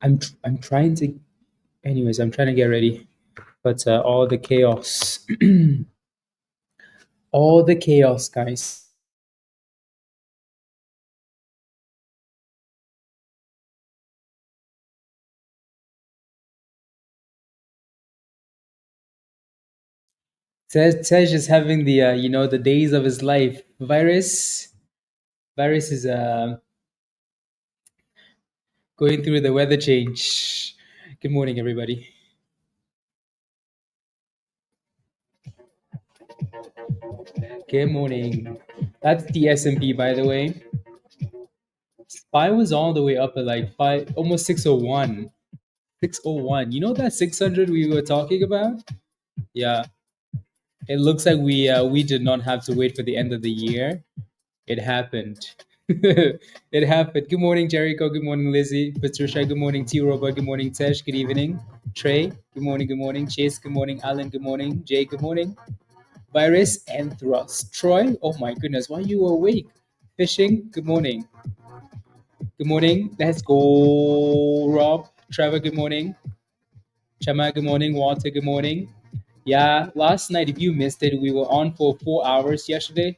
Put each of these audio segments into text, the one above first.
I'm trying to. Anyways, I'm trying to get ready, but all the chaos, all the chaos, guys. Tej is having the the days of his life. Virus is going through the weather change. Good morning, everybody. Good morning. That's the S&P, by the way. SPY was all the way up at like five, almost 601. 601. You know that 600 we were talking about? Yeah. It looks like we did not have to wait for the end of the year. It happened. It happened. Good morning, Jericho. Good morning, Lizzie. Patricia. Good morning, T. Robert. Good morning, Tesh. Good evening. Trey. Good morning. Good morning. Chase. Good morning. Alan. Good morning. Jay. Good morning. Virus and Thrust. Troy. Oh my goodness. Why are you awake? Fishing. Good morning. Good morning. Let's go, Rob. Trevor. Good morning. Chama. Good morning. Walter. Good morning. Yeah, last night, if you missed it, we were on for 4 hours yesterday,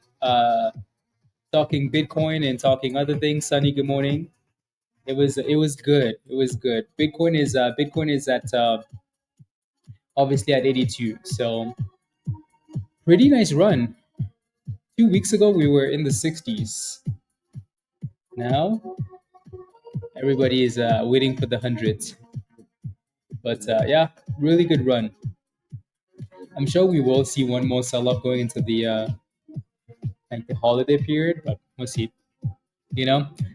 talking Bitcoin and talking other things. Sunny, good morning. It was good. It was good. Bitcoin is at obviously at 82. So pretty nice run. 2 weeks ago we were in the 60s. Now everybody is waiting for the hundreds. But yeah, really good run. I'm sure we will see one more sell off going into the like the holiday period, but we'll see.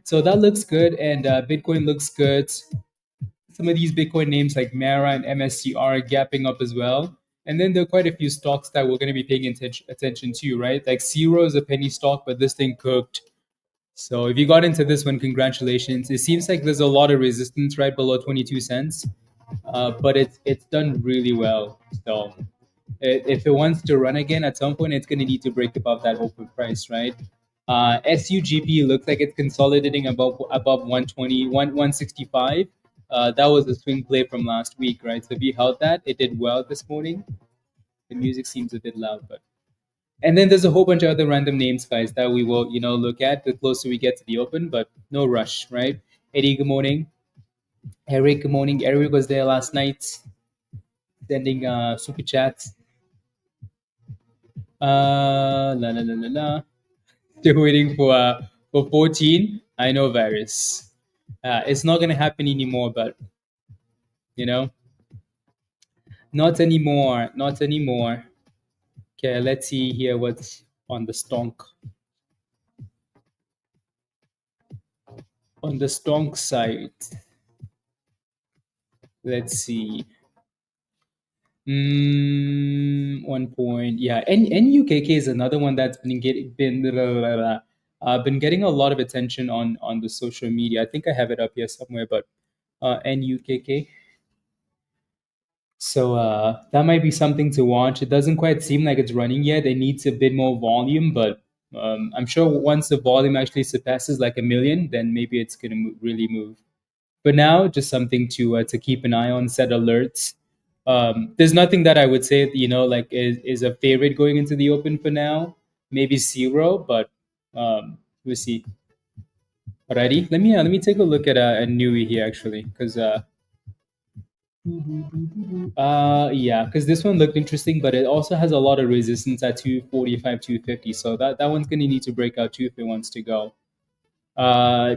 So that looks good, and Bitcoin looks good. Some of these Bitcoin names like Mara and MSTR are gapping up as well. And then there are quite a few stocks that we're going to be paying attention to, right? Like CERO is a penny stock, but this thing cooked. So if you got into this one, congratulations. It seems like there's a lot of resistance right below 22 cents, but it's done really well. So if it wants to run again at some point, it's going to need to break above that open price, right? SUGP looks like it's consolidating above 120, 165. That was a swing play from last week, right? So if you held that, it did well this morning. The music seems a bit loud, but and then there's a whole bunch of other random names, guys, that we will look at the closer we get to the open, but no rush, right? Eddie, good morning. Eric, good morning. Eric was there last night, sending super chats. La la la la la. Still waiting for 14. I know, virus. It's not gonna happen anymore, but you know, not anymore. Not anymore. Okay, let's see here what's on the stonk. On the stonk side, let's see. 1 point. Yeah, and NUKK is another one that's been getting a lot of attention on the social media. I think I have it up here somewhere, but NUKK. So that might be something to watch. It doesn't quite seem like it's running yet. It needs a bit more volume, but I'm sure once the volume actually surpasses like a million, then maybe it's going to really move. But now, just something to keep an eye on, set alerts. There's nothing that I would say, like is a favorite going into the open for now. Maybe CERO, but we'll see. Alrighty, let me take a look at a Nui here actually, because yeah, because this one looked interesting, but it also has a lot of resistance at 245, 250. So that one's gonna need to break out too if it wants to go.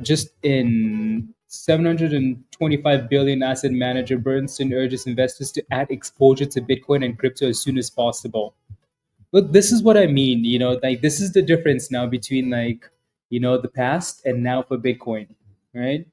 Just in 725 billion asset manager Bernstein urges investors to add exposure to Bitcoin and crypto as soon as possible. Look, this is what I mean. Like this is the difference now between like the past and now for Bitcoin, right?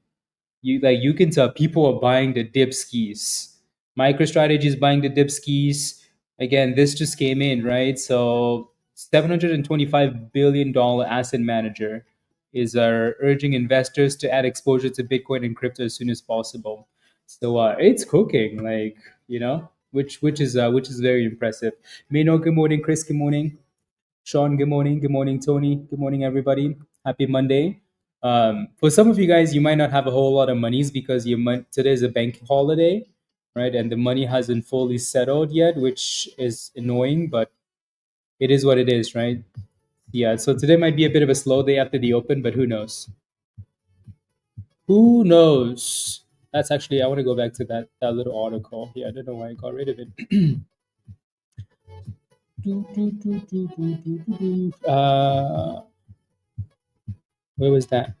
You can tell people are buying the dip skis. MicroStrategy is buying the dip skis. Again, this just came in, right? So $725 billion asset manager is urging investors to add exposure to Bitcoin and crypto as soon as possible. So it's cooking, like which is very impressive. Mino, good morning. Chris, good morning. Sean, good morning. Good morning, Tony. Good morning, everybody. Happy Monday. For some of you guys, you might not have a whole lot of monies because today is a bank holiday, right? And the money hasn't fully settled yet, which is annoying, but it is what it is, right? Yeah. So today might be a bit of a slow day after the open, but who knows? Who knows? That's actually, I want to go back to that little article. Yeah, I don't know why I got rid of it. Where was that?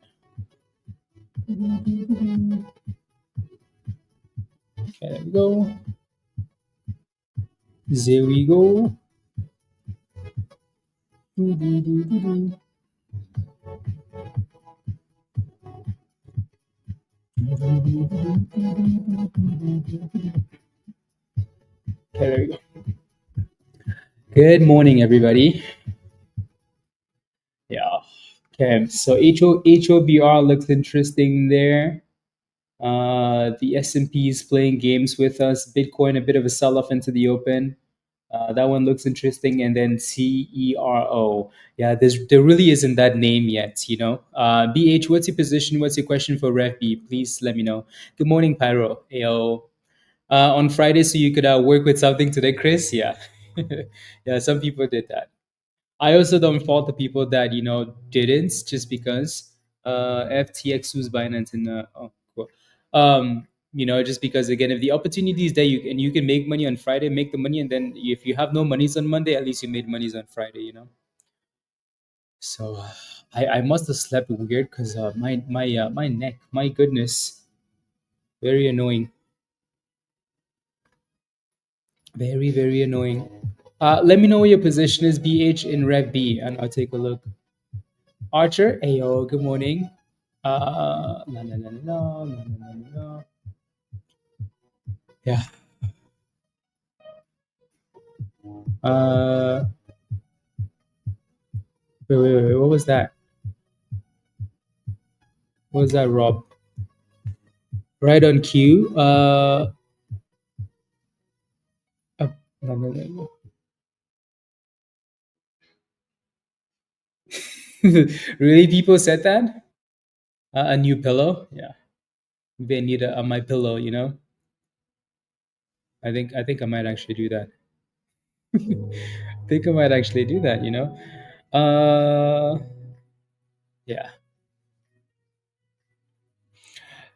Okay, there we go. There we go. Okay, there we go. Good morning, everybody. Yeah. Okay, so HOVR looks interesting there. The S&P is playing games with us. Bitcoin, a bit of a sell-off into the open. That one looks interesting. And then CERO. Yeah, there really isn't that name yet, you know. BH, what's your position? What's your question for Rev B? Please let me know. Good morning, Pyro. Ayo. On Friday, so you could work with something today, Chris? Yeah. Yeah, some people did that. I also don't fault the people that didn't, just because FTX who's Binance and oh cool. Just because, again, if the opportunity is there, you can make money on Friday, make the money, and then if you have no monies on Monday, at least you made monies on Friday. So I must have slept weird because my neck, my goodness, very annoying, very very annoying. Let me know what your position is, BH in Rev B, and I'll take a look. Archer, ayo, good morning. La, la, la, la, la, la, la, la. Yeah. Uh, wait. What was that? What was that, Rob? Right on cue. No. Really, people said that? A new pillow? Yeah. Maybe I need a my pillow. I think I might actually do that. I think I might actually do that. Yeah.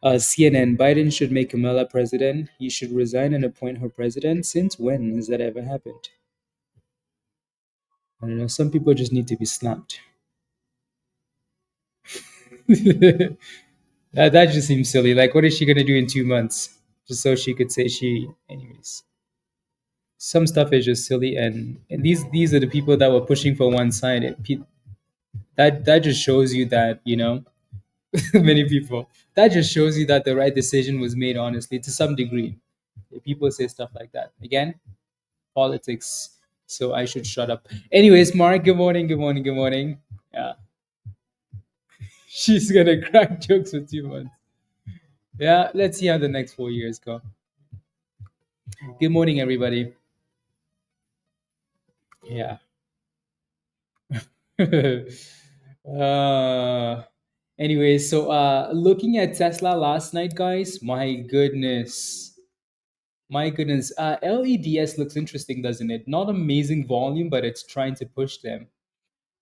CNN, Biden should make Kamala president. He should resign and appoint her president. Since when has that ever happened? I don't know. Some people just need to be slapped. that just seems silly. Like, what is she gonna do in 2 months? Just so she could say she. Anyways, some stuff is just silly, and these are the people that were pushing for one side. That just shows you that many people. That just shows you that the right decision was made, honestly, to some degree. People say stuff like that again. Politics. So I should shut up. Anyways, Mark, good morning, good morning, good morning. Yeah. She's gonna crack jokes for 2 months. Yeah, let's see how the next 4 years go. Good morning, everybody. Yeah. uh anyway, so looking at Tesla last night, guys, my goodness. My goodness. LEDS looks interesting, doesn't it? Not amazing volume, but it's trying to push them.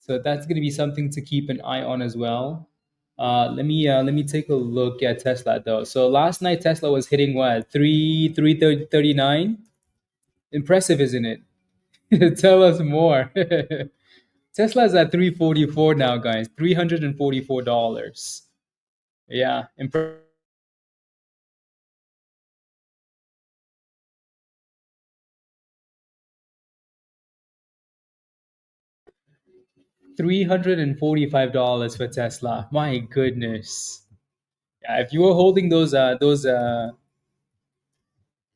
So that's going to be something to keep an eye on as well. Let me take a look at Tesla though. So last night Tesla was hitting what, 39. Impressive, isn't it? Tell us more. Tesla's at 344 now, guys. $344. Yeah, impressive. $345 for Tesla. My goodness. Yeah, if you were holding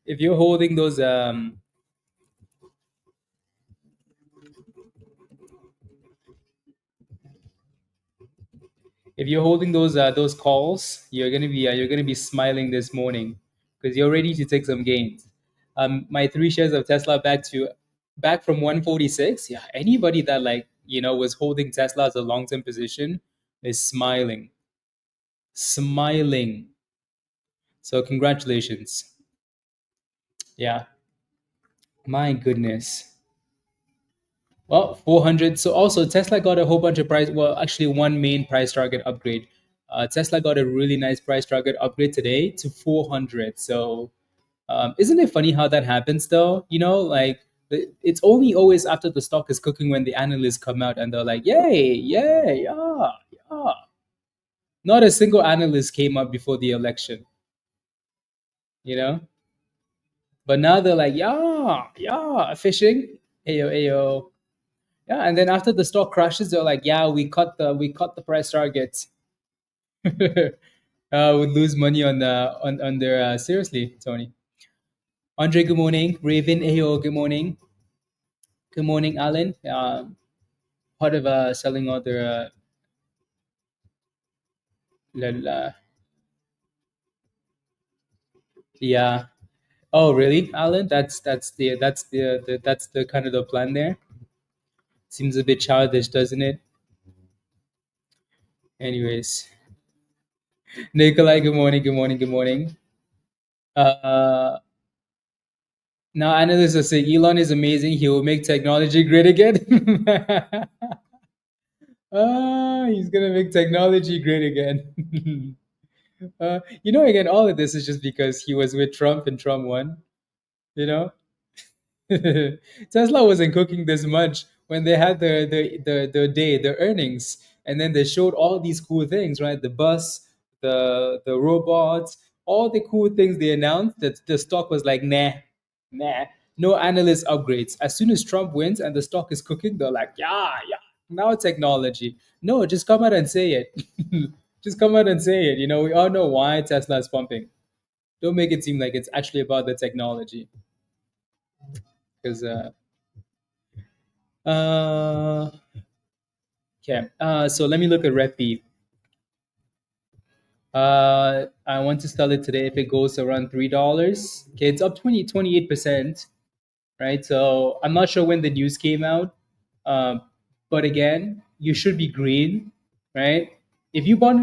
if you're holding those if you're holding those calls, you're gonna be smiling this morning because you're ready to take some gains. My 3 shares of Tesla back from 146. Yeah, anybody that was holding Tesla as a long term position is smiling. smiling. So congratulations. Yeah, my goodness. Well, 400. So also Tesla got a whole bunch of price. Well, actually, one main price target upgrade. Tesla got a really nice price target upgrade today to 400. So isn't it funny how that happens though? You know, like it's only always after the stock is cooking when the analysts come out and they're like, "Yay, yay, yeah, yeah." Not a single analyst came up before the election, you know. But now they're like, "Yeah, yeah, fishing, ayo, ayo." Yeah, and then after the stock crashes, they're like, "Yeah, we cut the price targets." Would lose money on the on their seriously, Tony. Andre, good morning. Raven, ayo, good morning. Good morning, Alan. Part of selling other yeah. Oh, really, Alan? That's the kind of the plan there. Seems a bit childish, doesn't it? Anyways, Nikolai, good morning, good morning, good morning. Uh, Now analysts are saying Elon is amazing. He will make technology great again. He's gonna make technology great again. Again, all of this is just because he was with Trump and Trump won. You know, Tesla wasn't cooking this much when they had the earnings, and then they showed all these cool things, right? The bus, the robots, all the cool things they announced. That the stock was like, nah, nah, no analyst upgrades. As soon as Trump wins and the stock is cooking, they're like, yeah, yeah, now technology. No, just come out and say it. Just come out and say it. We all know why Tesla is pumping. Don't make it seem like it's actually about the technology, because Uh, okay. So let me look at Rep. I want to sell it today if it goes around $3. Okay, it's up 28%, right? So I'm not sure when the news came out, but again, you should be green, right? If you bought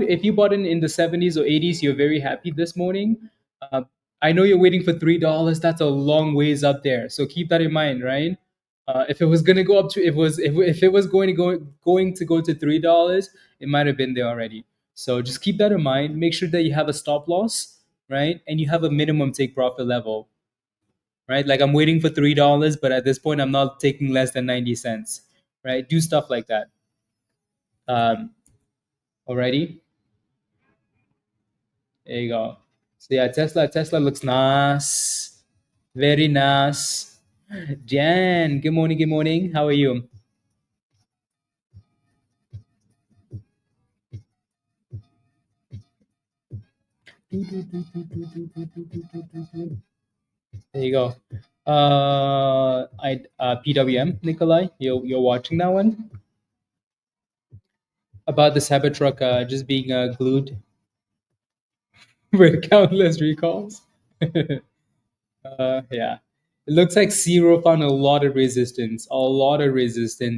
in the 70s or 80s, you're very happy this morning. Uh, I know you're waiting for $3. That's a long ways up there, so keep that in mind, right? If it was gonna go up to if it was going to go to $3, it might have been there already. So just keep that in mind. Make sure that you have a stop loss, right, and you have a minimum take profit level, right? Like I'm waiting for $3, but at this point, I'm not taking less than 90 cents, right? Do stuff like that. Um, Alrighty, there you go. So yeah, Tesla looks nice, very nice. Jan, good morning, good morning. How are you? There you go. PWM, Nikolai, you're watching that one about the Cybertruck just being glued with countless recalls. Yeah. It looks like CERO found a lot of resistance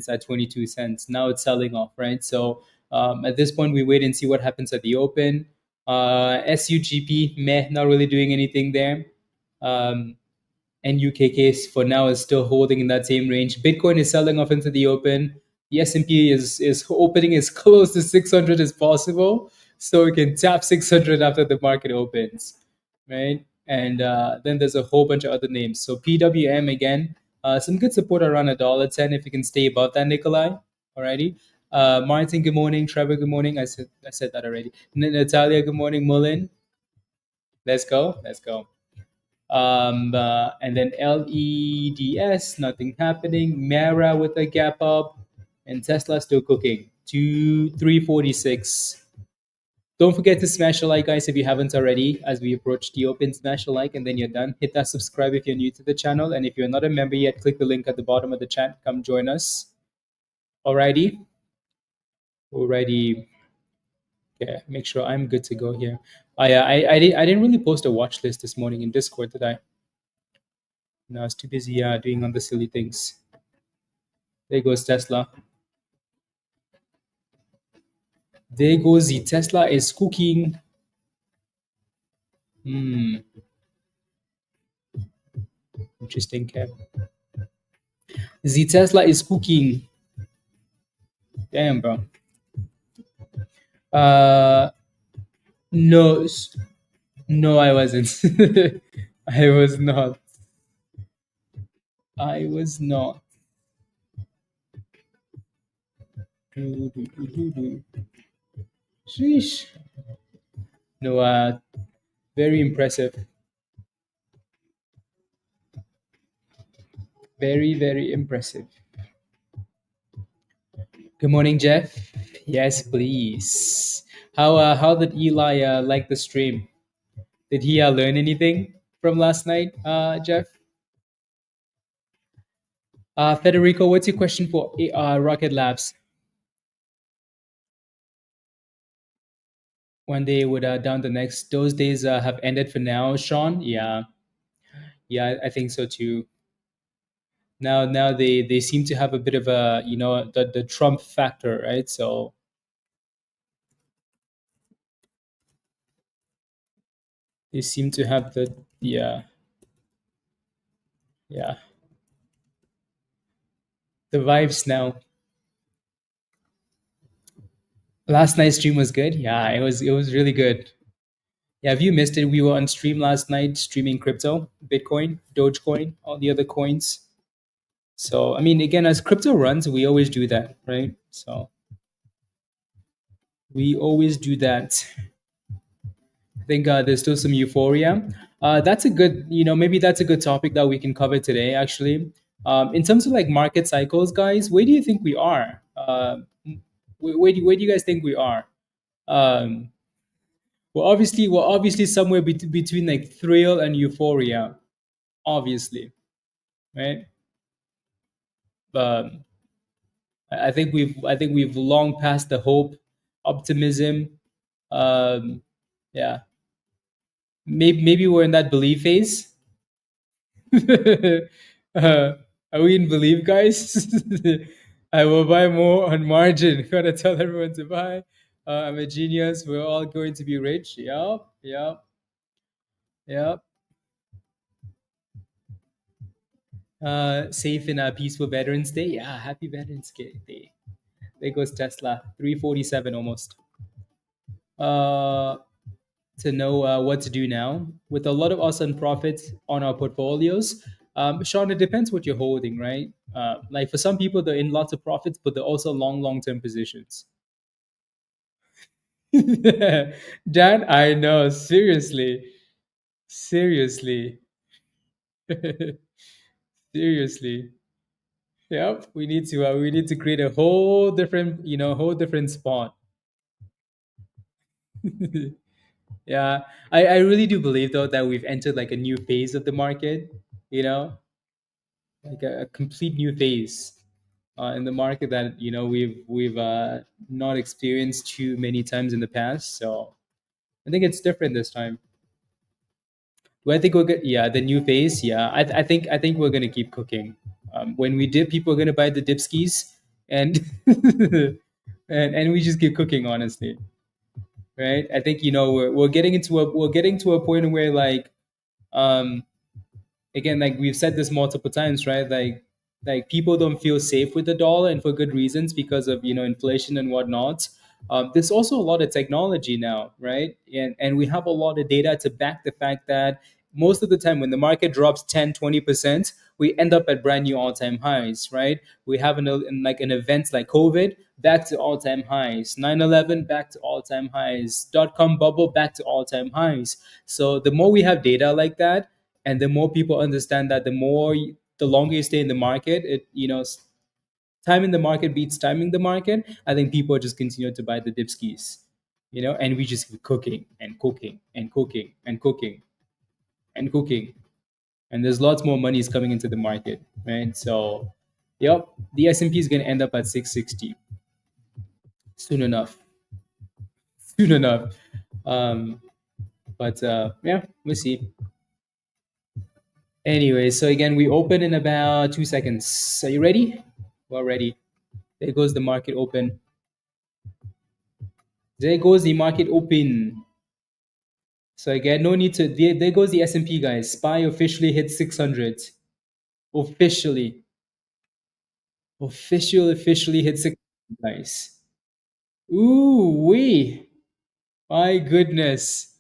at 22 cents. Now it's selling off, right? So at this point, we wait and see what happens at the open. SUGP, meh, not really doing anything there. Um, NUKK for now is still holding in that same range. Bitcoin is selling off into the open. The S&P is opening as close to 600 as possible, so we can tap 600 after the market opens, right? And then there's a whole bunch of other names. So PWM again, some good support around $1.10 if you can stay above that, Nikolai. Alrighty. Martin, good morning. Trevor, good morning. I said that already. Natalia, good morning. Mullen, let's go. Let's go. And then LEDS, nothing happening. Mara with a gap up, and Tesla still cooking. 346. Don't forget to smash a like, guys, if you haven't already. As we approach the open, smash a like, and then you're done. Hit that subscribe if you're new to the channel, and if you're not a member yet, click the link at the bottom of the chat. Come join us. Alrighty, alrighty. Okay, make sure I'm good to go here. I didn't really post a watch list this morning in Discord, did I? No, I was too busy doing other silly things. There goes Tesla. There goes the Tesla is cooking. Hmm. Interesting, Kev. The Tesla is cooking. Damn, bro. Uh, no, no, I wasn't. I was not. I was not. Do, do, do, do, do. Sheesh. No, very impressive. Very, very impressive. Good morning, Jeff. Yes, please. How did Eli like the stream? Did he learn anything from last night, Jeff? Federico, what's your question for Rocket Labs? When they would down the next, those days have ended for now, Sean. Yeah, yeah, I think so too. Now they seem to have a bit of a the Trump factor, right? So they seem to have the yeah yeah the vibes now. Last night's stream was good. Yeah, it was really good. Yeah, have you missed it? We were on stream last night streaming crypto, Bitcoin, Dogecoin, all the other coins. So I mean, again, as crypto runs, we always do that, right? So we always do that. I think there's still some euphoria. That's a good, maybe that's a good topic that we can cover today. Actually, in terms of like market cycles, guys, where do you think we are? Where do you guys think we are? Um, we're obviously somewhere between like thrill and euphoria, obviously, right? Um, I think we've long passed the hope, optimism. Um, yeah, maybe we're in that belief phase. Are we in belief, guys? I will buy more on margin. Gotta tell everyone to buy. I'm a genius. We're all going to be rich. Yep, yep, yep. Safe in a peaceful Veterans Day. Yeah, happy Veterans Day. There goes Tesla, 347 almost. Uh, to know what to do now with a lot of us on profits on our portfolios. Sean, it depends what you're holding, right? Like for some people, they're in lots of profits, but they're also long term positions. Dan, I know, seriously, seriously, seriously. Yep, we need to create a whole different, whole different spot. Yeah, I really do believe though that we've entered like a new phase of the market, you know, like a complete new phase in the market that we've not experienced too many times in the past. So I think it's different this time. Do I think we're good? Yeah, the new phase. Yeah, I think we're gonna keep cooking. When we dip, people are gonna buy the dipskis, and and we just keep cooking. Honestly, right? I think we're getting to a point where um again, like we've said this multiple times, right? Like people don't feel safe with the dollar, and for good reasons because of inflation and whatnot. There's also a lot of technology now, right? And we have a lot of data to back the fact that most of the time when the market drops 10-20%, we end up at brand new all-time highs, right? We have like an event like COVID back to all-time highs, 9/11 back to all-time highs, dot-com bubble back to all-time highs. So the more we have data like that, and the more people understand that, the longer you stay in the market, time in the market beats timing the market. I think people just continue to buy the dipskis, and we just keep cooking and cooking and cooking and cooking and cooking, and there's lots more money is coming into the market, right? So yep, the S&P is going to end up at 660 soon enough. Soon enough. Um but yeah, we'll see. Anyway, so again, we open in about 2 seconds. Are you ready? We're ready. There goes the market open. There goes the market open. So again, no need to. There goes the S&P, guys. SPY officially hit 600. Officially, officially hit 600, guys. Ooh wee! My goodness,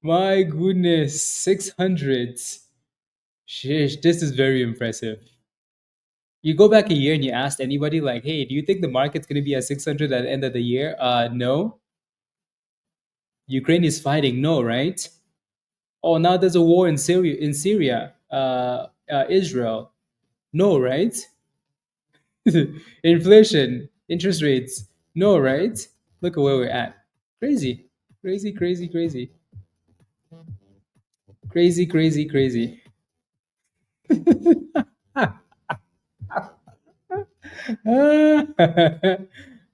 my goodness, 600. Sheesh, this is very impressive. You go back a year and you asked anybody like, "Hey, do you think the market's going to be at 600 at the end of the year?" No. Ukraine is fighting. No, right? Oh, now there's a war in Syria. Israel. No, right? Inflation, interest rates. No, right? Look at where we're at. Crazy, crazy, crazy, crazy, crazy, crazy, crazy.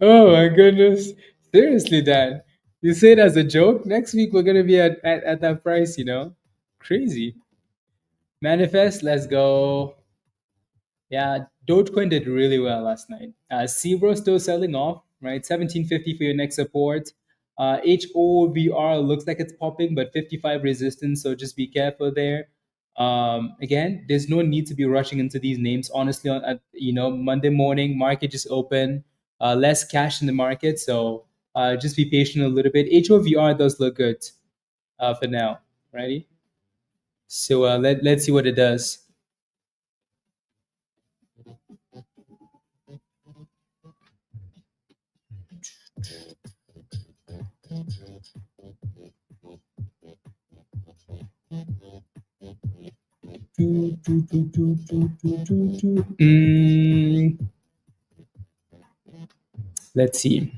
Oh my goodness. Seriously, Dan. You say it as a joke. Next week we're gonna be at that price, you know? Crazy. Manifest, let's go. Yeah, Dogecoin did really well last night. CERO still selling off, right? 1750 for your next support. HOVR looks like it's popping, but 55 resistance, so just be careful there. Again, there's no need to be rushing into these names. Honestly, Monday morning, market just open, less cash in the market, so just be patient a little bit. HOVR does look good for now, righty? So let's see what it does. Let's see.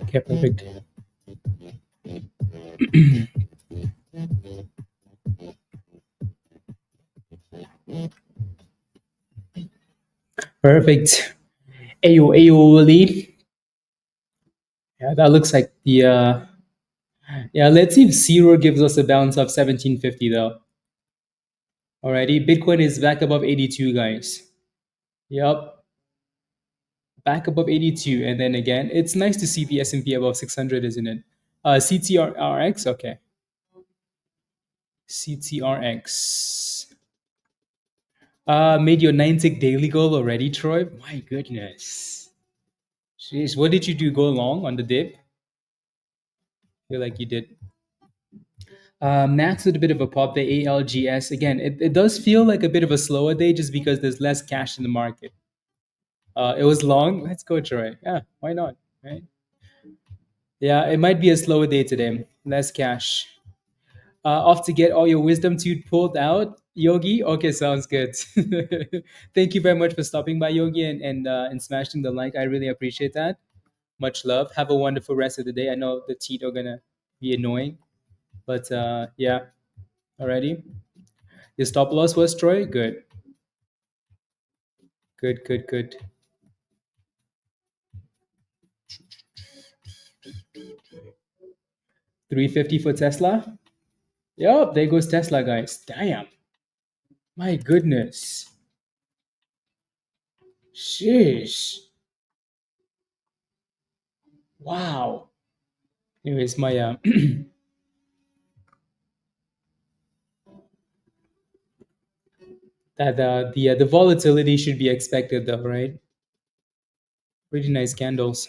Okay, perfect. Perfect. Ayo, Lee. Yeah, that looks like the. Yeah, let's see if CERO gives us a bounce of 1750 though. Alrighty, Bitcoin is back above 82, guys. Yep, back above 82, and then again, it's nice to see the S&P above 600, isn't it? CTRX, okay. CTRX. Made your 9-tick daily goal already, Troy? My goodness. Jeez, what did you do? Go long on the dip? Feel like you did. Max with a bit of a pop, the ALGS. Again, it does feel like a bit of a slower day just because there's less cash in the market. It was long. Let's go, Troy. Yeah, why not? Right? Yeah, it might be a slower day today. Less cash. Off to get all your wisdom tooth pulled out, Yogi. Okay, sounds good. Thank you very much for stopping by, Yogi, and smashing the like. I really appreciate that. Much love. Have a wonderful rest of the day. I know the teeth are gonna be annoying, but yeah. Alrighty. Your stop loss was Troy. Good. Good. Good. Good. 350 for Tesla. Yup, there goes Tesla, guys. Damn. My goodness. Sheesh. Wow. Anyways, my that the volatility should be expected though, right? Pretty nice candles.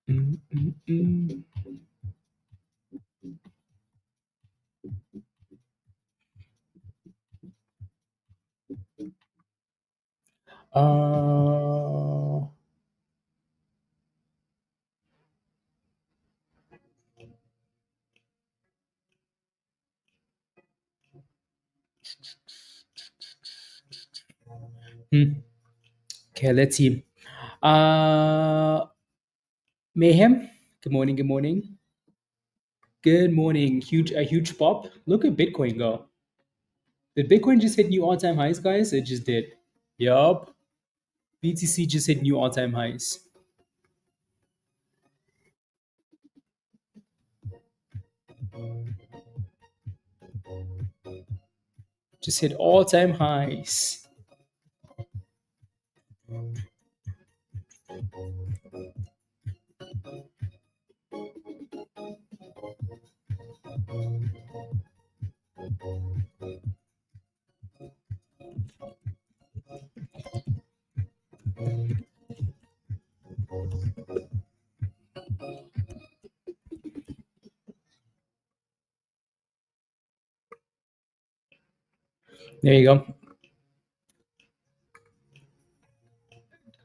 Mm, mm, mm. Uh, Hmm. Okay, let's see. Uh, Mayhem. Good morning. Good morning. Good morning. A huge pop. Look at Bitcoin go. Did Bitcoin just hit new all-time highs, guys? It just did. Yup. BTC just hit new all-time highs. Just hit all-time highs. There you go.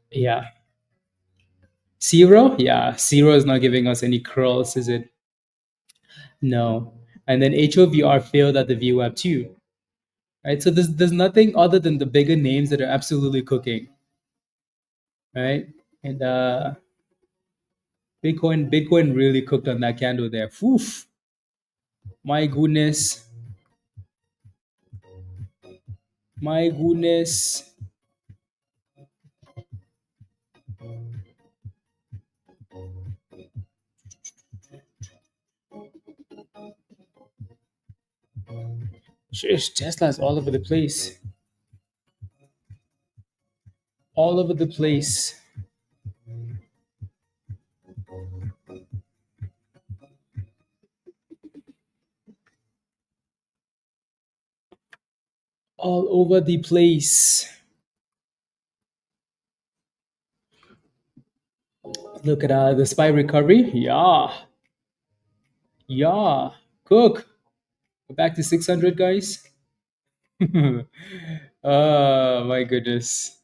Yeah. CERO? Yeah. CERO is not giving us any curls, is it? No. And then HOVR failed at the VWAP too. Right? So there's nothing other than the bigger names that are absolutely cooking. Right? And Bitcoin really cooked on that candle there. Oof. My goodness. My goodness. Sheesh, Tesla's all over the place. All over the place. All over the place. Look at the SPY recovery. Yeah. Yeah. Cook. We're back to 600, guys. Oh, my goodness.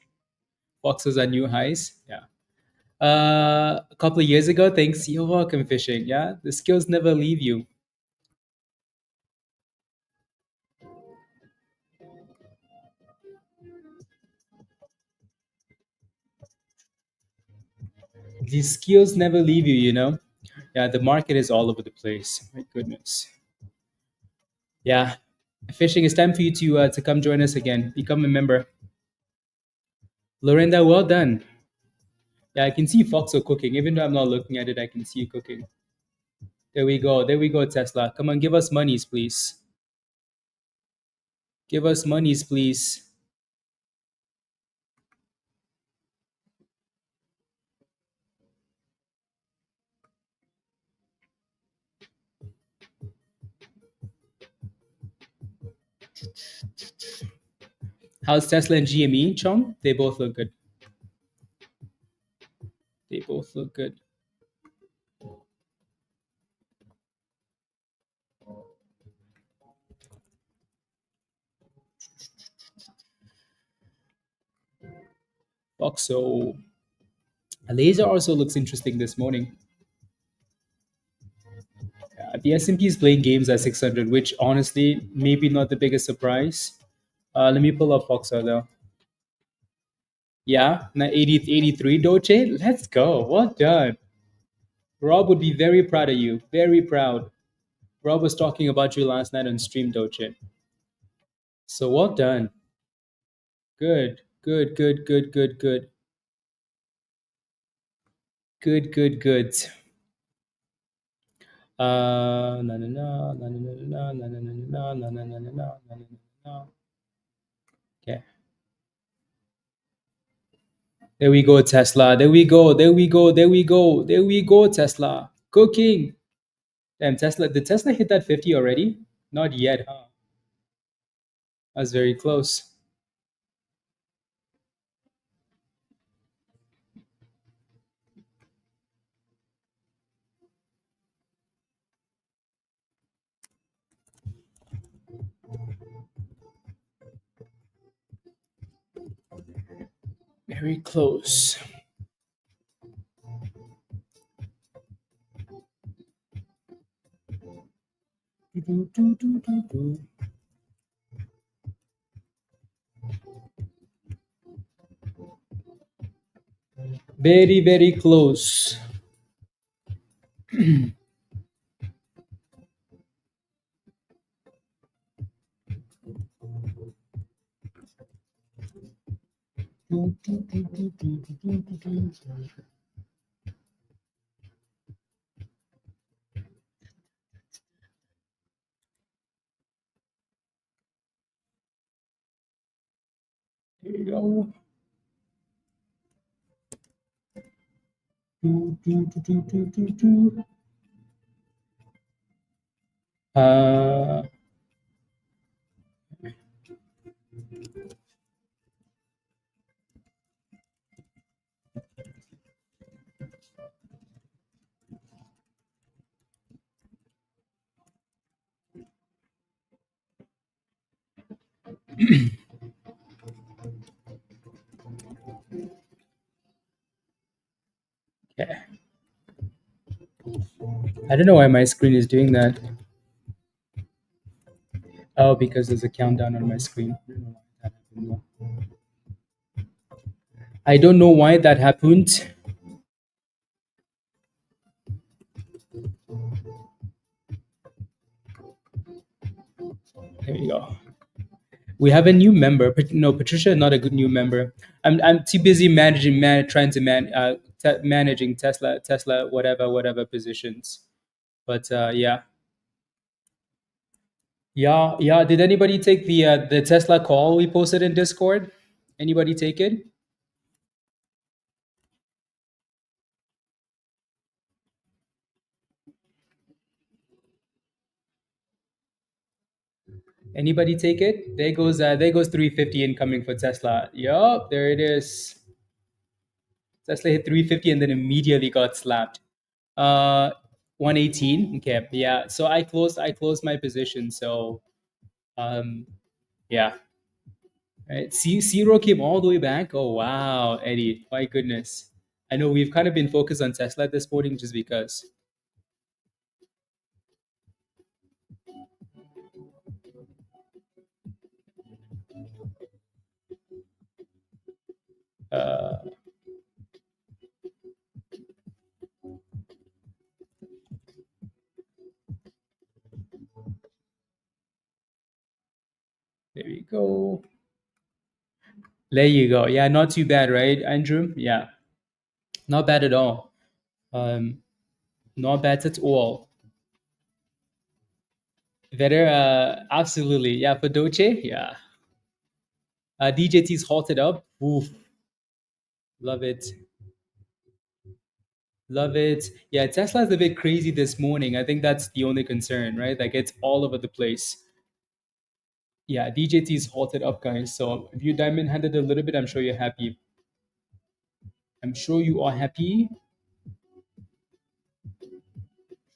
Foxes are new highs. Yeah. A couple of years ago, thanks. You're welcome, fishing. Yeah. The skills never leave you. These skills never leave you, you know? Yeah, the market is all over the place. My goodness. Yeah. Fishing, it's time for you to come join us again. Become a member. Lorinda, well done. Yeah, I can see Foxo cooking. Even though I'm not looking at it, I can see you cooking. There we go. There we go, Tesla. Come on, give us monies, please. Give us monies, please. How's Tesla and GME, Chong? They both look good. They both look good. Foxo. Laser also looks interesting this morning. The S&P is playing games at 600, which honestly, maybe not the biggest surprise. Let me pull up Foxo though. Yeah, now 83 Doge. Let's go. Well done. Rob would be very proud of you. Very proud. Rob was talking about you last night on stream, Doge. So well done. Good. Good, good, good, good, good. Good, good, good. Na na na na na na na na na na na na na na na na na. Okay. There we go, Tesla. There we go. There we go. There we go. There we go, Tesla. Cooking. Damn, Tesla. Did Tesla hit that 50 already? Not yet, huh? That's very close. Very close. Do, do, do, do, do. Very, very close. There you go. Uh, okay. I don't know why my screen is doing that. Oh, because there's a countdown on my screen. I don't know why that happened. There you go. We have a new member. No, Patricia, not a good new member. I'm too busy trying to managing Tesla, whatever positions. But yeah. Did anybody take the Tesla call we posted in Discord? Anybody take it? Anybody take it? There goes 350 incoming for Tesla. Yup, there it is. Tesla hit 350 and then immediately got slapped. 118. Okay, yeah. So I closed my position. So yeah. Right. CERO came all the way back. Oh wow, Eddie. My goodness. I know we've kind of been focused on Tesla this morning just because. Uh, there we go. There you go. Yeah, not too bad, right, Andrew? Yeah, not bad at all. Um, not bad at all. Better, absolutely. Yeah, for Doce, yeah. DJT's halted up. Oof, love it. Love it. Yeah, Tesla's a bit crazy this morning. I think that's the only concern, right? Like it's all over the place. Yeah, DJT's halted up, guys. So if you diamond handed a little bit, I'm sure you're happy. I'm sure you are happy.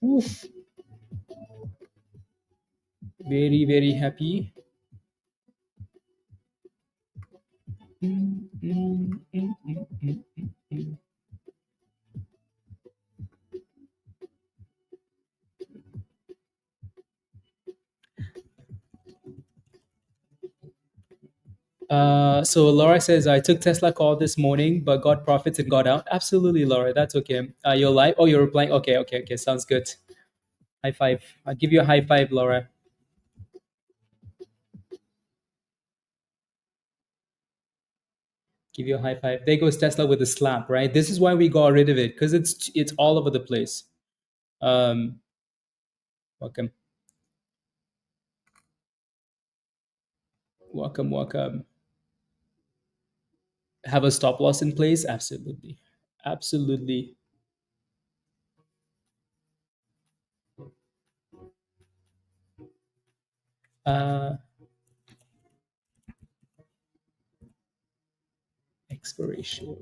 Oof. Very, very happy. Mm, mm, mm, mm, mm, mm. So Laura says, I took Tesla call this morning, but got profits and got out. Absolutely, Laura. That's okay. You're live. Oh, you're replying. Okay. Sounds good. High five. I'll give you a high five, Laura. Give you a high five. There goes Tesla with a slap, right? This is why we got rid of it because it's all over the place. Um, welcome, welcome. Have a stop loss in place? Absolutely, absolutely. Uh, expiration.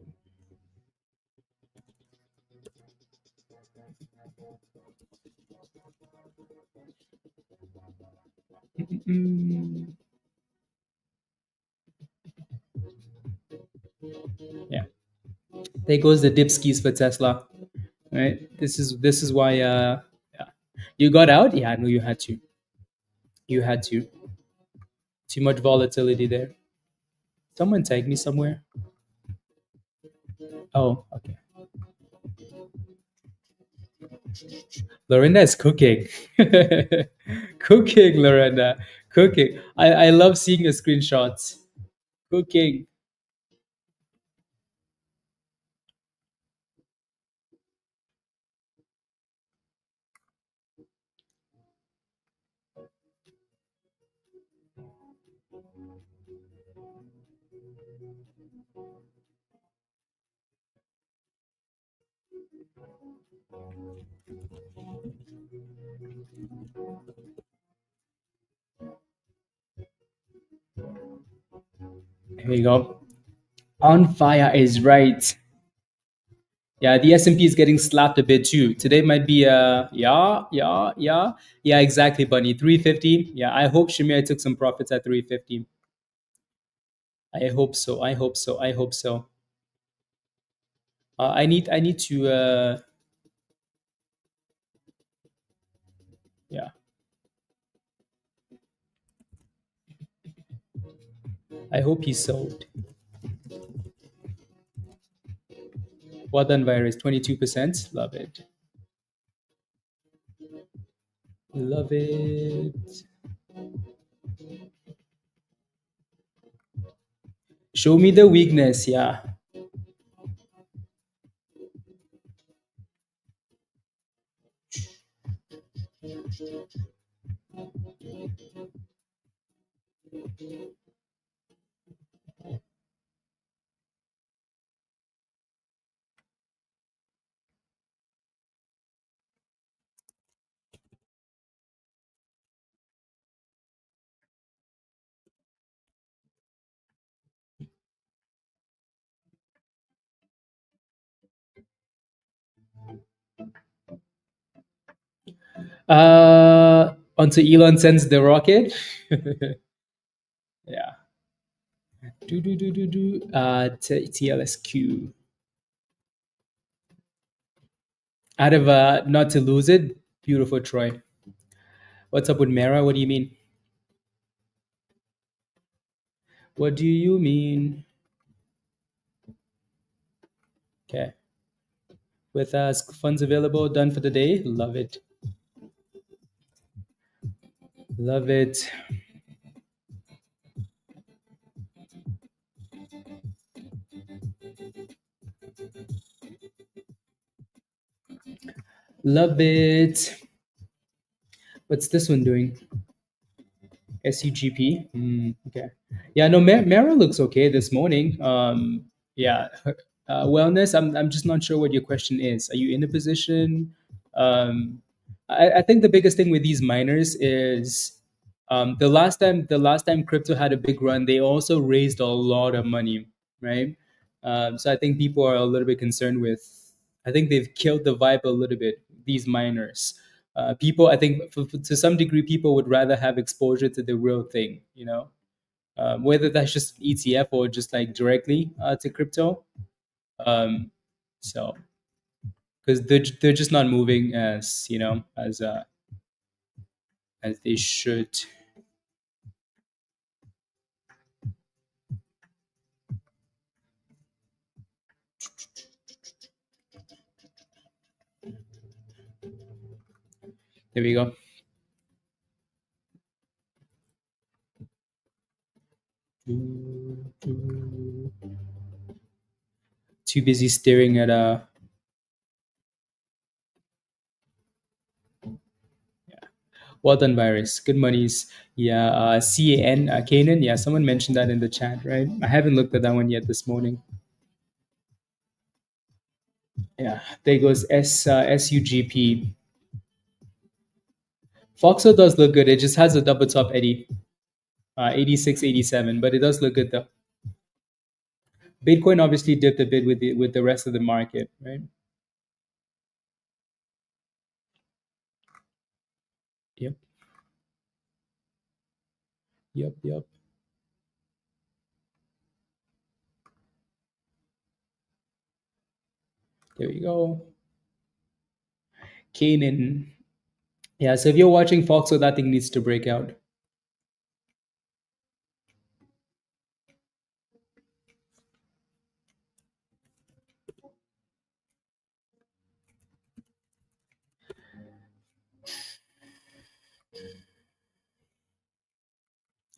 Mm, yeah, there goes the dip skis for Tesla. Right. This is why. Yeah, you got out. Yeah, I know you had to. You had to. Too much volatility there. Someone tag me somewhere. Oh, okay. Lorena is cooking. Cooking, Lorena. Cooking. I love seeing the screenshots. Cooking. Here we go. On fire is right. Yeah, the S&P is getting slapped a bit too. Today might be yeah, exactly, Bunny. 350. Yeah, I hope Shamir took some profits at 350. I hope so. I hope so. I hope so. I need to yeah. I hope he sold. Well done, virus. 22%. Love it. Love it. Show me the weakness. Yeah. Until Elon sends the rocket. Yeah. TLSQ. Out of not to lose it. Beautiful, Troy. What's up with Mara? What do you mean? What do you mean? Okay. With us, funds available, done for the day. Love it. Love it. Love it. What's this one doing? SUGP. Okay. Yeah, no, Mara looks okay this morning. Yeah, wellness. I'm just not sure what your question is. Are you in a position? I think the biggest thing with these miners is the last time crypto had a big run, they also raised a lot of money, right? So I think people are a little bit concerned with. I think they've killed the vibe a little bit. These miners, people, I think to some degree, people would rather have exposure to the real thing, whether that's just ETF or just like directly to crypto. Um, so because they're just not moving as as they should. There we go. Too busy staring at well done, virus. Good monies. Yeah, CAN, Canaan. Yeah, someone mentioned that in the chat, right? I haven't looked at that one yet this morning. Yeah, there goes SUGP. Foxo does look good. It just has a double top eddy, 86, 87, but it does look good though. Bitcoin obviously dipped a bit with the rest of the market, right? Yep, yep. There we go. Canaan. Yeah, so if you're watching Foxo, that thing needs to break out.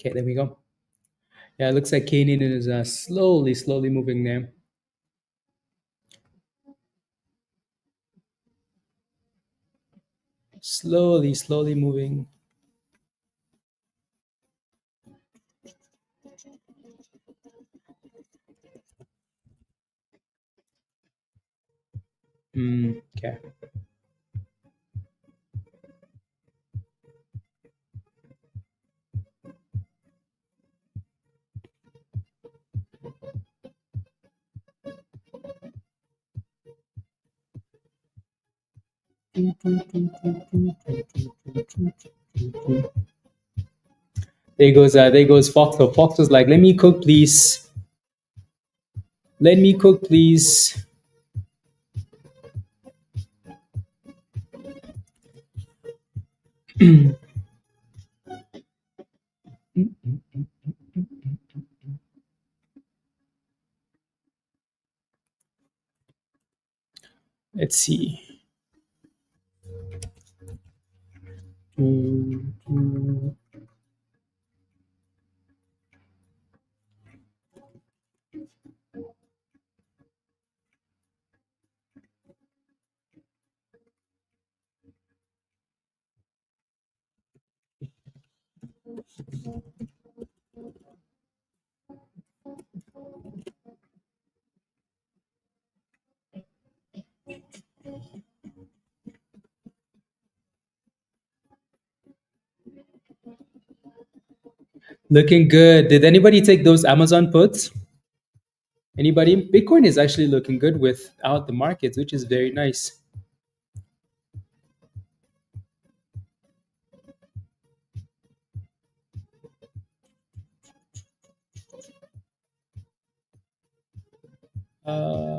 Okay, there we go. Yeah, it looks like Canaan is slowly moving there. Slowly moving. Okay. There goes Fox. So Fox was like, "Let me cook, please. Let me cook, please." Let's see. Looking good. Did anybody take those Amazon puts? Anybody? Bitcoin is actually looking good without the markets, which is very nice. Uh,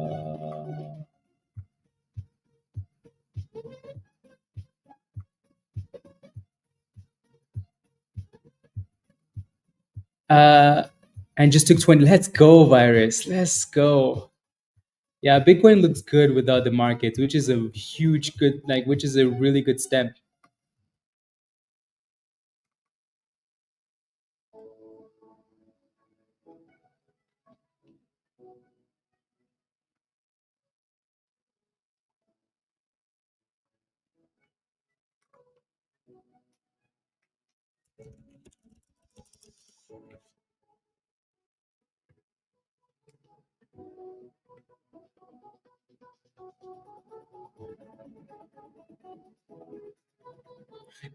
uh, and just took 20. Let's go, virus. Let's go. Yeah, Bitcoin looks good without the markets, which is a huge good, which is a really good step.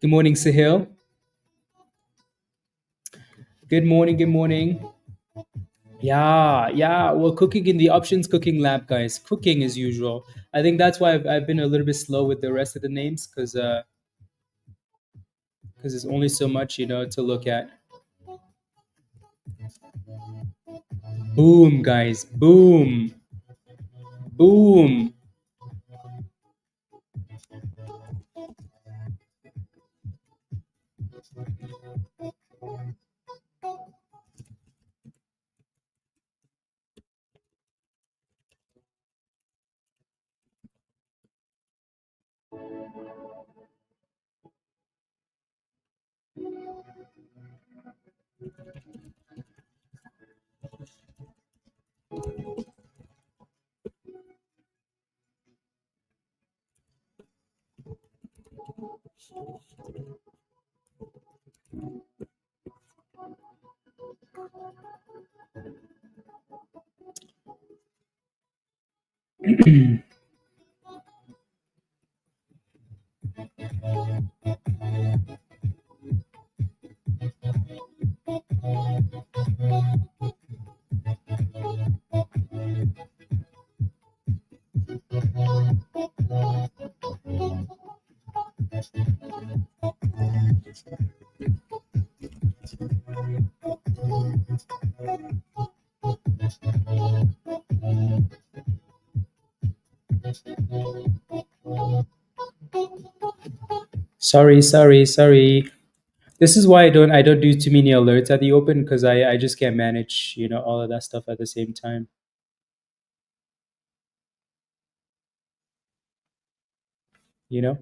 Good morning, Sahil. Good morning. Good morning. Yeah. We're cooking in the options cooking lab, guys. Cooking as usual. I think that's why I've been a little bit slow with the rest of the names because there's only so much to look at. Boom, guys. Boom. Boom. Sorry. This is why I don't do too many alerts at the open because I just can't manage all of that stuff at the same time. You know.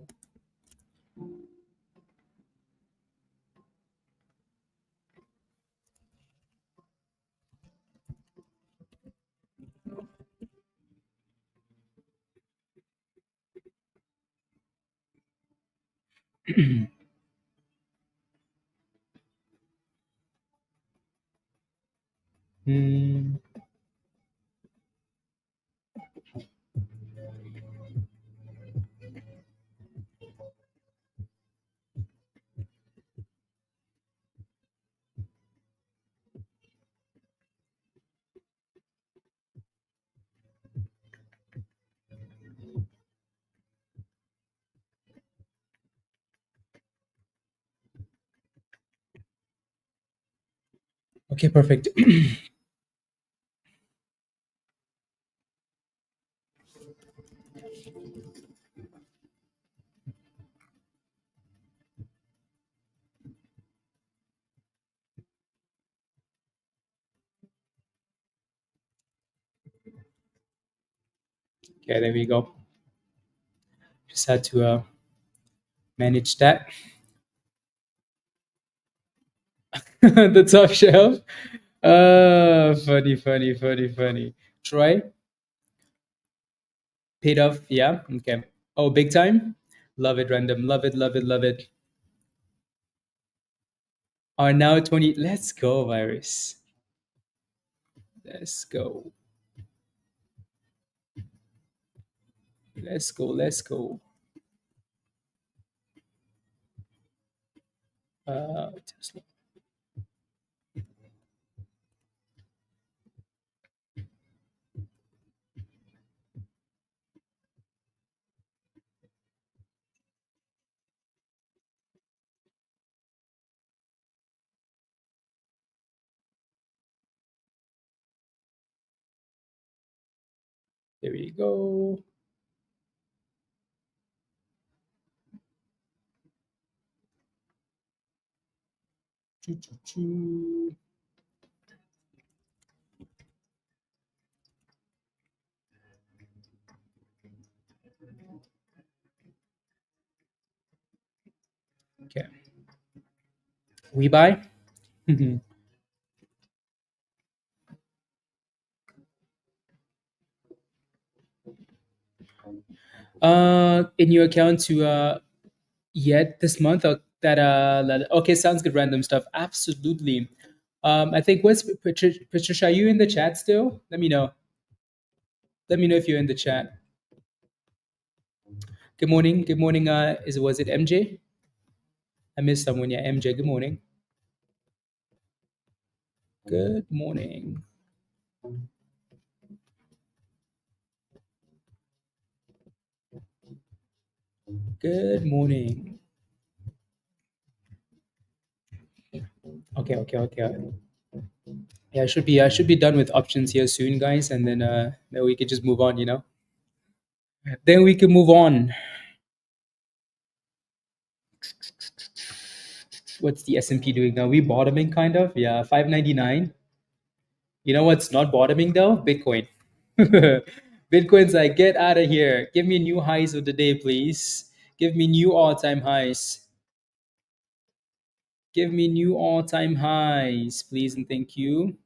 Hmm. Okay, perfect. Okay, there we go. Just had to manage that. The top shelf. Funny, funny, funny, funny. Troy, paid off. Yeah. Okay. Oh, big time. Love it, random. Love it, love it, love it. Are now 20. Let's go, virus. Let's go. Let's go. Let's go. Tesla. There we go. Choo, choo, choo. Okay. We buy. In your account to yet this month or that okay, sounds good. Random stuff. Absolutely. I think what's Patricia, are you in the chat still? Let me know. Let me know if you're in the chat. Good morning. Good morning. Was it MJ? I missed someone. Yeah, MJ. Good morning. Good morning. Good morning. Okay, okay, okay. Yeah, I should be done with options here soon, guys, and then we can just move on. Then we can move on. What's the S&P doing now? We bottoming kind of. Yeah, 599. You know what's not bottoming though? Bitcoin. Bitcoin's like, get out of here. Give me new highs of the day, please. Give me new all-time highs. Give me new all-time highs, please, and thank you.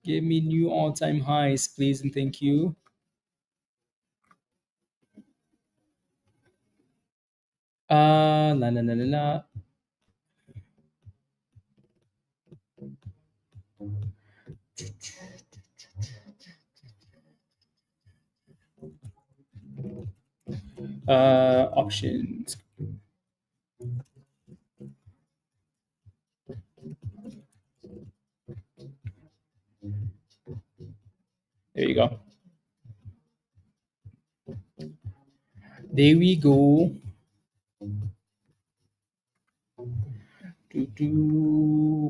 Give me new all-time highs, please, and thank you. La la la la la. Options. There you go. There we go.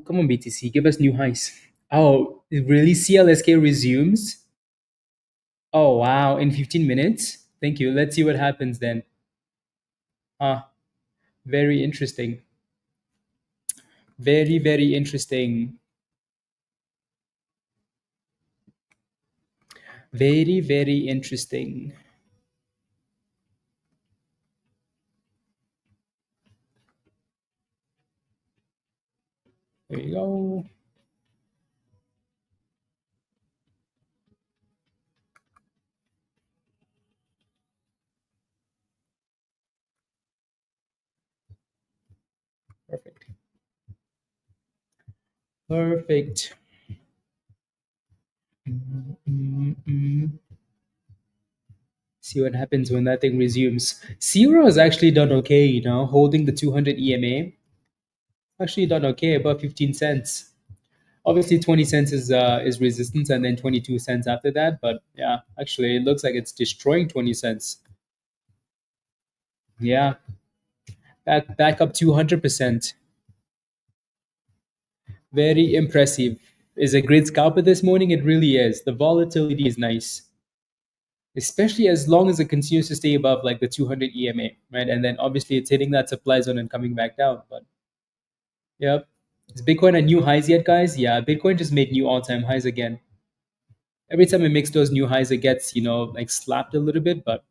Come on, BTC, give us new highs. Oh, really? CLSK resumes? Oh, wow. In 15 minutes? Thank you. Let's see what happens then. Very interesting. Very, very interesting. Very, very interesting. There you go. Perfect. Mm. See what happens when that thing resumes. CERO has actually done okay, holding the 200 EMA. Actually done okay, about 15 cents. Obviously, 20 cents is resistance, and then 22 cents after that. But yeah, actually, it looks like it's destroying 20 cents. Yeah, back up 200%. Very impressive. Is a great scalper this morning. It really is. The volatility is nice, especially as long as it continues to stay above like the 200 EMA, right? And then obviously it's hitting that supply zone and coming back down. But yep, is Bitcoin at new highs yet, guys? Yeah, Bitcoin just made new all-time highs again. Every time it makes those new highs, it gets like slapped a little bit, but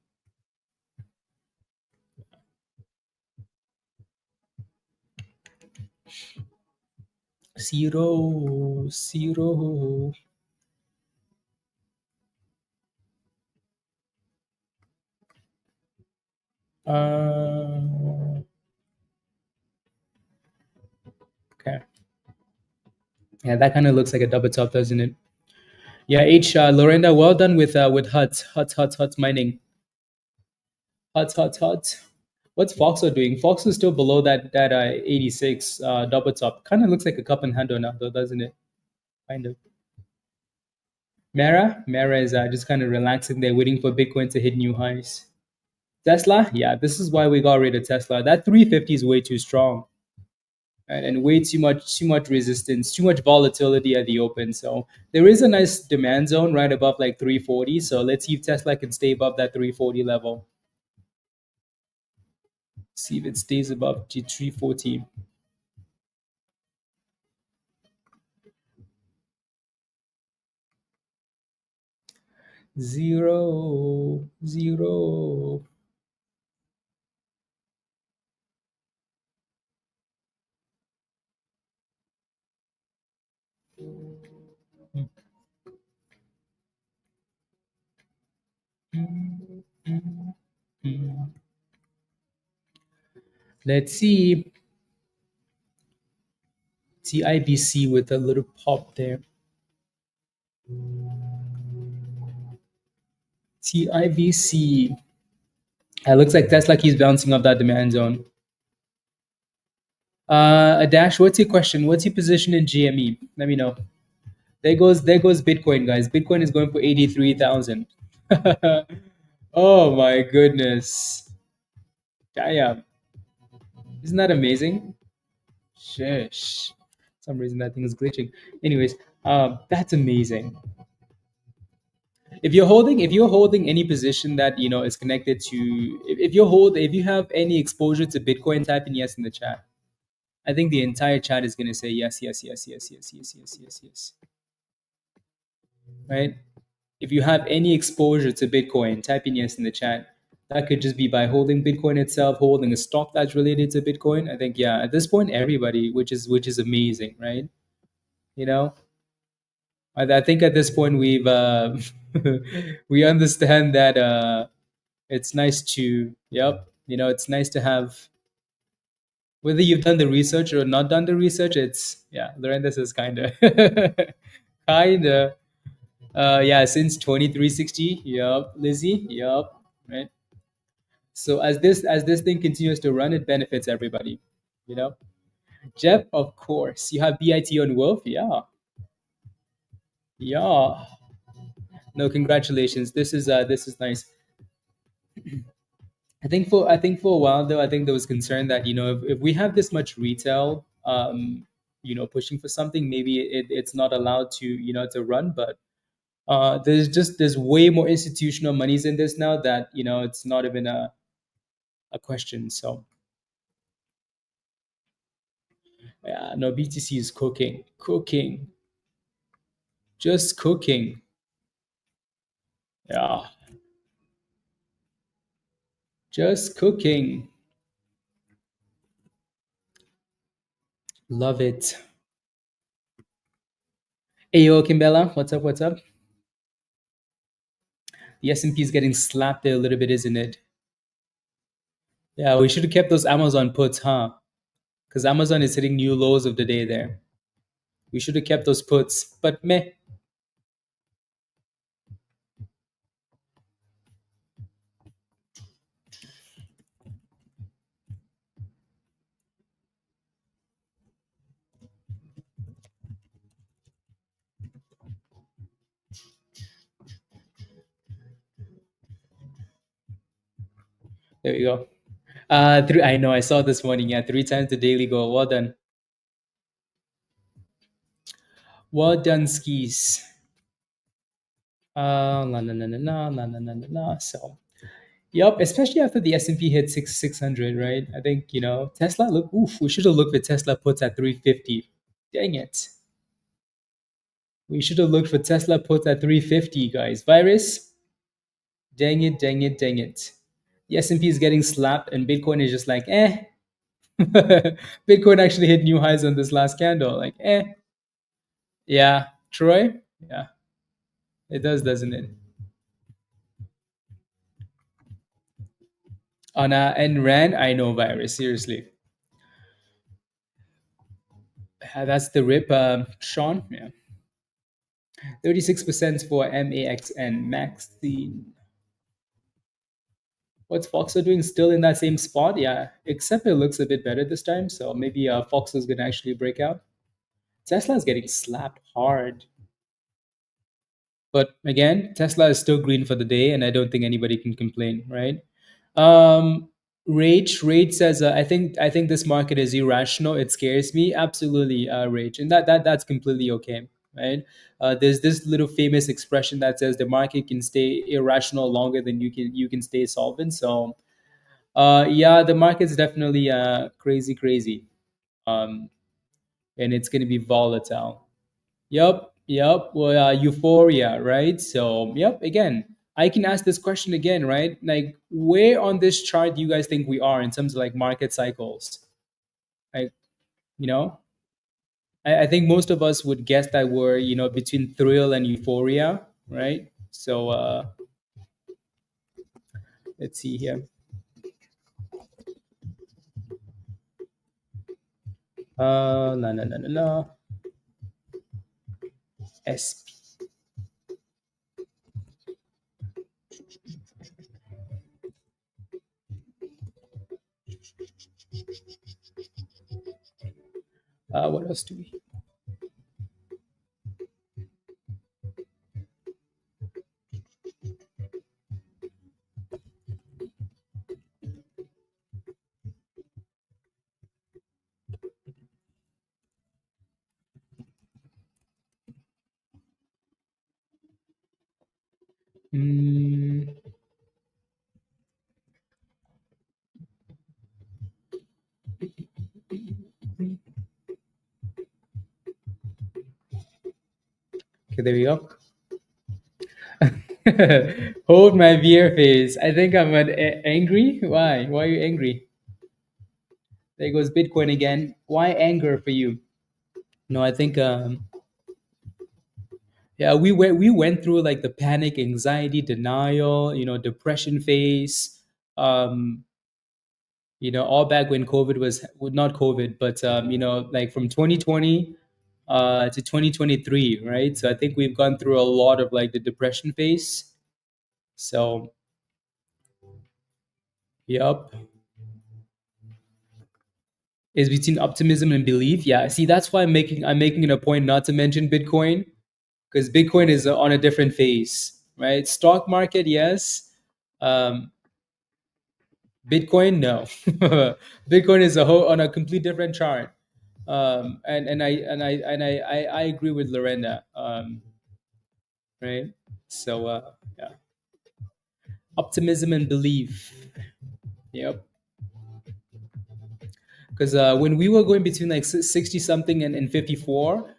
zero, zero. Okay. Yeah, that kind of looks like a double top, doesn't it? Yeah, Lorenda, well done with Huts mining. Huts. What's Foxo doing? Fox is still below that 86 double top. Kind of looks like a cup and handle now, though, doesn't it? Kind of. Mara is just kind of relaxing there, waiting for Bitcoin to hit new highs. Tesla, yeah, this is why we got rid of Tesla. That 350 is way too strong, right? And way too much resistance, too much volatility at the open. So there is a nice demand zone right above like 340. So let's see if Tesla can stay above that 340 level. See if it stays above 340. Zero, zero. Let's see. TIBC with a little pop there. TIBC. It looks like Tesla keeps bouncing off that demand zone. Adash, what's your question? What's your position in GME? Let me know. There goes Bitcoin, guys. Bitcoin is going for 83,000. Oh my goodness. Damn. Isn't that amazing? Shush. For some reason that thing is glitching. Anyways, that's amazing. If you're holding any position that is connected to, if you have any exposure to Bitcoin, type in yes in the chat. I think the entire chat is going to say yes, yes, yes, yes, yes, yes, yes, yes, yes. Right? If you have any exposure to Bitcoin, type in yes in the chat. That could just be by holding Bitcoin itself, holding a stock that's related to Bitcoin. I think at this point everybody, which is amazing, right? You know, I think at this point we've we understand that it's nice to it's nice to have, whether you've done the research or not done the research. It's Lorenda says kind of kind of since 2360. Yep. Lizzie. Yep. Right. So as this thing continues to run, it benefits everybody. you know Jeff, of course, you have BIT on Wolf. Yeah. No, congratulations. This is nice. I think for a while though, I think there was concern that if we have this much retail pushing for something, maybe it's not allowed to run. But there's way more institutional monies in this now that it's not even a question. So yeah, no, BTC is cooking, just cooking. Yeah, just cooking. Love it. Hey yo, Kimbella, what's up? What's up? The S&P is getting slapped there a little bit, isn't it? Yeah, we should have kept those Amazon puts, huh? Because Amazon is hitting new lows of the day there. We should have kept those puts, but meh. There we go. Three. I know. I saw this morning. Yeah, three times the daily goal. Well done. Well done, skis. La la la la la la la la la la. So, yep. Especially after the S&P hit 600, right? I think Tesla. Look, oof. We should have looked for Tesla puts at 350. Dang it. We should have looked for Tesla puts at 350, guys. Virus. Dang it, dang it, dang it. The S&P is getting slapped and Bitcoin is just like, eh. Bitcoin actually hit new highs on this last candle. Like, eh. Yeah. Troy? Yeah. It does, doesn't it? On and Rand, I know virus, seriously. That's the rip, Sean. Yeah. 36% for MAXN. Maxine. What's Fox doing? Still in that same spot? Yeah. Except it looks a bit better this time. So maybe Fox is going to actually break out. Tesla is getting slapped hard. But again, Tesla is still green for the day, and I don't think anybody can complain, right? Rage says, I think this market is irrational. It scares me. Absolutely, Rage, and that's completely okay, right? There's this little famous expression that says the market can stay irrational longer than you can stay solvent. So, yeah, the market's definitely crazy, um, and it's going to be volatile. Yep. Well, euphoria, right? So, yep. Again, I can ask this question again, right? Like, where on this chart do you guys think we are in terms of like market cycles? Like, you know, I think most of us would guess that we're, between thrill and euphoria, right? So, let's see here. No, no, no, no, no. SP. What else do we? Mm, okay, there we go. Hold my beer face. I think I'm angry. Why? Why are you angry? There goes Bitcoin again. Why anger for you? No, I think yeah, we went through like the panic, anxiety, denial, depression phase. Um, all back when COVID was well, not COVID, but like from 2020 to 2023, right? So I think we've gone through a lot of like the depression phase. So, yep, is between optimism and belief. Yeah, see, that's why I'm making it a point not to mention Bitcoin because Bitcoin is on a different phase, right? Stock market, yes. Um, Bitcoin, no. Bitcoin is a whole on a complete different chart. And I agree with Lorena. Right. So yeah, optimism and belief. Yep. Because when we were going between like 60 something and 54,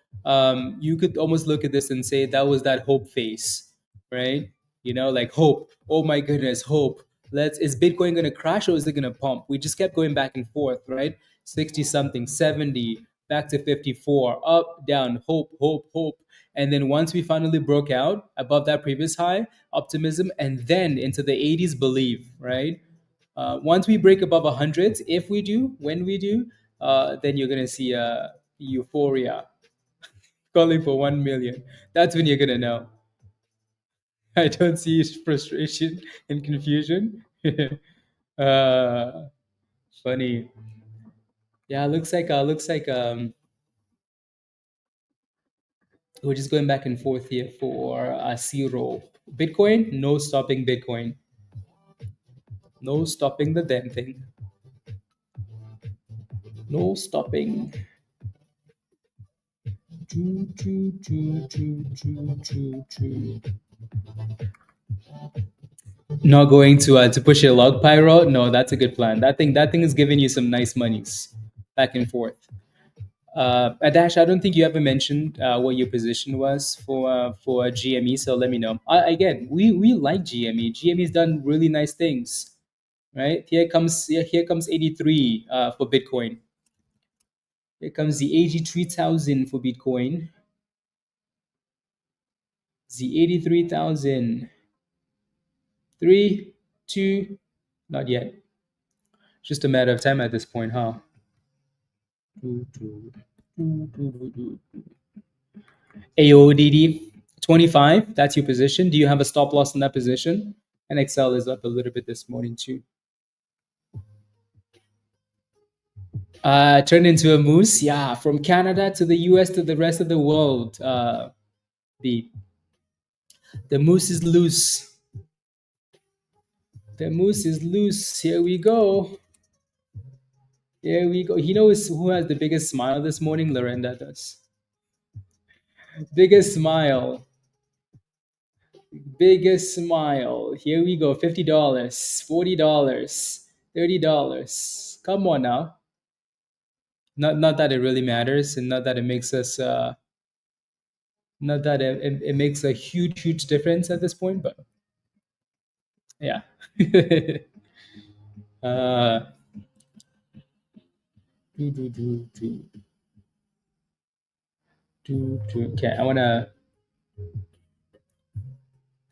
you could almost look at this and say that was that hope phase, right? Like hope. Oh my goodness, hope. Is Bitcoin going to crash or is it going to pump? We just kept going back and forth, right? 60 something, 70, back to 54, up, down, hope. And then once we finally broke out above that previous high, optimism, and then into the 80s, believe, right? Once we break above 100, if we do, when we do, then you're going to see euphoria. calling for 1 million. That's when you're gonna know. I don't see frustration and confusion. uh, Funny. Yeah, looks like we're just going back and forth here for CERO. Bitcoin, no stopping Bitcoin. No stopping the damn thing. No stopping. Choo, choo, choo, choo, choo, choo, choo. Not going to push a log pyro. No, that's a good plan. That thing is giving you some nice monies back and forth. Adash, I don't think you ever mentioned what your position was for GME, so let me know. Again, we like GME. GME's done really nice things, right? Here comes 83 for Bitcoin. Here comes the 83,000 for Bitcoin. The 83,000. 3, 2, not yet. Just a matter of time at this point, huh? AODD 25, that's your position. Do you have a stop loss in that position? And Excel is up a little bit this morning too. Turned into a moose, yeah, from Canada to the US to the rest of the world. The the moose is loose. The moose is loose. Here we go. Here we go. He knows who has the biggest smile this morning? Lorenda does. Biggest smile. Biggest smile. Here we go. $50, $40, $30. Come on now. Not that it really matters, and not that it makes us not that it makes a huge difference at this point, but yeah. uh do, do, do, do, okay, I wanna,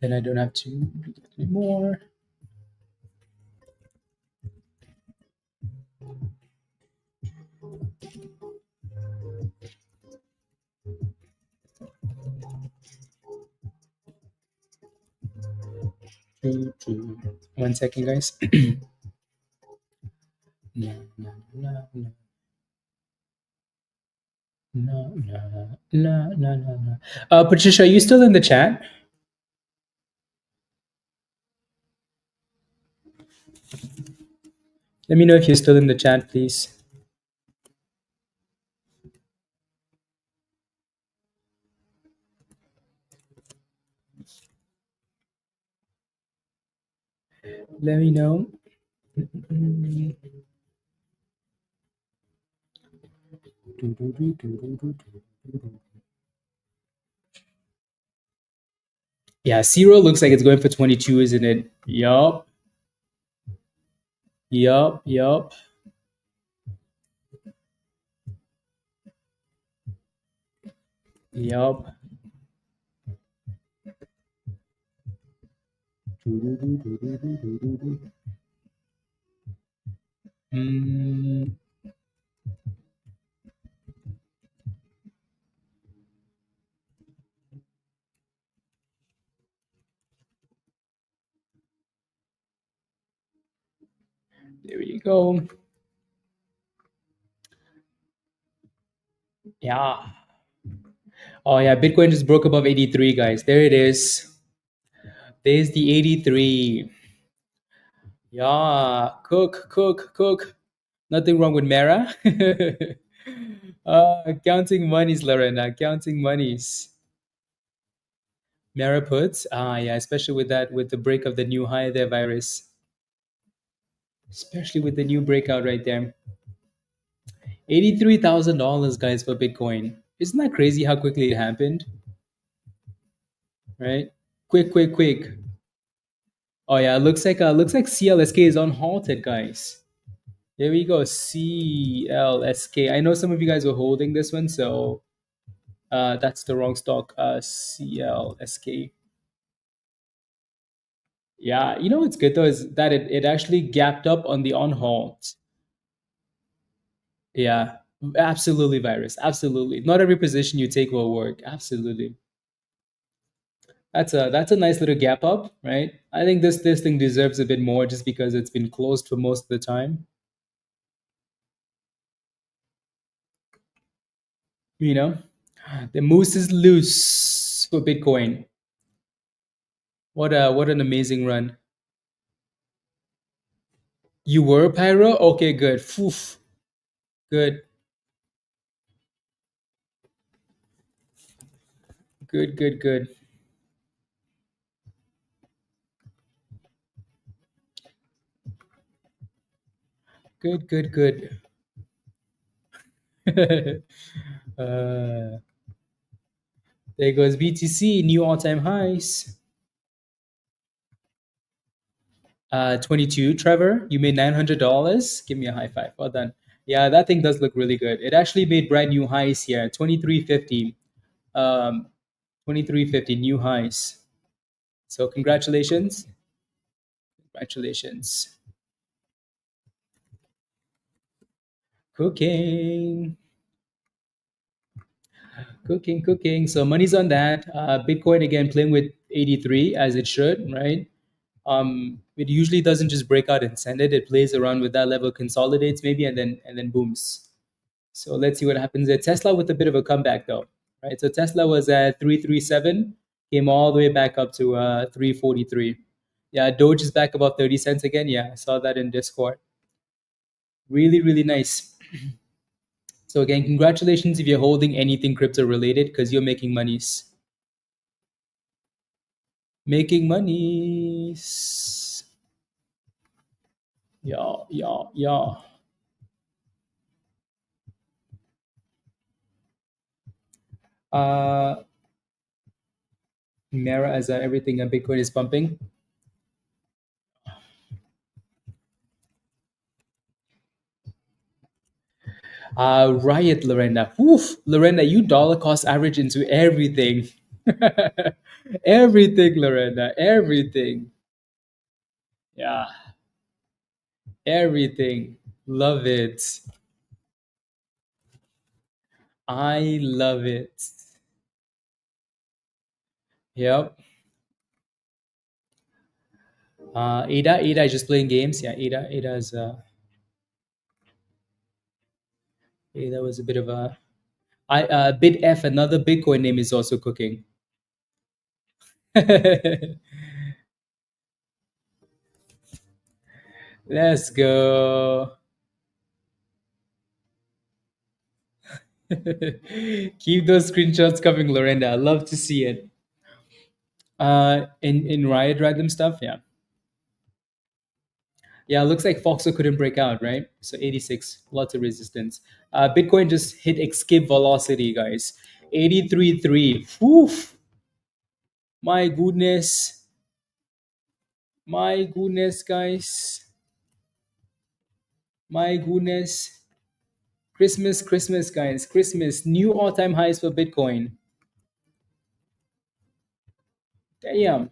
then I don't have to do that anymore. One second, guys. No, no, no, no. No, no, no, no, no, no. Patricia, are you still in the chat? Let me know if you're still in the chat, please. Let me know. Yeah, CERO looks like it's going for 22, isn't it? Yup. Yup. Yup. Yup. Mm, there you go. Yeah. Oh yeah, Bitcoin just broke above 83, guys. There it is. There's the 83. Yeah, cook. Nothing wrong with Mara. Counting monies, Lorena. Counting monies. Mara puts. Yeah, especially with that, with the break of the new high there virus. Especially with the new breakout right there. $83,000, guys, for Bitcoin. Isn't that crazy how quickly it happened? Right? Quick. Oh yeah, looks like CLSK is unhalted, guys. There we go, CLSK. I know some of you guys were holding this one, so that's the wrong stock. CLSK. Yeah, you know what's good though is that it actually gapped up on the on halt. Yeah, Absolutely, virus. Absolutely. Not every position you take will work. Absolutely. That's a nice little gap up, right? I think this thing deserves a bit more just because it's been closed for most of the time. You know, the moose is loose for Bitcoin. What an amazing run. You were Pyro? Okay, good. Phew. Good. Good, good, good. Good, good, good. There goes BTC, new all-time highs. 22, Trevor. You made $900. Give me a high five. Well done. Yeah, that thing does look really good. It actually made brand new highs here. 2350. 2350 new highs. So congratulations. Congratulations. Cooking. Cooking, cooking. So money's on that. Bitcoin again playing with 83 as it should, right? It usually doesn't just break out and send it. It plays around with that level, consolidates maybe, and then booms. So let's see what happens there. Tesla with a bit of a comeback though, right? So Tesla was at 337, came all the way back up to 343. Yeah, Doge is back above 30 cents again. Yeah, I saw that in Discord. Really, really nice. So again, congratulations if you're holding anything crypto related because you're making monies. Making monies. Yeah, yeah, yeah. Uh, Mara, as everything on Bitcoin is pumping. Riot, Lorena. Woof, Lorena, you dollar cost average into everything. Everything, Lorena. Everything. Yeah, everything. Love it. I love it. Yep. Ada is just playing games. Yeah, Ada was a bit of a. Bit F, another Bitcoin name is also cooking. Let's go. Keep those screenshots coming, Lorenda. I love to see it. In Riot Rhythm stuff, yeah. Yeah, it looks like Foxo couldn't break out, right? So 86, lots of resistance. Bitcoin just hit escape velocity, guys. 83.3. Woof. My goodness. My goodness, guys. My goodness. Christmas, Christmas, guys. Christmas. New all-time highs for Bitcoin. Damn.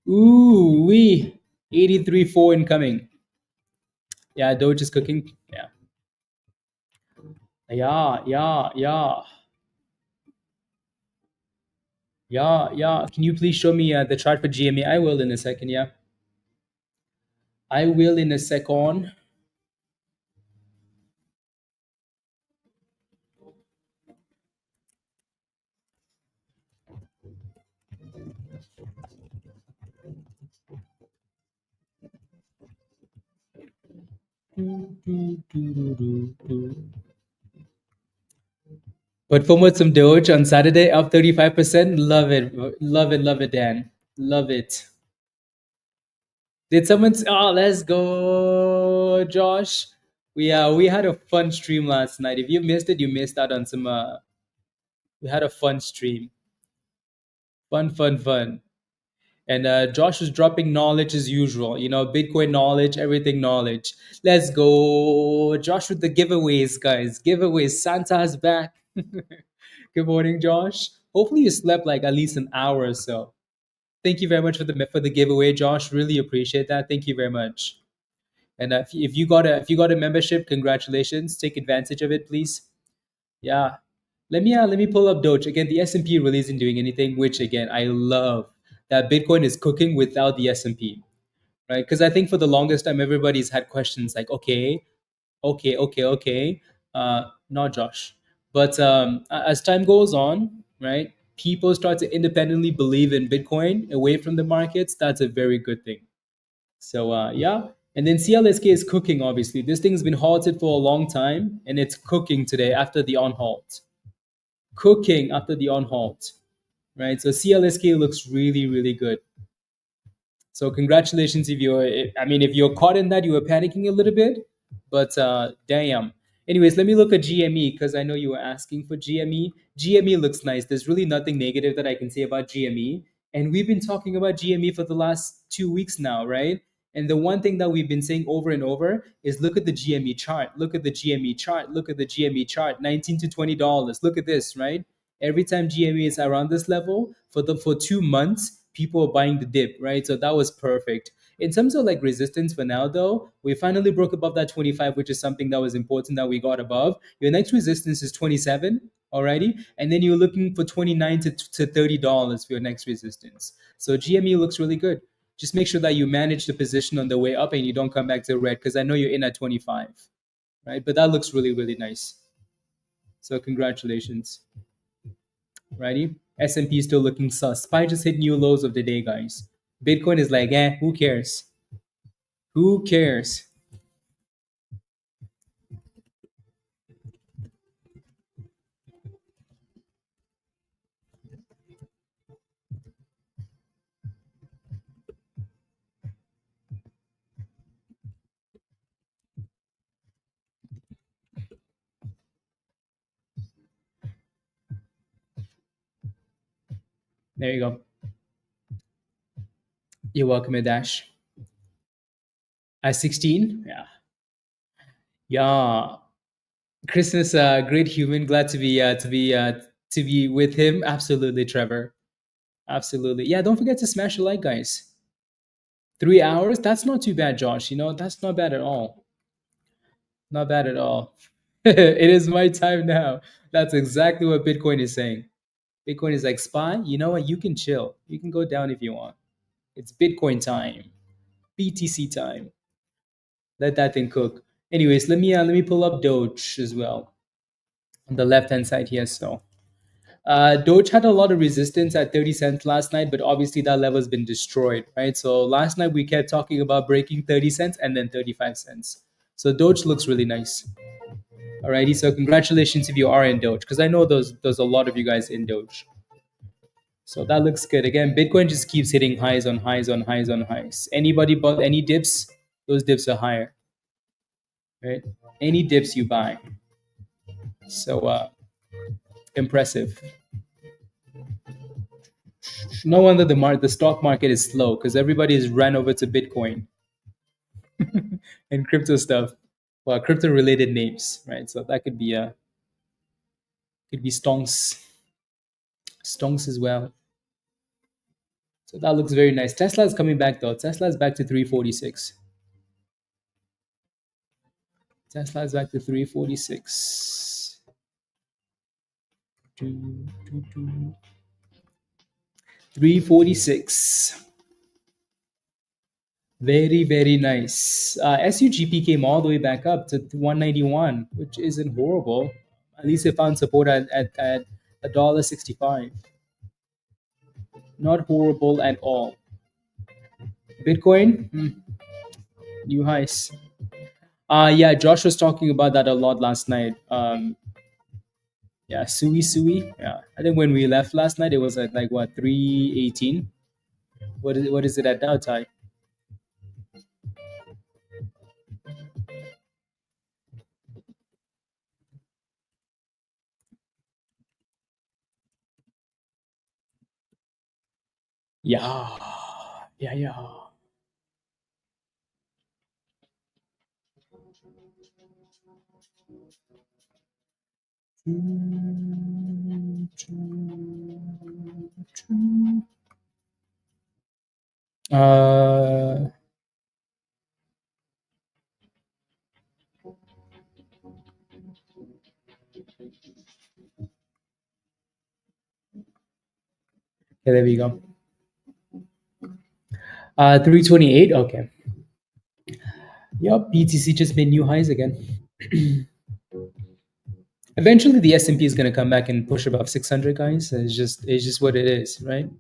Ooh, wee. 83.4 incoming. Yeah, Doge is cooking. Yeah. Yeah, yeah, yeah. Yeah, yeah. Can you please show me the chart for GME? I will in a second. Yeah, I will in a second. But from with some Doge on Saturday, up 35%. Love it, love it, love it, Dan. Love it. Did someone? Oh, let's go, Josh. We had a fun stream last night. If you missed it, you missed out on some. We had a fun stream. Fun, fun, fun. And Josh was dropping knowledge as usual. You know, Bitcoin knowledge, everything knowledge. Let's go. Josh with the giveaways, guys. Giveaways. Santa's back. Good morning, Josh. Hopefully you slept like at least an hour or so. Thank you very much for the giveaway, Josh. Really appreciate that. Thank you very much. And if you got a membership, congratulations. Take advantage of it, please. Yeah. Let me pull up Doge again. The S&P really isn't doing anything, which again I love that Bitcoin is cooking without the S&P, right? Because I think for the longest time everybody's had questions like, okay. Not Josh, but as time goes on, right? People start to independently believe in Bitcoin away from the markets. That's a very good thing. So yeah, and then CLSK is cooking. Obviously, this thing's been halted for a long time, and it's cooking today after the on halt. Cooking after the on halt, right? So CLSK looks really, really good. So congratulations if if you're caught in that, you were panicking a little bit, but damn. Anyways, let me look at GME because I know you were asking for GME. GME looks nice. There's really nothing negative that I can say about GME. And we've been talking about GME for the last 2 weeks now, right? And the one thing that we've been saying over and over is look at the GME chart. Look at the GME chart. Look at the GME chart. $19 to $20. Look at this, right? Every time GME is around this level for 2 months, people are buying the dip, right? So that was perfect. In terms of like resistance for now, though, we finally broke above that 25, which is something that was important that we got above. Your next resistance is 27 already, and then you're looking for 29 to $30 for your next resistance. So GME looks really good. Just make sure that you manage the position on the way up and you don't come back to red because I know you're in at 25, right? But that looks really, really nice. So congratulations. Righty? S&P still looking sus. SPY just hit new lows of the day, guys. Bitcoin is like, who cares? Who cares? There you go. You're welcome, Adash. At 16? Yeah. Yeah. Christmas, great human. Glad to be with him. Absolutely, Trevor. Absolutely. Yeah, don't forget to smash a like, guys. 3 hours? That's not too bad, Josh. That's not bad at all. Not bad at all. It is my time now. That's exactly what Bitcoin is saying. Bitcoin is like, SPY, you know what? You can chill. You can go down if you want. It's Bitcoin time. BTC time. Let that thing cook. Anyways, let me pull up Doge as well on the left hand side here. So Doge had a lot of resistance at 30 cents last night, but obviously that level has been destroyed, right? So last night we kept talking about breaking 30 cents and then 35 cents. So Doge looks really nice. Alrighty, so congratulations if you are in Doge, because I know there's a lot of you guys in Doge. So that looks good. Again, Bitcoin just keeps hitting highs on highs on highs on highs. Anybody bought any dips? Those dips are higher, right? Any dips you buy. So impressive. No wonder the stock market is slow because everybody has ran over to Bitcoin and crypto stuff. Well, crypto related names, right? So that could be stonks as well. So that looks very nice. Tesla is coming back though. Tesla is back to 346. Tesla is back to 346. 346. Very, very nice. SUGP came all the way back up to 191, which isn't horrible. At least it found support at $1.65. Not horrible at all. Bitcoin, new highs. Yeah, Josh was talking about that a lot last night. Yeah, Sui. Yeah, I think when we left last night, it was at like what 318. What is it at now, Ty? Yeah, yeah. Uh, yeah, there we go. 328. Okay. Yup. BTC just made new highs again. Eventually, the S&P is going to come back and push above 600, guys. It's just what it is, right?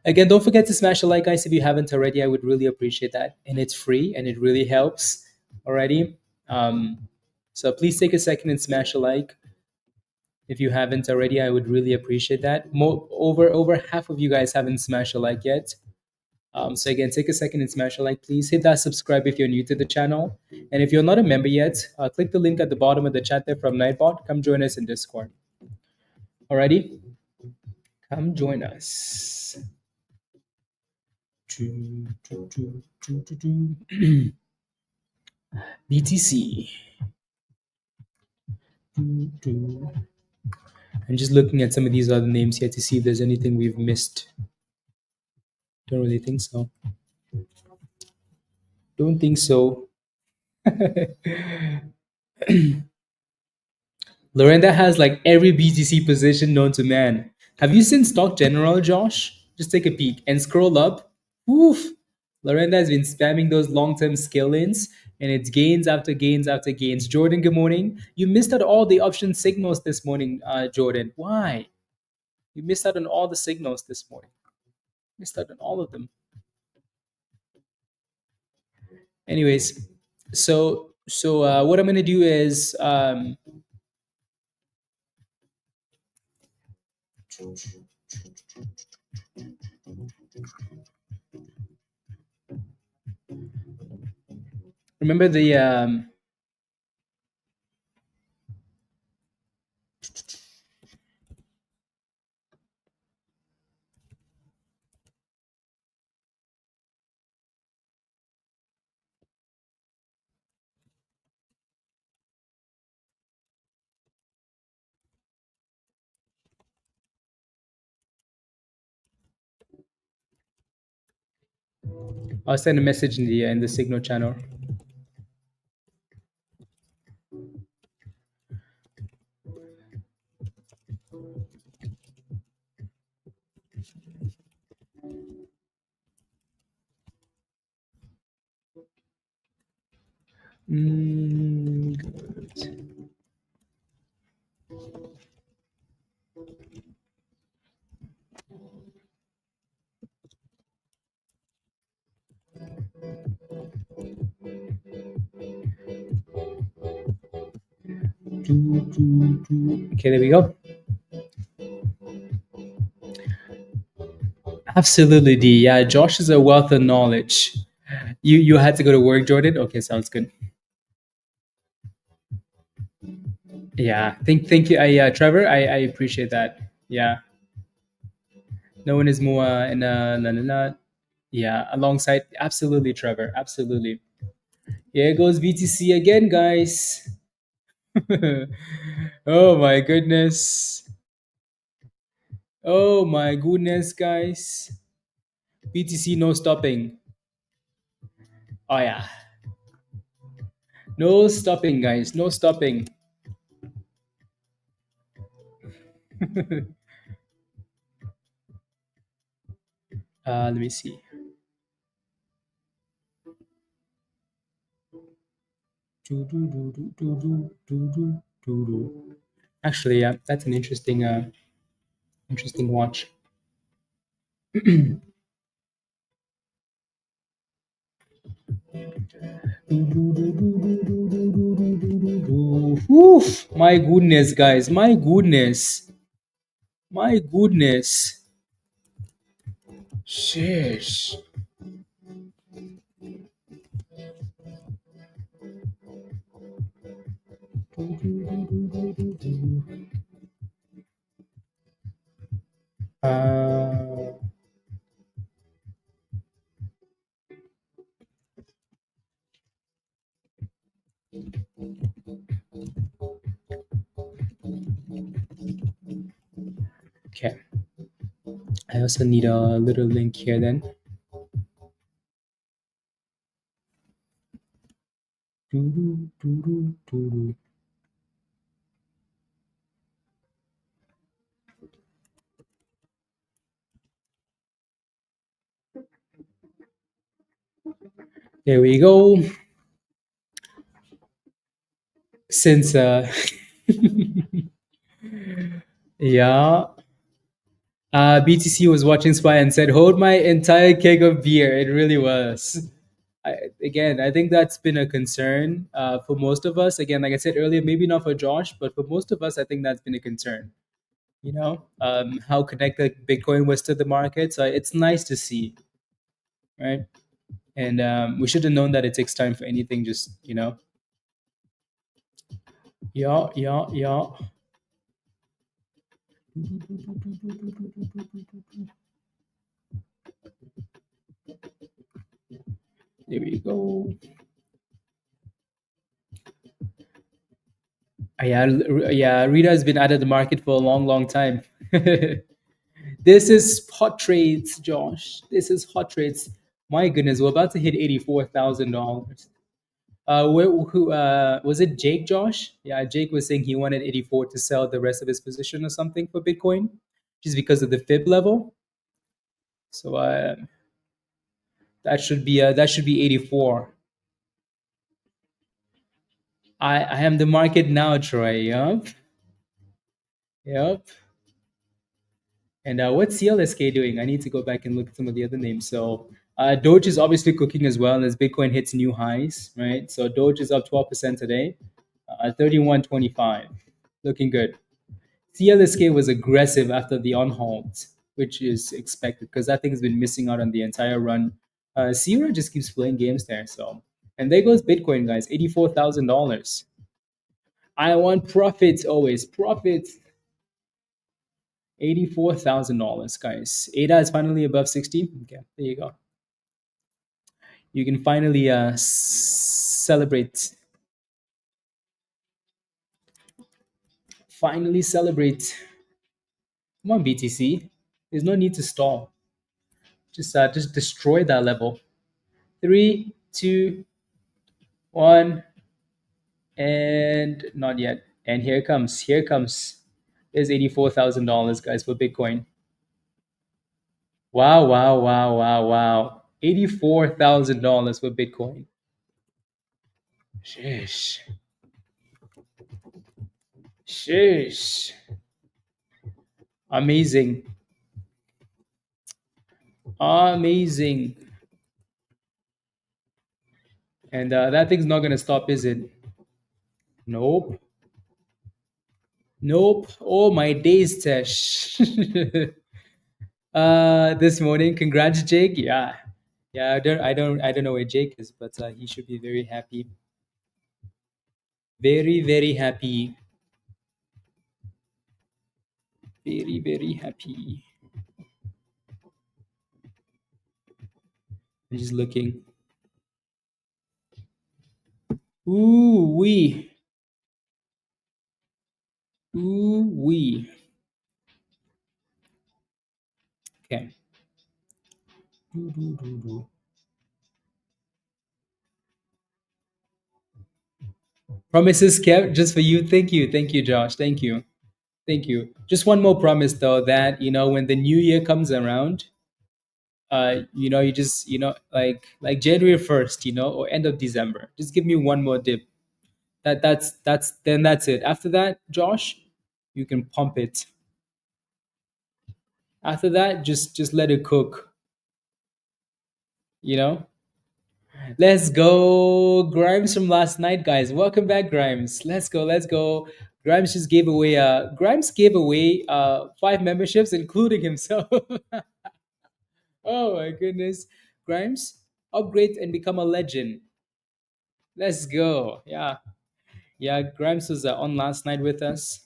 Again, don't forget to smash a like, guys, if you haven't already. I would really appreciate that, and it's free, and it really helps already. So please take a second and smash a like if you haven't already. I would really appreciate that. Over half of you guys haven't smashed a like yet. So again, take a second and smash a like, please. Hit that subscribe if you're new to the channel. And if you're not a member yet, click the link at the bottom of the chat there from Nightbot. Come join us in Discord. Alrighty? Come join us. BTC. I'm just looking at some of these other names here to see if there's anything we've missed. Don't really think so. Don't think so. Lorenda has like every BTC position known to man. Have you seen Stock General, Josh? Just take a peek and scroll up. Woof! Lorenda has been spamming those long-term scale-ins, and it's gains after gains after gains. Jordan, good morning. You missed out all the option signals this morning, Jordan. Why? You missed out on all the signals this morning. Missed out on all of them. Anyways, so what I'm gonna do is remember the I'll send a message in the signal channel. Good. Okay, there we go. Absolutely, D. Yeah, Josh is a wealth of knowledge. You had to go to work, Jordan? Okay, sounds good. Yeah, thank you. Trevor, I appreciate that. Yeah, no one is more yeah, alongside. Absolutely, Trevor. Absolutely. Here goes BTC again, guys. Oh my goodness. Oh my goodness, guys. BTC no stopping. Oh yeah. No stopping, guys. No stopping. Let me see. Actually, yeah, that's an interesting watch. Oof, my goodness, guys. My goodness. My goodness. Sheesh. Uh, okay. I also need a little link here then. There we go. Since yeah, BTC was watching Spy and said, "Hold my entire keg of beer." It really was. Again, I think that's been a concern for most of us. Again, like I said earlier, maybe not for Josh, but for most of us, I think that's been a concern. How connected Bitcoin was to the market. So it's nice to see, right? And we should have known that it takes time for anything. Just yeah, yeah, yeah. There we go. Yeah. Rita has been out of the market for a long, long time. This is hot trades, Josh. This is hot trades. My goodness, we're about to hit $84,000. Who was it? Jake, Josh? Yeah, Jake was saying he wanted 84 to sell the rest of his position or something for Bitcoin, just because of the fib level. So that should be 84. I am the market now, Troy. Yup, yup. And what's CLSK doing? I need to go back and look at some of the other names. So Doge is obviously cooking as well as Bitcoin hits new highs, right? So Doge is up 12% today, 31.25, looking good. CLSK was aggressive after the on halt, which is expected because that thing has been missing out on the entire run. CERO just keeps playing games there. So, and there goes Bitcoin, guys, $84,000. I want profits always. Profits. $84,000, guys. ADA is finally above 60. Okay, there you go. You can finally celebrate. Finally celebrate. Come on, BTC. There's no need to stall. Just destroy that level. Three, two, one, and not yet. And here it comes. Here it comes. There's $84,000, guys, for Bitcoin. Wow, wow, wow, wow, wow. $84,000 for Bitcoin. Sheesh. Sheesh. Amazing. Amazing. And that thing's not going to stop, is it? Nope. Nope. Oh, my days, Tesh. This morning, congrats, Jake. Yeah. Yeah, I don't know where Jake is, but he should be very happy. Very, very happy. Very, very happy. I'm just looking. Ooh, wee. Ooh, wee. Okay. Doo, doo, doo, doo. Promises kept just for you. Thank you, Josh. Thank you. Thank you. Just one more promise though, that when the new year comes around, you just like January 1st, or end of December. Just give me one more dip. That's it. After that, Josh, you can pump it. After that, just let it cook, you know? Let's go. Grimes from last night, guys. Welcome back, Grimes. Let's go, let's go. Grimes gave away 5 memberships, including himself. Oh my goodness. Grimes, upgrade and become a legend. Let's go. Yeah. Yeah, Grimes was on last night with us.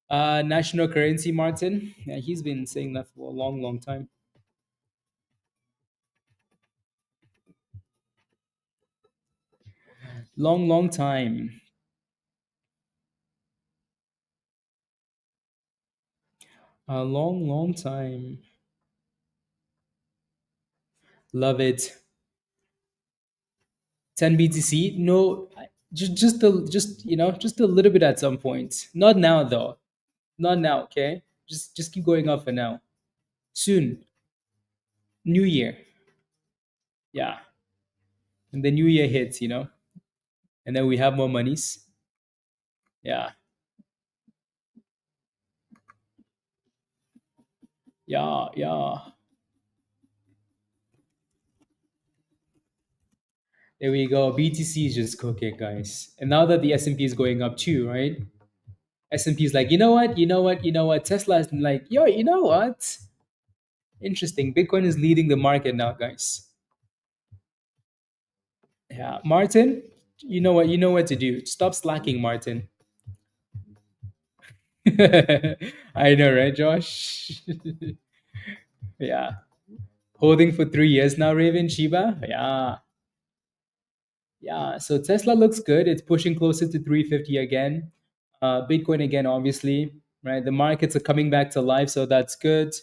National currency, Martin. Yeah, he's been saying that for a long, long time. Long, long time. A long, long time. Love it. 10 BTC. No, just a little bit at some point. Not now though. Not now. Okay. Just keep going up for now. Soon. New Year. Yeah. And the New Year hits. And then we have more monies. Yeah. Yeah. Yeah. There we go. BTC is just cooking, guys. And now that the S&P is going up too, right? S&P is like, you know what? Tesla is like, yo, you know what? Interesting. Bitcoin is leading the market now, guys. Yeah, Martin, you know what? You know what to do. Stop slacking, Martin. I know, right, Josh? Yeah. Holding for 3 years now, Raven Shiba. Yeah. Yeah. So Tesla looks good. It's pushing closer to 350 again. Bitcoin again, obviously, right? The markets are coming back to life, so that's good.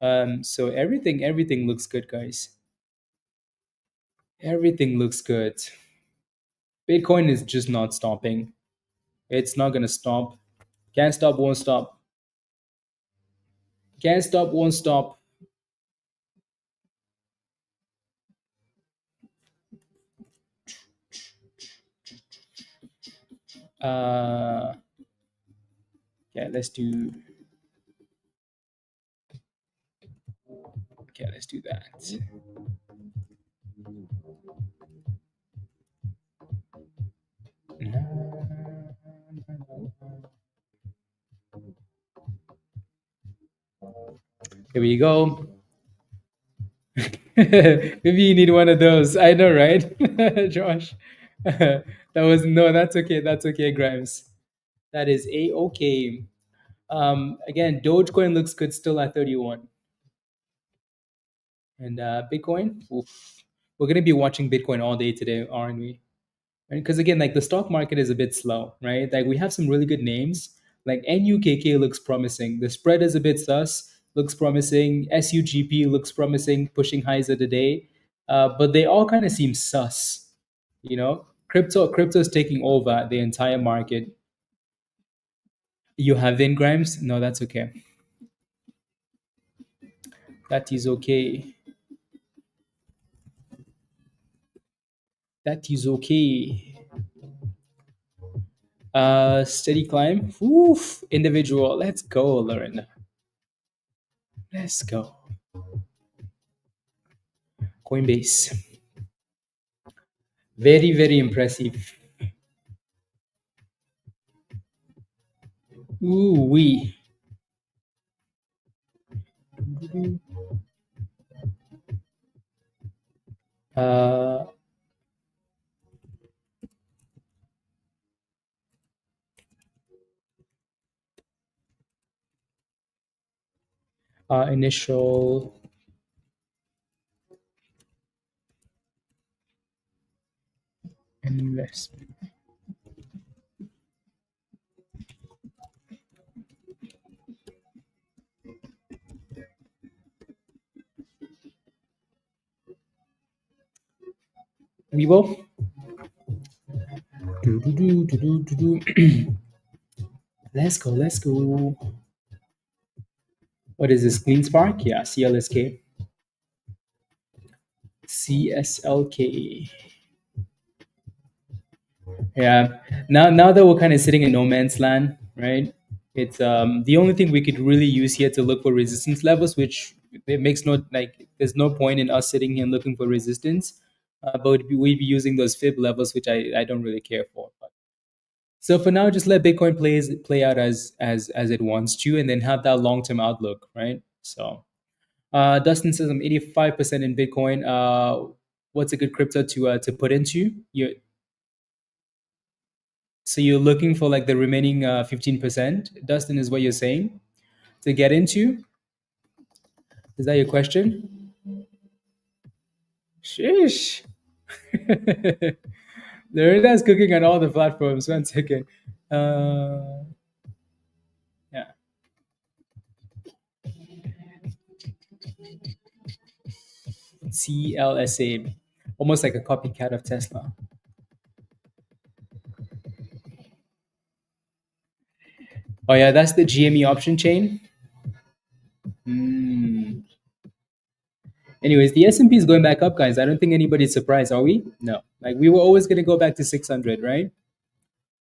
So everything looks good, guys. Everything looks good. Bitcoin is just not stopping. It's not gonna stop. Can't stop, won't stop. Can't stop, won't stop. Uh, yeah, let's do. Okay, let's do that. Here we go. Maybe you need one of those. I know, right, Josh? That was no. That's okay. That's okay, Grimes. That is a okay. Again, Dogecoin looks good still at 31, and Bitcoin. Oof. We're gonna be watching Bitcoin all day today, aren't we? Because again, like the stock market is a bit slow, right? Like we have some really good names. Like NUKK looks promising. The spread is a bit sus, looks promising. SUGP looks promising, pushing highs of the day. But they all kind of seem sus. Crypto is taking over the entire market. You have in Grimes? No, that's okay. That is okay. That is okay. Steady climb. Oof. Individual. Let's go, Lauren. Let's go. Coinbase. Very, very impressive. Ooh, we. Uh, initial investment. We will. Let's go. Let's go. What is this? Clean Spark? Yeah, CLSK. CSLK. Yeah. Now that we're kind of sitting in no man's land, right? It's the only thing we could really use here to look for resistance levels, which it makes no like there's no point in us sitting here looking for resistance. But we'd be using those fib levels, which I don't really care for. But, so for now, just let Bitcoin play out as it wants to, and then have that long term outlook, right? So Dustin says I'm 85% in Bitcoin. What's a good crypto to put into? So you're looking for like the remaining 15%. Dustin, is what you're saying to get into? Is that your question? Sheesh. Loretta's cooking on all the platforms. 1 second. Yeah. CLSA. almost like a copycat of Tesla. Oh yeah, that's the GME option chain. Hmm. Anyways, the S&P is going back up, guys. I don't think anybody's surprised, are we? No. Like we were always going to go back to 600, right?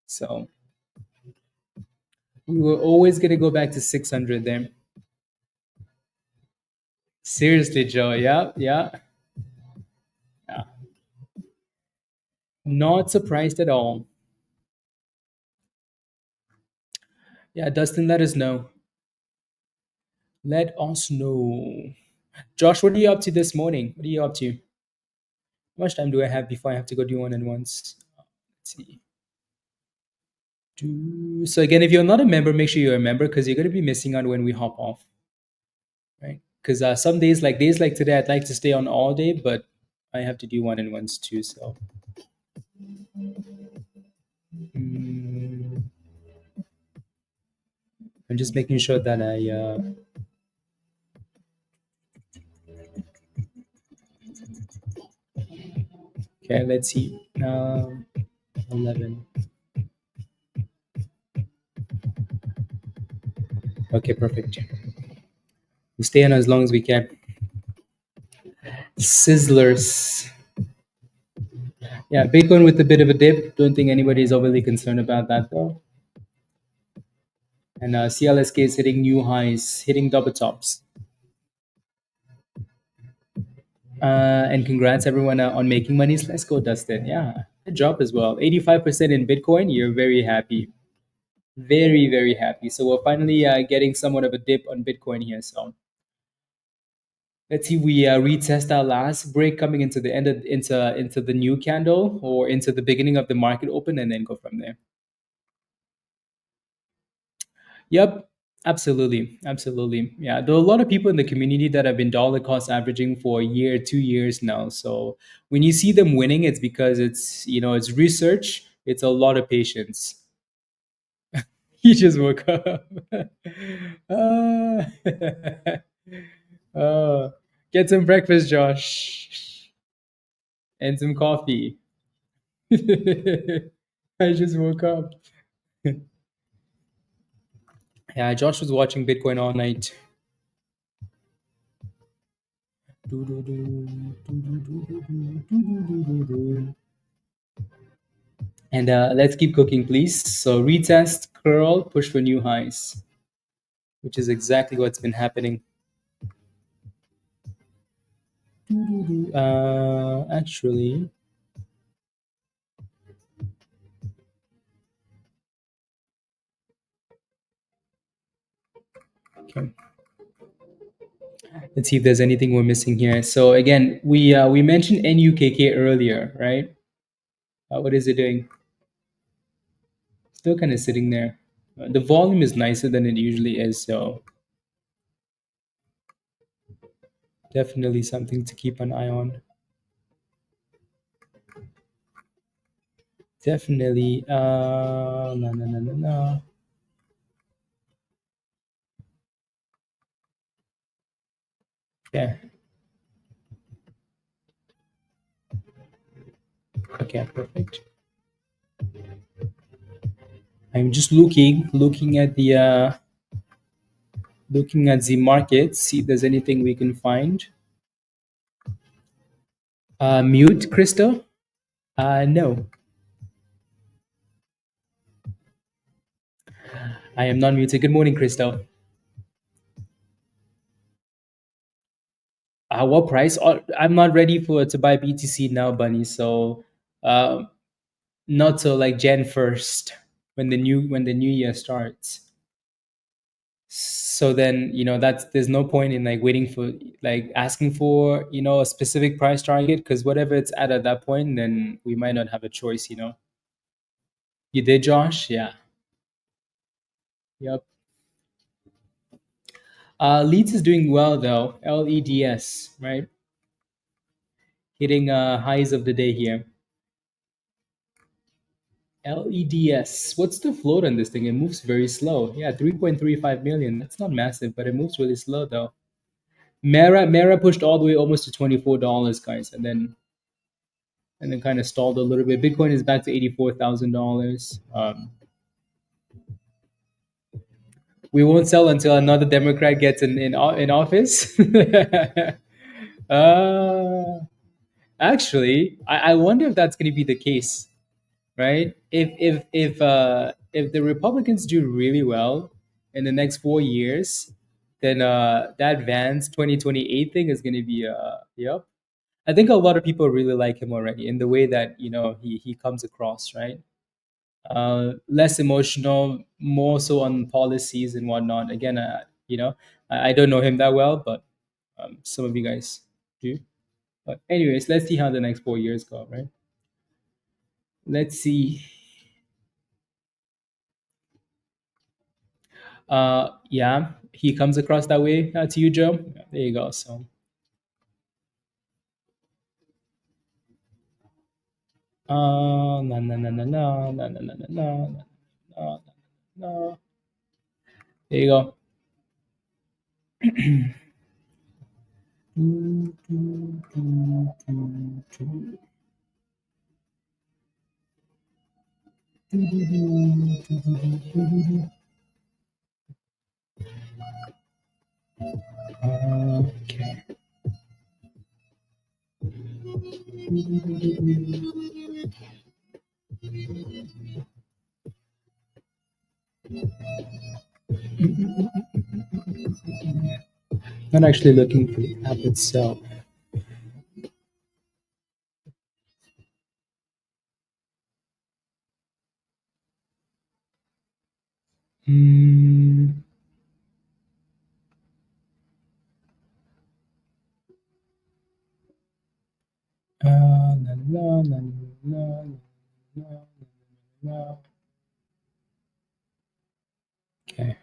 So we were always going to go back to 600 there. Seriously, Joe. Yeah, yeah. Yeah. Not surprised at all. Yeah, Dustin, let us know. Let us know. Josh, what are you up to this morning? What are you up to? How much time do I have before I have to go do one-on-ones? Let's see. So again, if you're not a member, make sure you're a member because you're going to be missing out when we hop off, right? Because some days like today, I'd like to stay on all day, but I have to do one-on-ones too. So mm, I'm just making sure that okay, let's see. 11. Okay, perfect. We stay on as long as we can. Sizzlers. Yeah, Bitcoin with a bit of a dip. Don't think anybody's overly concerned about that though. And CLSK is hitting new highs, hitting double tops. And congrats everyone on making monies. Let's go, Dustin. Yeah, good job as well. 85% in Bitcoin. You're very happy. Very, very happy. So we're finally getting somewhat of a dip on Bitcoin here. So let's see. We retest our last break coming into the end of, into the new candle or into the beginning of the market open, and then go from there. Yep, absolutely, absolutely. Yeah, there are a lot of people in the community that have been dollar cost averaging for a year, 2 years now. So when you see them winning, it's because it's research. It's a lot of patience. He just woke up. Ah. Oh, get some breakfast, Josh, and some coffee. I just woke up. Yeah, Josh was watching Bitcoin all night. And let's keep cooking, please. So retest, curl, push for new highs, which is exactly what's been happening. Actually, okay. Let's see if there's anything we're missing here. So again, we mentioned NUKK earlier, right? What is it doing? Still kind of sitting there. The volume is nicer than it usually is, so definitely something to keep an eye on. Definitely. No, no, no, no, no. Yeah. Okay, perfect. I'm just looking at the market, see if there's anything we can find. Mute, Crystal? No, I am not muted. Good morning, Crystal. What price? I'm not ready to buy BTC now, Bunny. So, not till like Jan 1st when the new year starts. So then that's there's no point in like waiting for like asking for a specific price target because whatever it's at that point, then we might not have a choice. You did, Josh? Yeah. Yep. Leeds is doing well though. LEDS, right? Hitting highs of the day here. LEDS. What's the float on this thing? It moves very slow. Yeah, 3.35 million. That's not massive, but it moves really slow though. Mara pushed all the way almost to $24, guys, and then and then kind of stalled a little bit. Bitcoin is back to $84,000. We won't sell until another Democrat gets in office. uh, Actually, I wonder if that's going to be the case, right? If the Republicans do really well in the next 4 years, then that Vance 2028 thing is going to be yep. I think a lot of people really like him already in the way that he comes across, right? Less emotional, more so on policies and whatnot. Again, I don't know him that well, but some of you guys do. But anyways, let's see how the next 4 years go, right? Let's see. Yeah, he comes across that way to you, Joe. Yeah, there you go. So, no, no, no, no, no, no, no, no, no, no, no, no. There you go. Okay. Not actually looking for the app itself. Mm. La, la, la, la, la, la. Okay.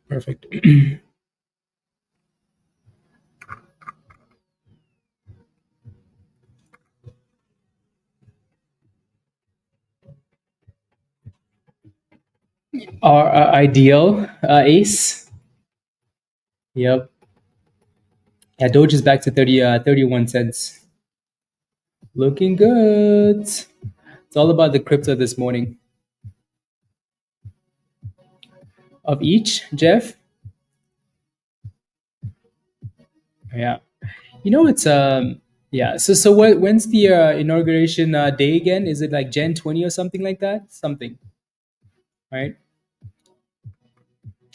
Perfect. Our ideal ace. Yep. Yeah, Doge is back to 31 cents. Looking good. It's all about the crypto this morning. Of each, Jeff? Yeah. It's yeah. So when's the inauguration day again? Is it like Jan 20 or something like that? Something, right?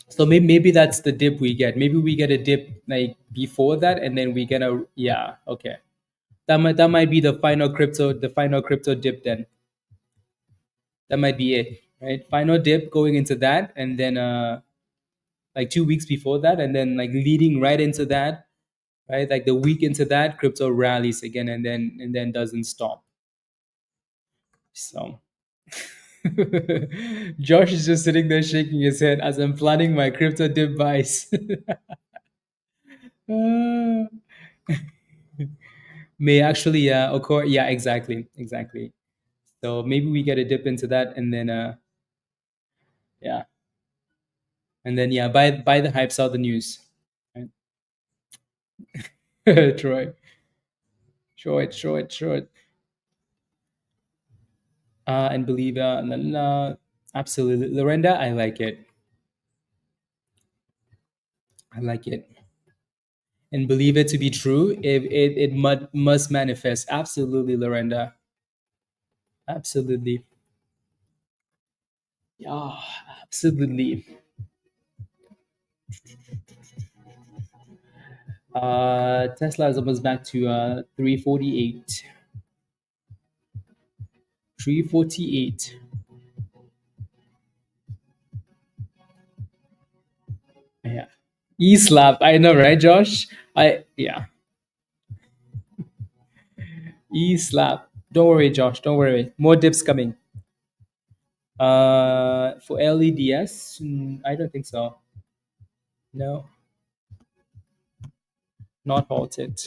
So maybe that's the dip we get. Maybe we get a dip like before that, and then we get a yeah. Okay, that might be the final crypto dip. Then that might be it, right? Final dip going into that, and then like 2 weeks before that, and then like leading right into that, right? Like the week into that, crypto rallies again, and then doesn't stop. So Josh is just sitting there shaking his head as I'm planning my crypto dip buys. Uh, may actually occur. Yeah, exactly. So maybe we get a dip into that, and then yeah, and then yeah, buy the hype, sell the news. Right? Troy, show it. And believe la, la, absolutely, Lorenda, I like it. I like it. And believe it to be true. It must manifest. Absolutely, Lorenda. Absolutely. Yeah, absolutely. Tesla is almost back to 348. 348. Yeah. E-slap. I know, right, Josh? Yeah. E-slap. Don't worry, Josh. Don't worry. More dips coming. For LEDS, I don't think so. No, not halted.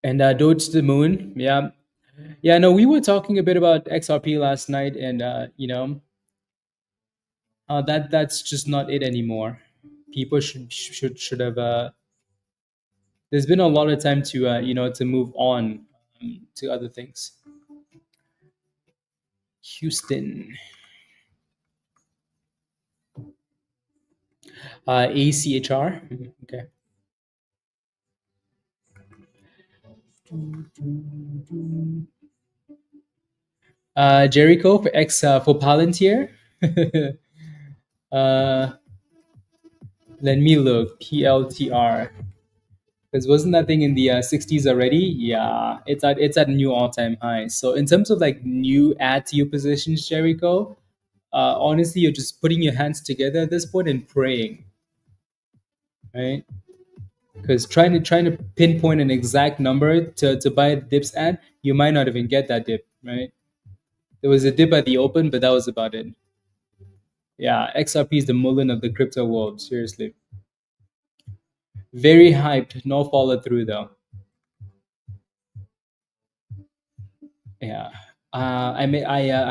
And Doge to the moon. Yeah. Yeah, no, we were talking a bit about XRP last night, and That's just not it anymore. People should have. There's been a lot of time to to move on to other things. Houston, ACHR. Okay. Jericho for for Palantir. uh, Let me look. PLTR. Because wasn't that thing in the 60s already? Yeah, it's at a new all-time high. So in terms of like new add to your positions, Jericho, honestly, you're just putting your hands together at this point and praying, right? Because trying to pinpoint an exact number to buy dips at, you might not even get that dip, right? There was a dip at the open, but that was about it. Yeah, XRP is the Mullen of the crypto world. Seriously, very hyped. No follow through though. Yeah. I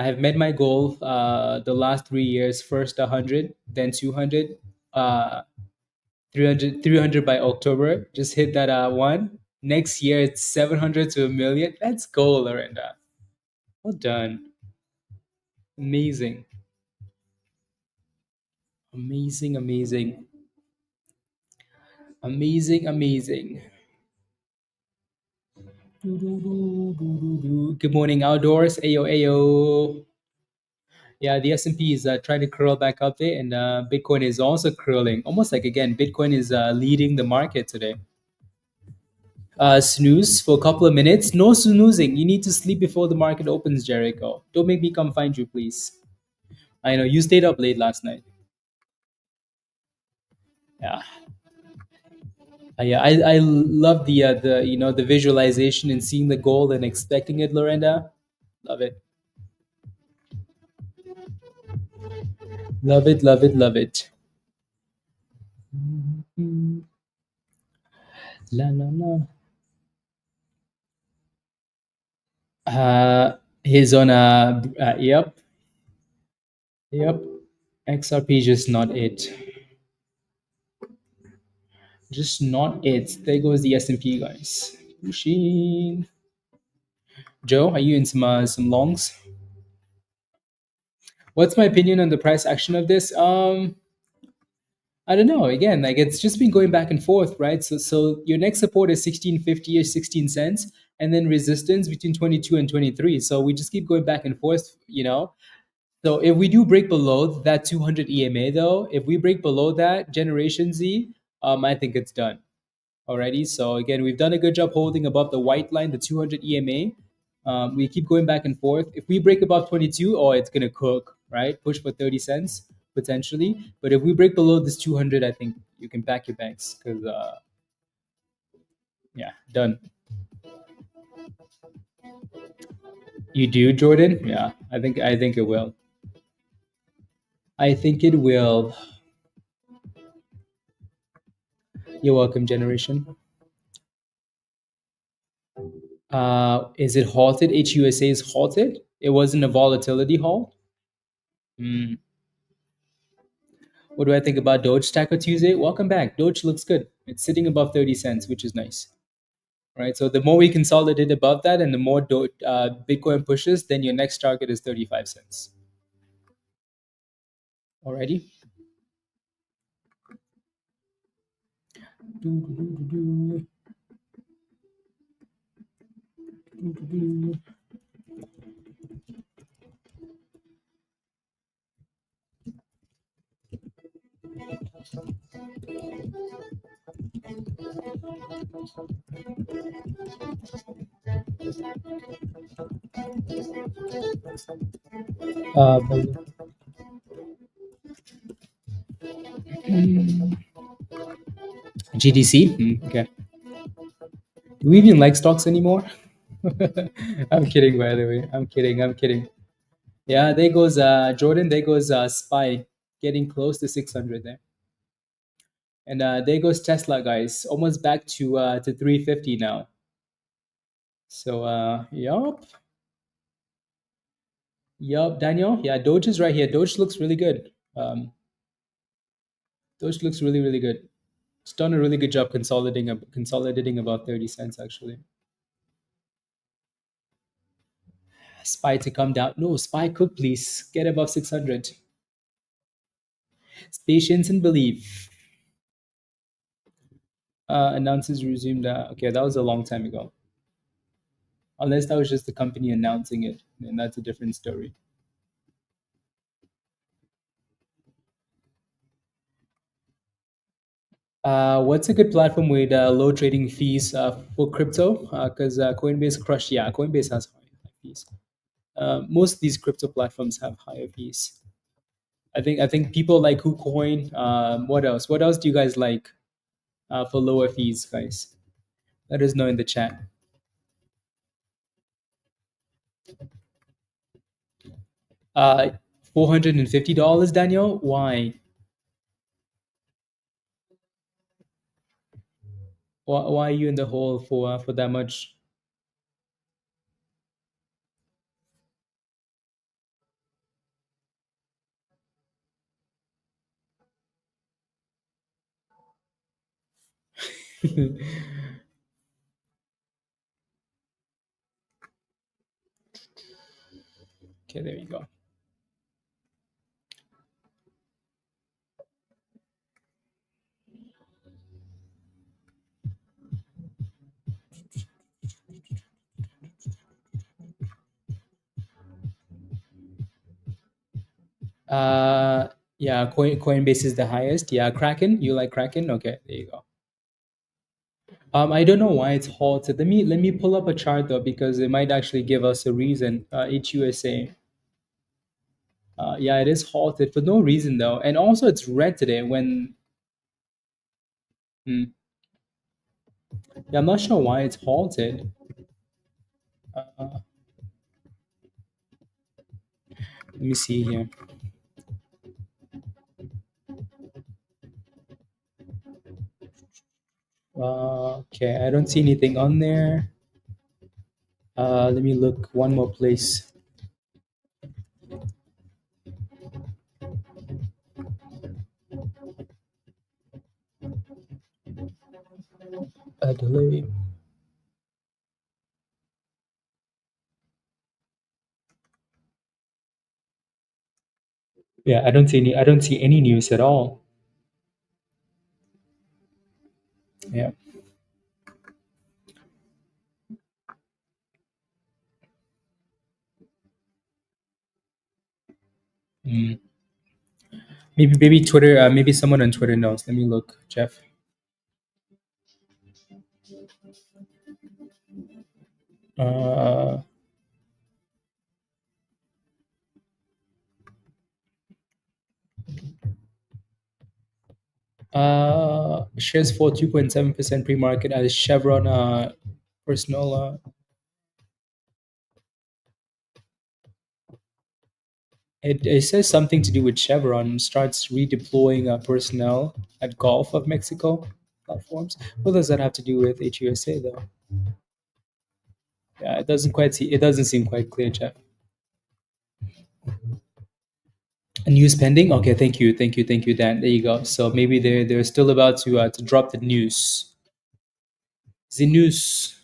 have met my goal the last 3 years. First 100, then 200, 300 by October. Just hit that one. Next year it's 700 to a million. Let's go, Lorenda. Well done. Amazing. Amazing, amazing. Amazing, amazing. Good morning, outdoors. Ayo, ayo. Yeah, the S&P is trying to curl back up there, and Bitcoin is also curling. Almost like again, Bitcoin is leading the market today. Snooze for a couple of minutes. No snoozing. You need to sleep before the market opens, Jericho. Don't make me come find you, please. I know you stayed up late last night. Yeah. Yeah, I love the the visualization and seeing the goal and expecting it, Lorenda. Love it. Love it, love it, love it. La la la. He's on a yep, yep. XRP just not it. Just not it. There goes the S&P guys. Machine. Joe, are you in some longs? What's my opinion on the price action of this? I don't know. Again, like it's just been going back and forth, right? So your next support is 16.50 or 16 cents, and then resistance between 22 and 23. So we just keep going back and forth. So if we do break below that 200 EMA, though, if we break below that Generation Z, I think it's done already. So again, we've done a good job holding above the white line, the 200 EMA. We keep going back and forth. If we break above 22, oh, it's gonna cook, right? Push for 30 cents potentially. But if we break below this 200, I think you can pack your bags because yeah, done. You do, Jordan? Yeah, I think it will. I think it will. You're welcome, Generation. Is it halted? HUSA is halted. It wasn't a volatility halt. Hmm. What do I think about Doge Taco Tuesday? Welcome back. Doge looks good. It's sitting above 30 cents, which is nice. Right. So the more we consolidate above that and the more Bitcoin pushes, then your next target is 35 cents. Alrighty. Uh, GDC. Okay. Do we even like stocks anymore? I'm kidding, by the way. I'm kidding. I'm kidding. Yeah, there goes Jordan. There goes Spy getting close to 600 there. And there goes Tesla, guys. Almost back to 350 now. So, yup, Daniel. Yeah, Doge is right here. Doge looks really good. Um, Doge looks really, really good. It's done a really good job consolidating about 30 cents actually. SPY to come down. No, SPY could please get above 600. Patience and belief. Announces resumed. Okay, that was a long time ago. Unless that was just the company announcing it, then that's a different story. What's a good platform with low trading fees for crypto? Because Coinbase crushed. Yeah, Coinbase has high fees. Most of these crypto platforms have higher fees. I think people like KuCoin. What else? What else do you guys like for lower fees, guys? Let us know in the chat. $450, Daniel. Why? Why are you in the hole for that much? Okay, there you go. Yeah, Coinbase is the highest. Yeah, Kraken. You like Kraken? Okay, there you go. I don't know why it's halted. Let me pull up a chart though because it might actually give us a reason. HUSA. Yeah, it is halted for no reason though, and also it's red today. Hmm, yeah, I'm not sure why it's halted. Uh, let me see here. Okay, I don't see anything on there. Let me look one more place. A delay. Yeah, I don't see any. I don't see any news at all. Yeah. Mm. Maybe Twitter. Maybe someone on Twitter knows. Let me look, Jeff. Uh, Shares for 2.7% pre-market as Chevron personal. It says something to do with Chevron starts redeploying personnel at Gulf of Mexico platforms. What does that have to do with HUSA though? Yeah, it doesn't quite see. It doesn't seem quite clear, Jeff. A news pending. Okay, thank you, Dan. There you go. So maybe they're still about to drop the news. The news.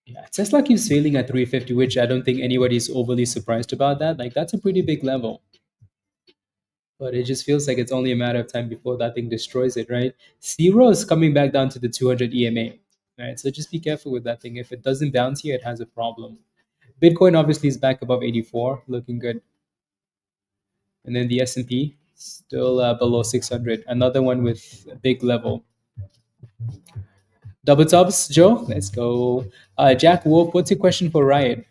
Yeah, Tesla keeps failing at 350, which I don't think anybody's overly surprised about that. Like that's a pretty big level. But it just feels like it's only a matter of time before that thing destroys it, right? CERO is coming back down to the 200 EMA, right? So just be careful with that thing. If it doesn't bounce here, it has a problem. Bitcoin obviously is back above 84, looking good. And then the S&P still below 600. Another one with a big level. Double tops, Joe. Let's go. Jack Wolf, what's your question for Riot?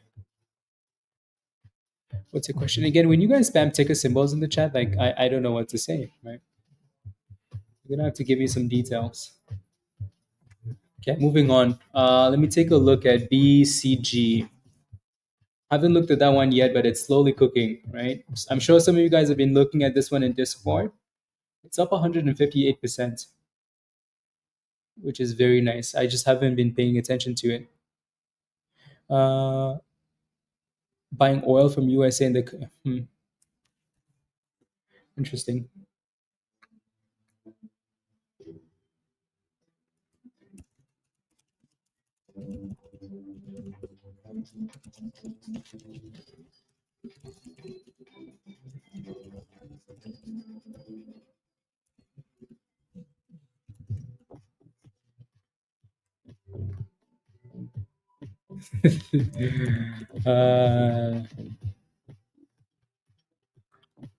What's your question again? When you guys spam ticker symbols in the chat, like I don't know what to say, right? You're gonna have to give me some details. Okay, moving on. Let me take a look at BCG. Haven't looked at that one yet, but it's slowly cooking, right? I'm sure some of you guys have been looking at this one in Discord. It's up 158%, which is very nice. I just haven't been paying attention to it. Uh, Buying oil from USA and the interesting.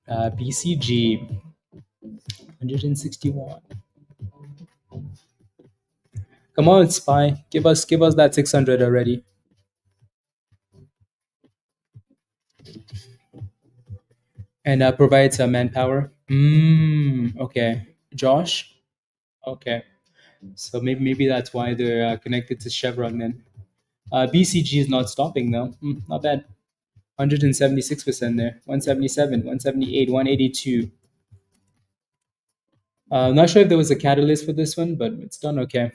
uh, BCG 161. Come on, spy, give us that 600 already. And provides manpower. Okay, Josh. Okay, so maybe that's why they're connected to Chevron then. BCG is not stopping though. Not bad. 176% there. 177, 178, 182. I'm not sure if there was a catalyst for this one, but it's done okay.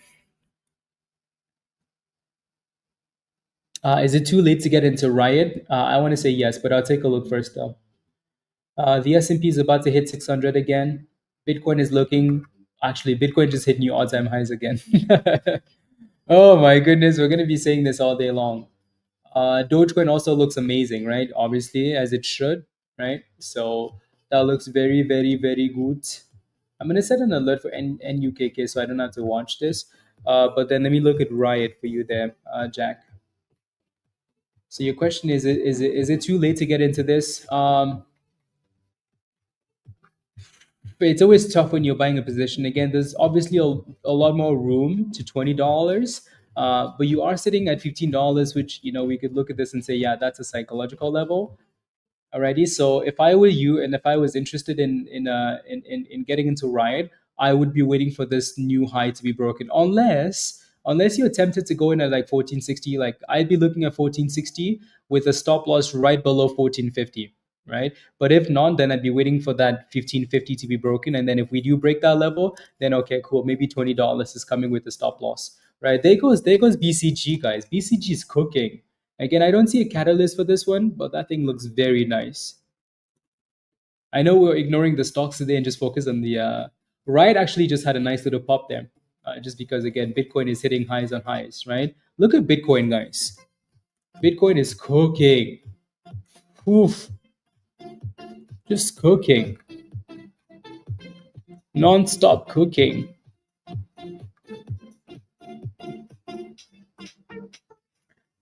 Is it too late to get into Riot? I want to say yes, but I'll take a look first though. The S&P is about to hit 600 again. Bitcoin is looking. Actually, Bitcoin just hit new all-time highs again. Oh my goodness, we're going to be saying this all day long. Dogecoin also looks amazing, right? Obviously, as it should, right? So that looks very, very, very good. I'm gonna set an alert for NUKK so I don't have to watch this. But then let me look at Riot for you there, Jack. So your question is it too late to get into this? But it's always tough when you're buying a position. Again, there's obviously a lot more room to $20. But you are sitting at $15, which we could look at this and say, yeah, that's a psychological level. Alrighty. So if I were you, and if I was interested in getting into Riot, I would be waiting for this new high to be broken. Unless you're tempted to go in at like 1460, like I'd be looking at 1460 with a stop loss right below 1450. Right. But if not, then I'd be waiting for that 1550 to be broken. And then if we do break that level, then okay, cool. Maybe $20 is coming with the stop loss. Right. There goes BCG, guys. BCG is cooking. Again, I don't see a catalyst for this one, but that thing looks very nice. I know we're ignoring the stocks today and just focus on the Riot. Actually, just had a nice little pop there, just because again, Bitcoin is hitting highs on highs. Right? Look at Bitcoin, guys. Bitcoin is cooking. Oof, just cooking, non-stop cooking.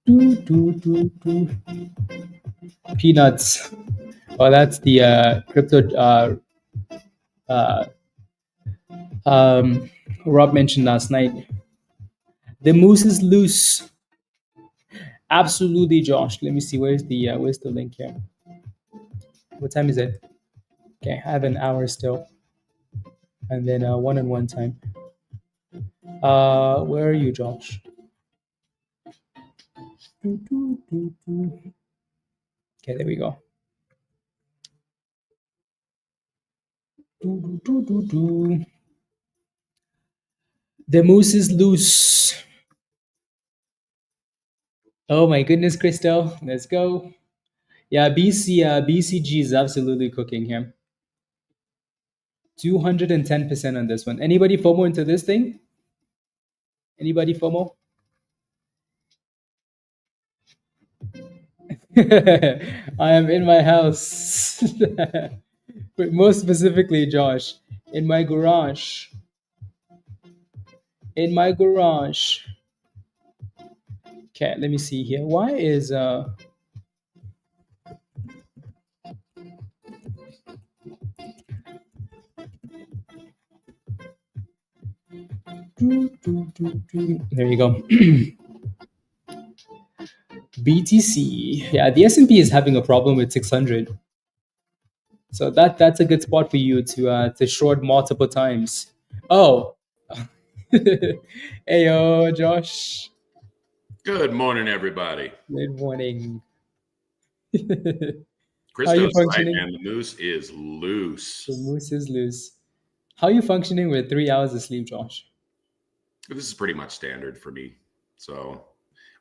Do. Peanuts. Oh, that's the crypto. Uh, Rob mentioned last night. The moose is loose. Absolutely, Josh. Let me see. Where's the link here? What time is it? Okay, I have an hour still, and then one-on-one time. Where are you, Josh? Okay, there we go. The moose is loose. Oh my goodness, Crystal. Let's go. Yeah, BCG is absolutely cooking here. 210% on this one. Anybody FOMO into this thing? Anybody FOMO? I am in my house. But most specifically, Josh, in my garage. In my garage. Okay, let me see here. Why is there you go. BTC. Yeah, the S&P is having a problem with 600. So that's a good spot for you to short multiple times. Oh. Heyo, Josh. Good morning, everybody. Good morning. How are Kristo's you right, functioning? man. The moose is loose. The moose is loose. How are you functioning with 3 hours of sleep, Josh? This is pretty much standard for me. So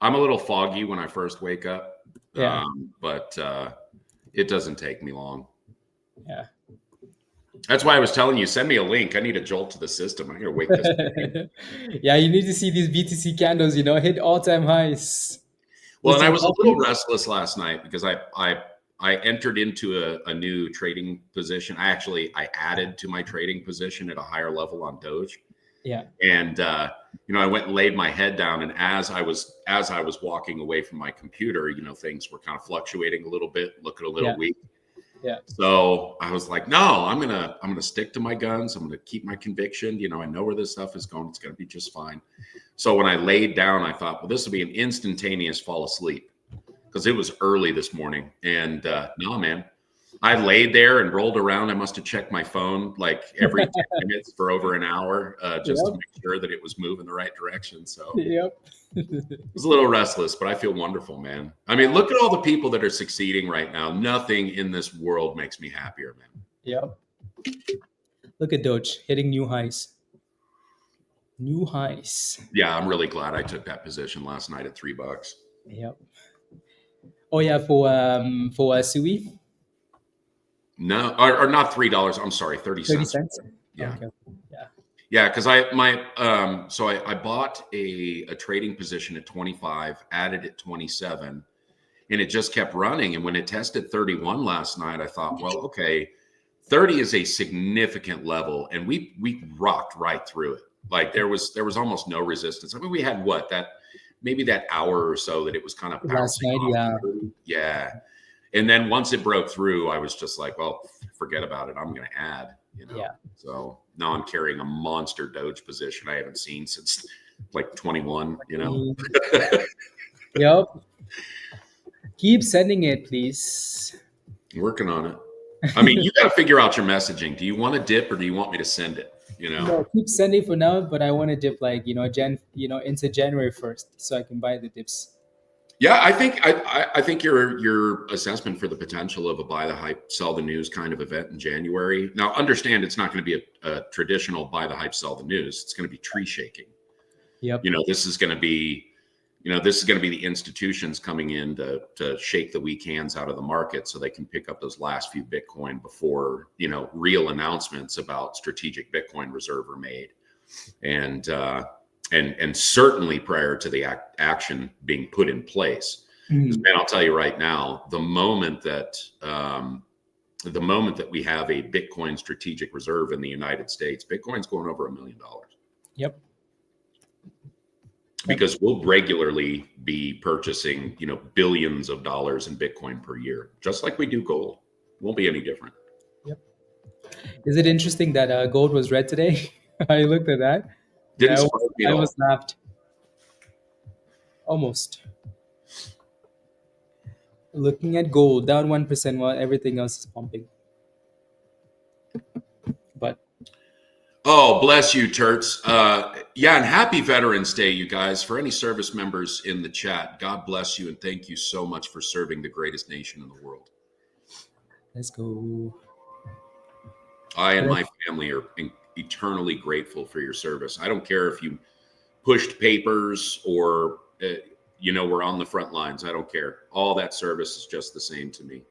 I'm a little foggy when I first wake up. Yeah. But it doesn't take me long. Yeah. That's why I was telling you, send me a link. I need a jolt to the system. I'm going to wake this up. Yeah, you need to see these BTC candles, hit all-time highs. Well, Need and I some was a little coffee? restless last night because I entered into a new trading position. I added to my trading position at a higher level on Doge. Yeah. And I went and laid my head down, and as I was walking away from my computer, things were kind of fluctuating a little bit, looking a little weak. Yeah. So I was like, no, I'm gonna stick to my guns. I'm gonna keep my conviction. I know where this stuff is going. It's gonna be just fine. So when I laid down, I thought, well, this will be an instantaneous fall asleep because it was early this morning. And no, man, I laid there and rolled around. I must have checked my phone like every 10 minutes for over an hour just to make sure that it was moving the right direction. So Yep. it was a little restless, but I feel wonderful, man. I mean, look at all the people that are succeeding right now. Nothing in this world makes me happier, man. Yep. Look at Doge hitting new highs. New highs. Yeah, I'm really glad I took that position last night at $3. Yep. Oh yeah, for Sui? No, or not $3. I'm sorry, 30 30 cents. cents? Yeah. Okay. Yeah. Yeah, because I bought a trading position at 25, added at 27, and it just kept running. And when it tested 31 last night, I thought, well, okay, 30 is a significant level, and we rocked right through it. Like there was almost no resistance. I mean, we had maybe that hour or so that it was kind of bouncing off. Yeah. And then once it broke through, I was just like, well, forget about it. I'm going to add, Yeah. So now I'm carrying a monster Doge position I haven't seen since like 21, Yep. Keep sending it, please. Working on it. I mean, you got to figure out your messaging. Do you want to dip or do you want me to send it? No, keep sending for now, but I want to dip like into January 1st so I can buy the dips. Yeah, I think your assessment for the potential of a buy the hype, sell the news kind of event in January. Now, understand it's not going to be a traditional buy the hype, sell the news. It's going to be tree shaking. Yep. This is going to be the institutions coming in to shake the weak hands out of the market so they can pick up those last few Bitcoin before real announcements about strategic Bitcoin reserve are made, and certainly prior to the action being put in place. Man, I'll tell you right now, the moment that we have a Bitcoin strategic reserve in the United States, Bitcoin's going over $1 million. Yep. Because we'll regularly be purchasing, billions of dollars in Bitcoin per year, just like we do gold. Won't be any different. Yep. Is it interesting that gold was red today? I looked at that. I was laughed. Almost. Looking at gold down 1% while everything else is pumping. But oh, bless you, Turts. Yeah, and happy Veterans Day, you guys. For any service members in the chat, God bless you and thank you so much for serving the greatest nation in the world. Let's go. I and my family are eternally grateful for your service. I don't care if you pushed papers or were on the front lines. I don't care. All that service is just the same to me.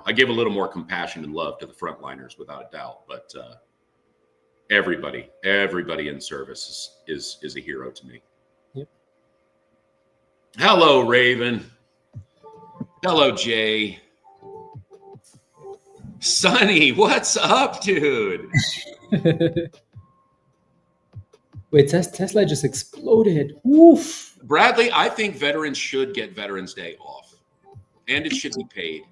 I give a little more compassion and love to the frontliners without a doubt, but everybody in service is a hero to me. Yep. Hello, Raven. Hello, Jay. Sonny, what's up, dude? Wait, Tesla just exploded. Woof. Bradley, I think veterans should get Veterans Day off, and it should be paid.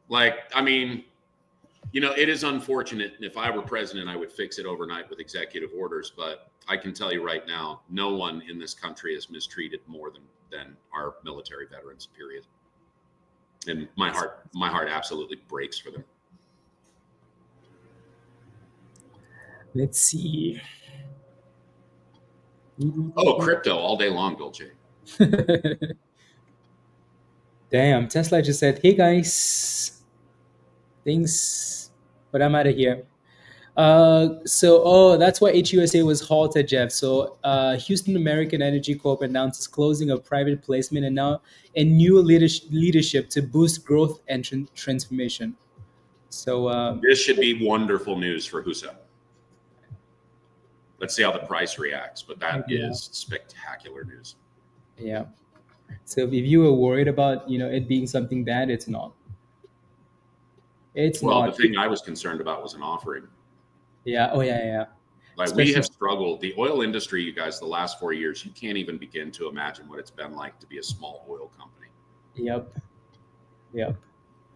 Like, I mean, it is unfortunate. And if I were president, I would fix it overnight with executive orders. But I can tell you right now, no one in this country is mistreated more than our military veterans, period. And my heart absolutely breaks for them. Let's see. Oh, crypto all day long, Dolce. Damn, Tesla just said, hey guys, thanks, but I'm out of here. That's why HUSA was halted, Jeff. So Houston American Energy Corp announces closing of private placement and now a new leadership to boost growth and transformation. So this should be wonderful news for HUSA. Let's see how the price reacts, but that is spectacular news. Yeah. So if you were worried about it being something bad, it's not. It's not. The thing I was concerned about was an offering. Yeah. Oh yeah. Like we have struggled. The oil industry, you guys, the last 4 years, you can't even begin to imagine what it's been like to be a small oil company. Yep.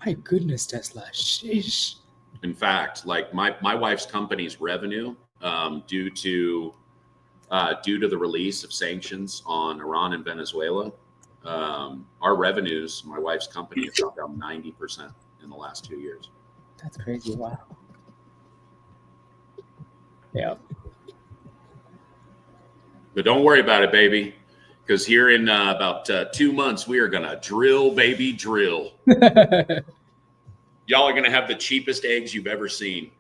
My goodness, Tesla. Sheesh. In fact, like my wife's company's revenue, due to the release of sanctions on Iran and Venezuela, our revenues, my wife's company, have dropped down 90% in the last 2 years. That's crazy. Wow. Yeah. But don't worry about it, baby, because here in about 2 months, we are going to drill, baby, drill. Y'all are going to have the cheapest eggs you've ever seen.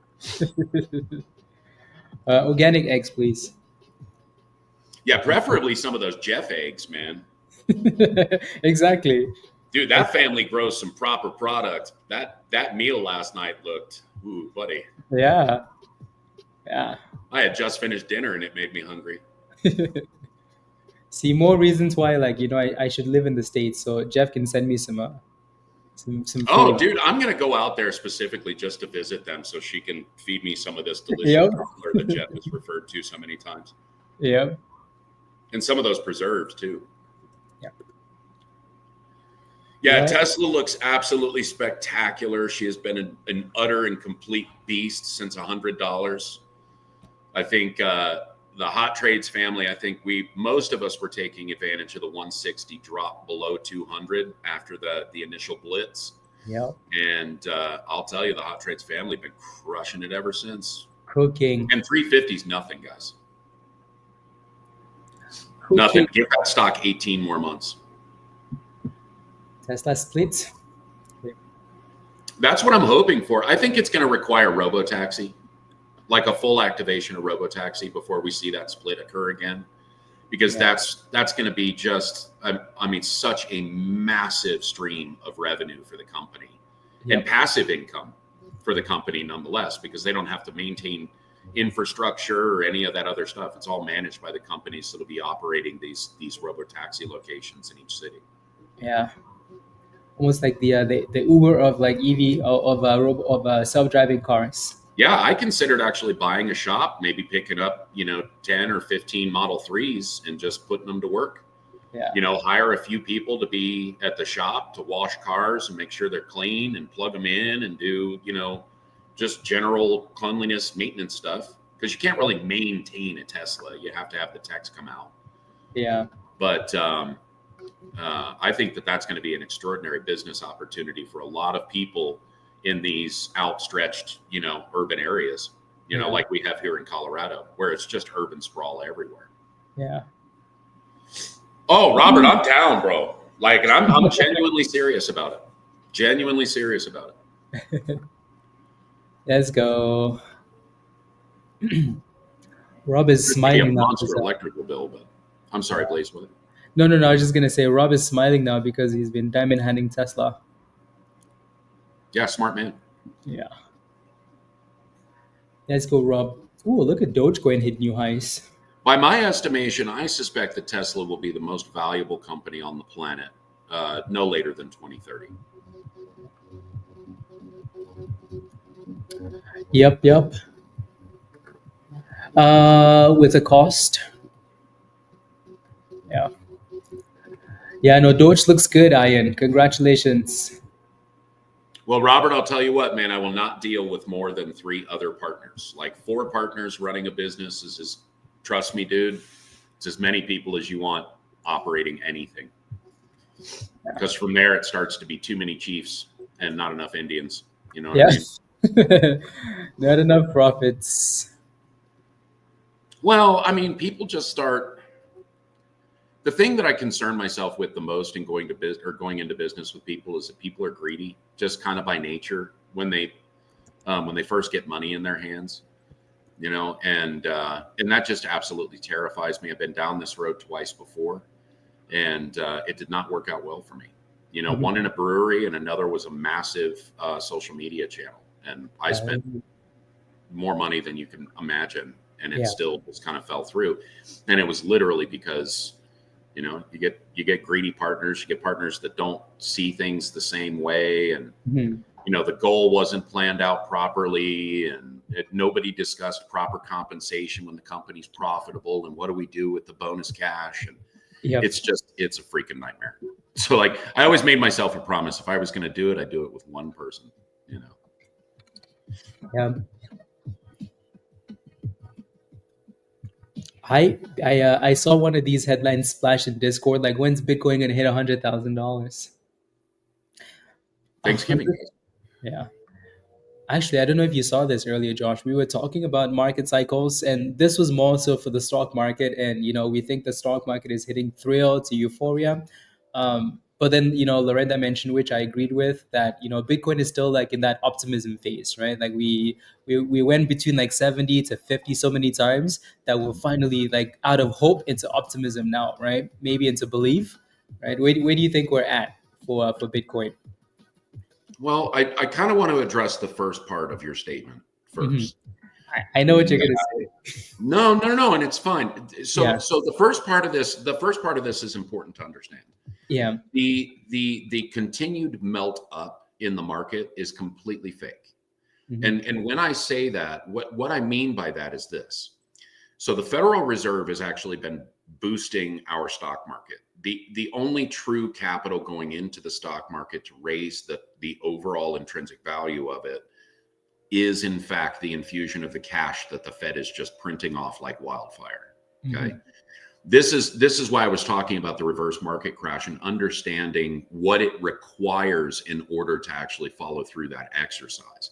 Organic eggs, please. Yeah, preferably some of those Jeff eggs, man. Exactly. Dude, that family grows some proper product. That meal last night looked, ooh, buddy. Yeah. I had just finished dinner and it made me hungry. See, more reasons why, I should live in the States, so Jeff can send me some food. Oh, dude, I'm gonna go out there specifically just to visit them, so she can feed me some of this delicious crumbler that Jeff has referred to so many times. Yep. And some of those preserves too. Yep. Yeah, Tesla looks absolutely spectacular. She has been an utter and complete beast since $100. I think the Hot Trades family, I think most of us were taking advantage of the 160 drop below 200 after the initial blitz. Yep. And I'll tell you, the Hot Trades family have been crushing it ever since. Cooking. And 350 is nothing, guys. Cooking. Nothing. Give that stock 18 more months. Tesla splits. That's what I'm hoping for. I think it's going to require robotaxi, like a full activation of robotaxi before we see that split occur again, because that's going to be just, I mean, such a massive stream of revenue for the company and passive income for the company nonetheless, because they don't have to maintain infrastructure or any of that other stuff. It's all managed by the companies that'll be operating these robotaxi locations in each city. Yeah. Almost like the Uber of like EV of self-driving cars. Yeah, I considered actually buying a shop, maybe picking up 10 or 15 Model 3s and just putting them to work. Yeah. Hire a few people to be at the shop to wash cars and make sure they're clean and plug them in and do just general cleanliness maintenance stuff, because you can't really maintain a Tesla. You have to have the techs come out. Yeah. But I think that's going to be an extraordinary business opportunity for a lot of people in these outstretched, urban areas, like we have here in Colorado, where it's just urban sprawl everywhere. Yeah. Oh, Robert, I'm down, bro. Like, and I'm genuinely serious about it. Genuinely serious about it. Let's go. Rob is smiling now. Monster electrical bill, but I'm sorry, Blaze. What? No. I was just gonna say Rob is smiling now because he's been diamond handing Tesla. Yeah, smart man. Yeah. Let's go, Rob. Ooh, look at Dogecoin hit new highs. By my estimation, I suspect that Tesla will be the most valuable company on the planet no later than 2030. Yep. With a cost. Yeah, no, Doge looks good, Ian. Congratulations. Well, Robert, I'll tell you what, man, I will not deal with more than 3 other partners. Like 4 partners running a business is trust me, dude, it's as many people as you want operating anything. Because from there, it starts to be too many chiefs and not enough Indians. You know what I mean? Not enough profits. Well, I mean, people just start. The thing that I concern myself with the most in going into business with people is that people are greedy, just kind of by nature when they first get money in their hands. you know, and that just absolutely terrifies me. I've been down this road twice before, and it did not work out well for me. You know, one in a brewery and another was a massive social media channel, and I spent more money than you can imagine, and it still just kind of fell through. And it was literally because, you know, you get greedy partners, you get partners that don't see things the same way, and you know, the goal wasn't planned out properly, and nobody discussed proper compensation when the company's profitable, and what do we do with the bonus cash, and it's a freaking nightmare. So like, I always made myself a promise, if I was going to do it, I'd do it with one person, you know. I saw one of these headlines splash in Discord, like, when's Bitcoin gonna hit $100,000? Thanksgiving. Yeah. Actually, I don't know if you saw this earlier, Josh. We were talking about market cycles, and this was more so for the stock market. And, you know, we think the stock market is hitting thrill to euphoria. But then, you know, Lorenda mentioned, which I agreed with, that, you know, Bitcoin is still like in that optimism phase, right? Like we went between like 70 to 50 so many times that we're finally like out of hope into optimism now, right? Maybe into belief, right? Where do you think we're at for Bitcoin? Well, I kind of want to address the first part of your statement first. I know what you're going to say. No, and it's fine. So the first part of this is important to understand. Yeah. The continued melt up in the market is completely fake. And when I say that, what I mean by that is this. So the Federal Reserve has actually been boosting our stock market. The only true capital going into the stock market to raise the overall intrinsic value of it is, in fact, the infusion of the cash that the Fed is just printing off like wildfire. Okay. This is why I was talking about the reverse market crash and understanding what it requires in order to actually follow through that exercise.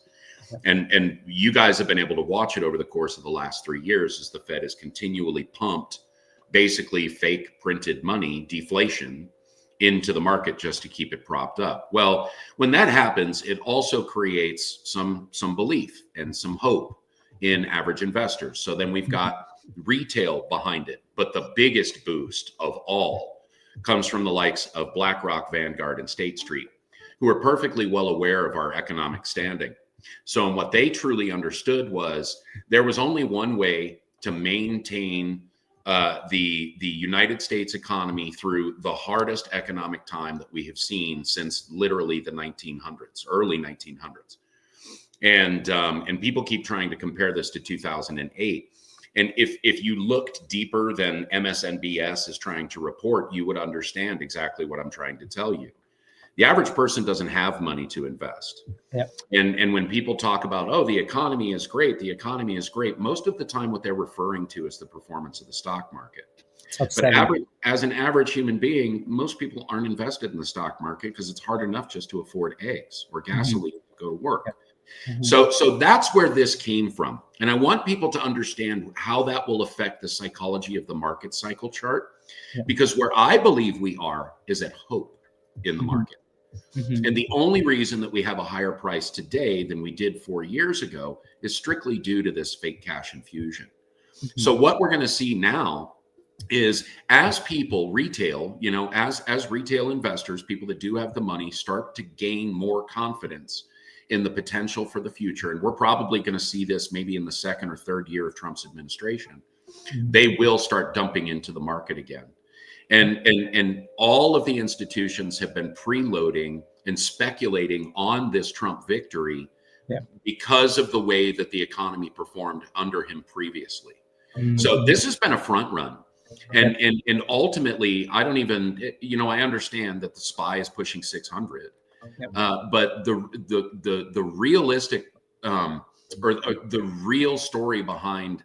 And you guys have been able to watch it over the course of the last 3 years as the Fed has continually pumped basically fake printed money, deflation, into the market just to keep it propped up. Well, when that happens, it also creates some belief and some hope in average investors. So then we've got retail behind it. But the biggest boost of all comes from the likes of BlackRock, Vanguard, and State Street, who are perfectly well aware of our economic standing. So what they truly understood was there was only one way to maintain the United States economy through the hardest economic time that we have seen since literally the 1900s, early 1900s. And people keep trying to compare this to 2008. And if you looked deeper than MSNBS is trying to report, you would understand exactly what I'm trying to tell you. The average person doesn't have money to invest. Yep. And when people talk about, oh, the economy is great, most of the time what they're referring to is the performance of the stock market. But as an average human being, most people aren't invested in the stock market because it's hard enough just to afford eggs or gasoline to go to work. So that's where this came from. And I want people to understand how that will affect the psychology of the market cycle chart, because where I believe we are is at hope in the market. And the only reason that we have a higher price today than we did 4 years ago is strictly due to this fake cash infusion. So what we're going to see now is as people retail, you know, as retail investors, people that do have the money start to gain more confidence in the potential for the future. And we're probably going to see this maybe in the second or third year of Trump's administration. They will start dumping into the market again. And all of the institutions have been preloading and speculating on this Trump victory because of the way that the economy performed under him previously. So this has been a front run. And ultimately, I don't even, you know, I understand that the SPY is pushing 600, but the realistic or the real story behind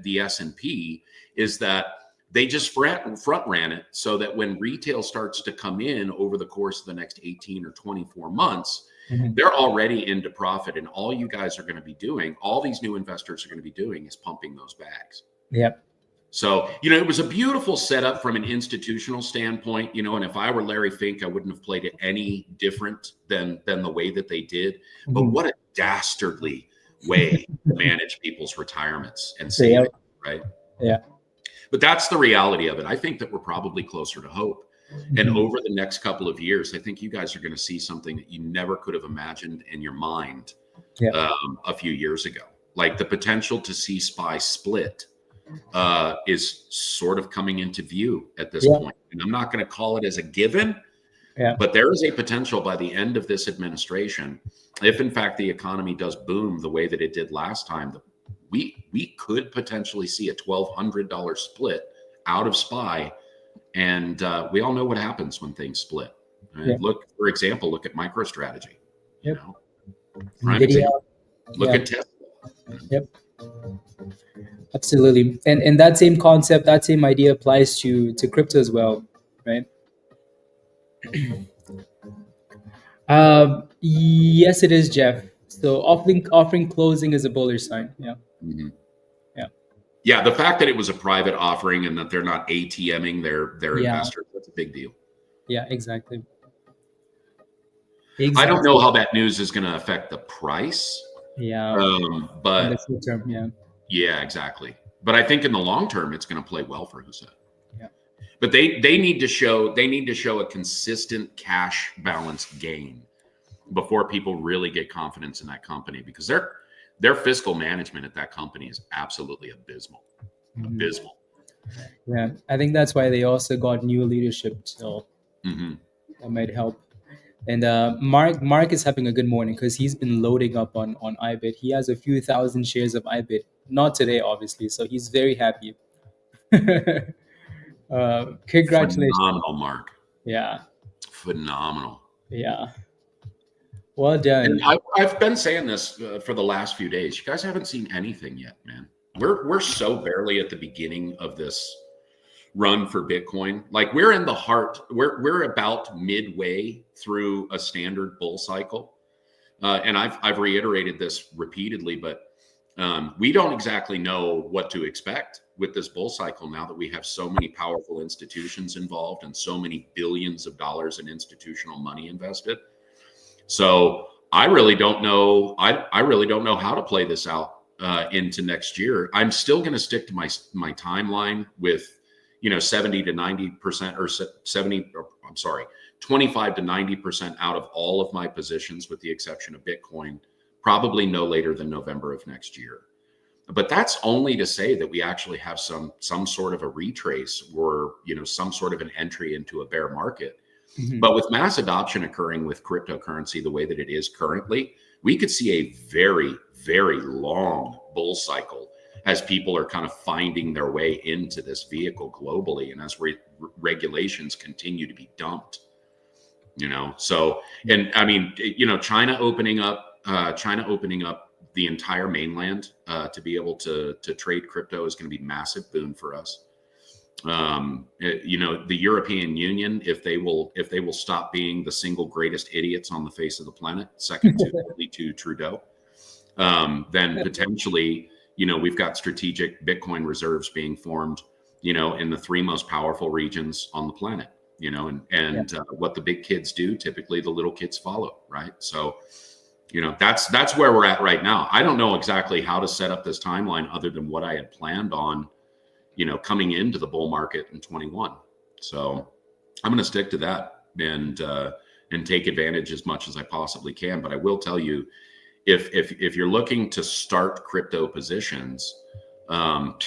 the S&P is that they just front ran it so that when retail starts to come in over the course of the next 18 or 24 months, they're already into profit. And all you guys are going to be doing, all these new investors are going to be doing is pumping those bags. Yep. So, you know, it was a beautiful setup from an institutional standpoint, you know, and if I were Larry Fink, I wouldn't have played it any different than the way that they did. But what a dastardly way to manage people's retirements and So, yeah, savings, right? yeah. But that's the reality of it. I think that we're probably closer to hope. And Mhm. over the next couple of years, I think you guys are going to see something that you never could have imagined in your mind Yeah. a few years ago. Like the potential to see SPY split is sort of coming into view at this Yeah. point. And I'm not going to call it as a given, Yeah. but there is a potential by the end of this administration, if in fact the economy does boom the way that it did last time, that we could potentially see a $1,200 split out of SPY. And we all know what happens when things split. Yeah. Look, for example, look at MicroStrategy. You Yep. know, prime NVIDIA. example. Look Yeah. at Tesla. Yep. Absolutely. And that same concept, that same idea applies to crypto as well, right? Yes, it is, Jeff. So offering closing is a bullish sign. Yeah. Mhm. Yeah. Yeah, the fact that it was a private offering and that they're not ATMing their Yeah. investors, that's a big deal. Yeah, exactly. I don't know how that news is going to affect the price. Yeah. In But the short term, yeah. yeah, exactly. But I think in the long term, it's going to play well for Hussett. Yeah. But they need to show a consistent cash balance gain before people really get confidence in that company, because their fiscal management at that company is absolutely abysmal. Mhm. Abysmal. Yeah, I think that's why they also got new leadership, so that might help. And Mark is having a good morning because he's been loading up on IBIT. He has a few thousand shares of IBIT. Not today, obviously, so he's very happy. Congratulations. Phenomenal, Mark. Yeah, Phenomenal. yeah. Well done. And I've been saying this for the last few days. You guys haven't seen anything yet, man. We're so barely at the beginning of this run for Bitcoin. Like we're in the heart. We're about midway through a standard bull cycle, and I've reiterated this repeatedly, but we don't exactly know what to expect with this bull cycle now that we have so many powerful institutions involved and so many billions of dollars in institutional money invested. So I really don't know. I really don't know how to play this out into next year. I'm still going to stick to my timeline with 70 to 90% or 70. Or, I'm sorry, 25 to 90% out of all of my positions, with the exception of Bitcoin, probably no later than November of next year. But that's only to say that we actually have some sort of a retrace or some sort of an entry into a bear market. Mhm. But with mass adoption occurring with cryptocurrency the way that it is currently, we could see a very, very long bull cycle as people are kind of finding their way into this vehicle globally, and as regulations continue to be dumped. So, and I mean, China opening up the entire mainland to be able to trade crypto is going to be massive boon for us. The European Union, if they will stop being the single greatest idiots on the face of the planet, second to Trudeau, then potentially, we've got strategic Bitcoin reserves being formed, in the three most powerful regions on the planet, and what the big kids do, typically the little kids follow, right? So, that's where we're at right now. I don't know exactly how to set up this timeline other than what I had planned on, coming into the bull market in 21. So I'm going to stick to that and take advantage as much as I possibly can. But I will tell you, if you're looking to start crypto positions,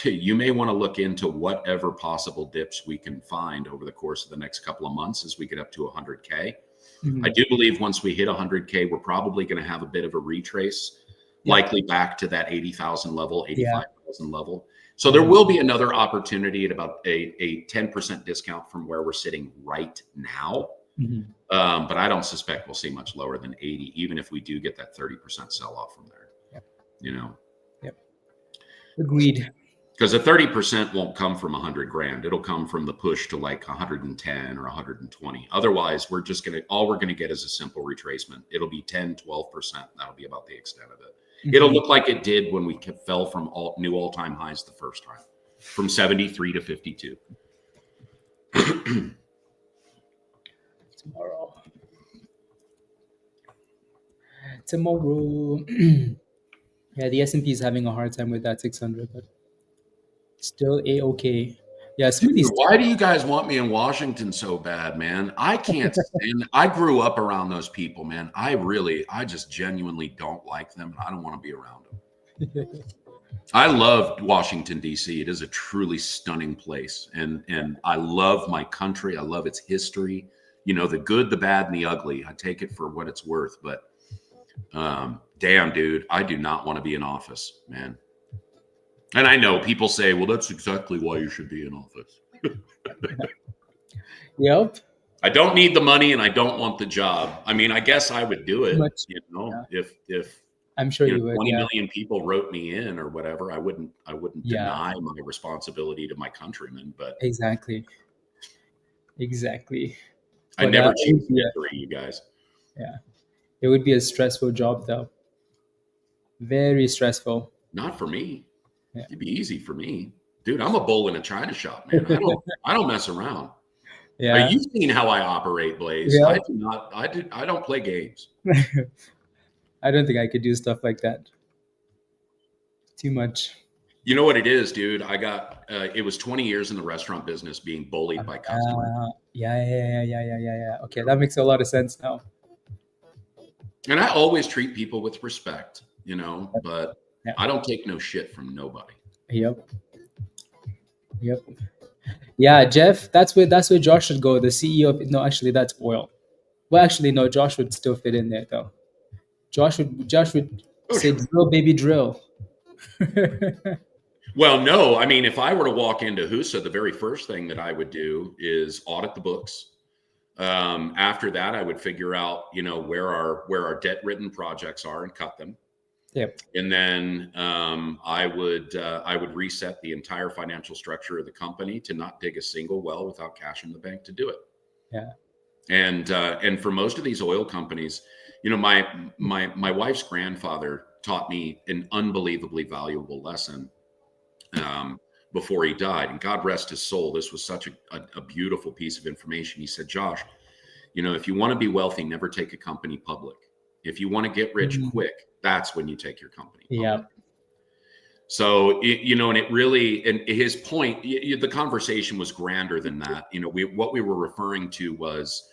you may want to look into whatever possible dips we can find over the course of the next couple of months as we get up to 100K. Mhm. I do believe once we hit 100K, we're probably going to have a bit of a retrace, likely back to that 80,000 level, 85,000 level. So there will be another opportunity at about a 10% discount from where we're sitting right now. Mhm. But I don't suspect we'll see much lower than 80, even if we do get that 30% sell off from there. Yep. Yep. Agreed. Because the 30% won't come from 100 grand. It'll come from the push to like 110 or 120. Otherwise, all we're going to get is a simple retracement. It'll be 10, 12%. That'll be about the extent of it. Mhm. It'll look like it did when we fell from new all-time highs the first time, from 73 to 52. Tomorrow. Yeah, the S&P is having a hard time with that 600, but still a-okay. Yeah, some of Dude, these. why do you guys want me in Washington so bad, man? I can't stand. I grew up around those people, man. I just genuinely don't like them. I don't want to be around them. I love Washington, D.C. It is a truly stunning place. And I love my country. I love its history. You know, the good, the bad, and the ugly. I take it for what it's worth. But damn, dude, I do not want to be in office, man. And I know people say, well, that's exactly why you should be in office. Yep. I don't need the money and I don't want the job. I mean, I guess I would do it, you know, Yeah. if I'm sure you know you would. 20 Yeah. million people wrote me in or whatever, I wouldn't Yeah. deny my responsibility to my countrymen, but Exactly. I But never it chase would be misery, you guys. yeah, it would be a stressful job though. Very stressful. Not for me. Yeah. It'd be easy for me. Dude, I'm a bull in a china shop, man. I don't mess around. Yeah. You've seen how I operate, Blaze. Yeah. I don't play games. I don't think I could do stuff like that. Too much. You know what it is, dude? I got it was 20 years in the restaurant business being bullied by customers. Yeah. Okay, that makes a lot of sense now. And I always treat people with respect, you know, but Yeah. I don't take no shit from nobody. Yep. Yeah, Jeff, that's where Josh should go. The CEO of no, actually that's oil. Well, actually no, Josh would still fit in there though. Josh would say, Sure. drill, baby, drill. Well, no, I mean, if I were to walk into HUSA, the very first thing that I would do is audit the books. After that, I would figure out, you know, where our debt-ridden projects are and cut them. Yep. And then I would reset the entire financial structure of the company to not dig a single well without cash in the bank to do it. Yeah. And for most of these oil companies, you know, my wife's grandfather taught me an unbelievably valuable lesson before he died. And God rest his soul. This was such a beautiful piece of information. He said, Josh, you know, if you want to be wealthy, never take a company public. If you want to get rich quick, that's when you take your company public. Yeah. So, you know, and it really, and his point, the conversation was grander than that. You know, what we were referring to was,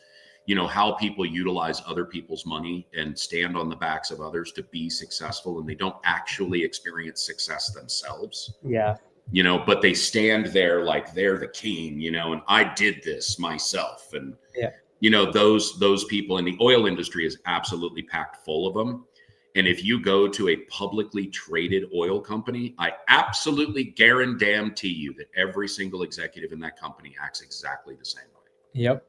you know, how people utilize other people's money and stand on the backs of others to be successful, and they don't actually experience success themselves. Yeah. You know, but they stand there like they're the king, you know, and I did this myself. And, you know, those people in the oil industry is absolutely packed full of them. And if you go to a publicly traded oil company, I absolutely guarantee you that every single executive in that company acts exactly the same way. Yep.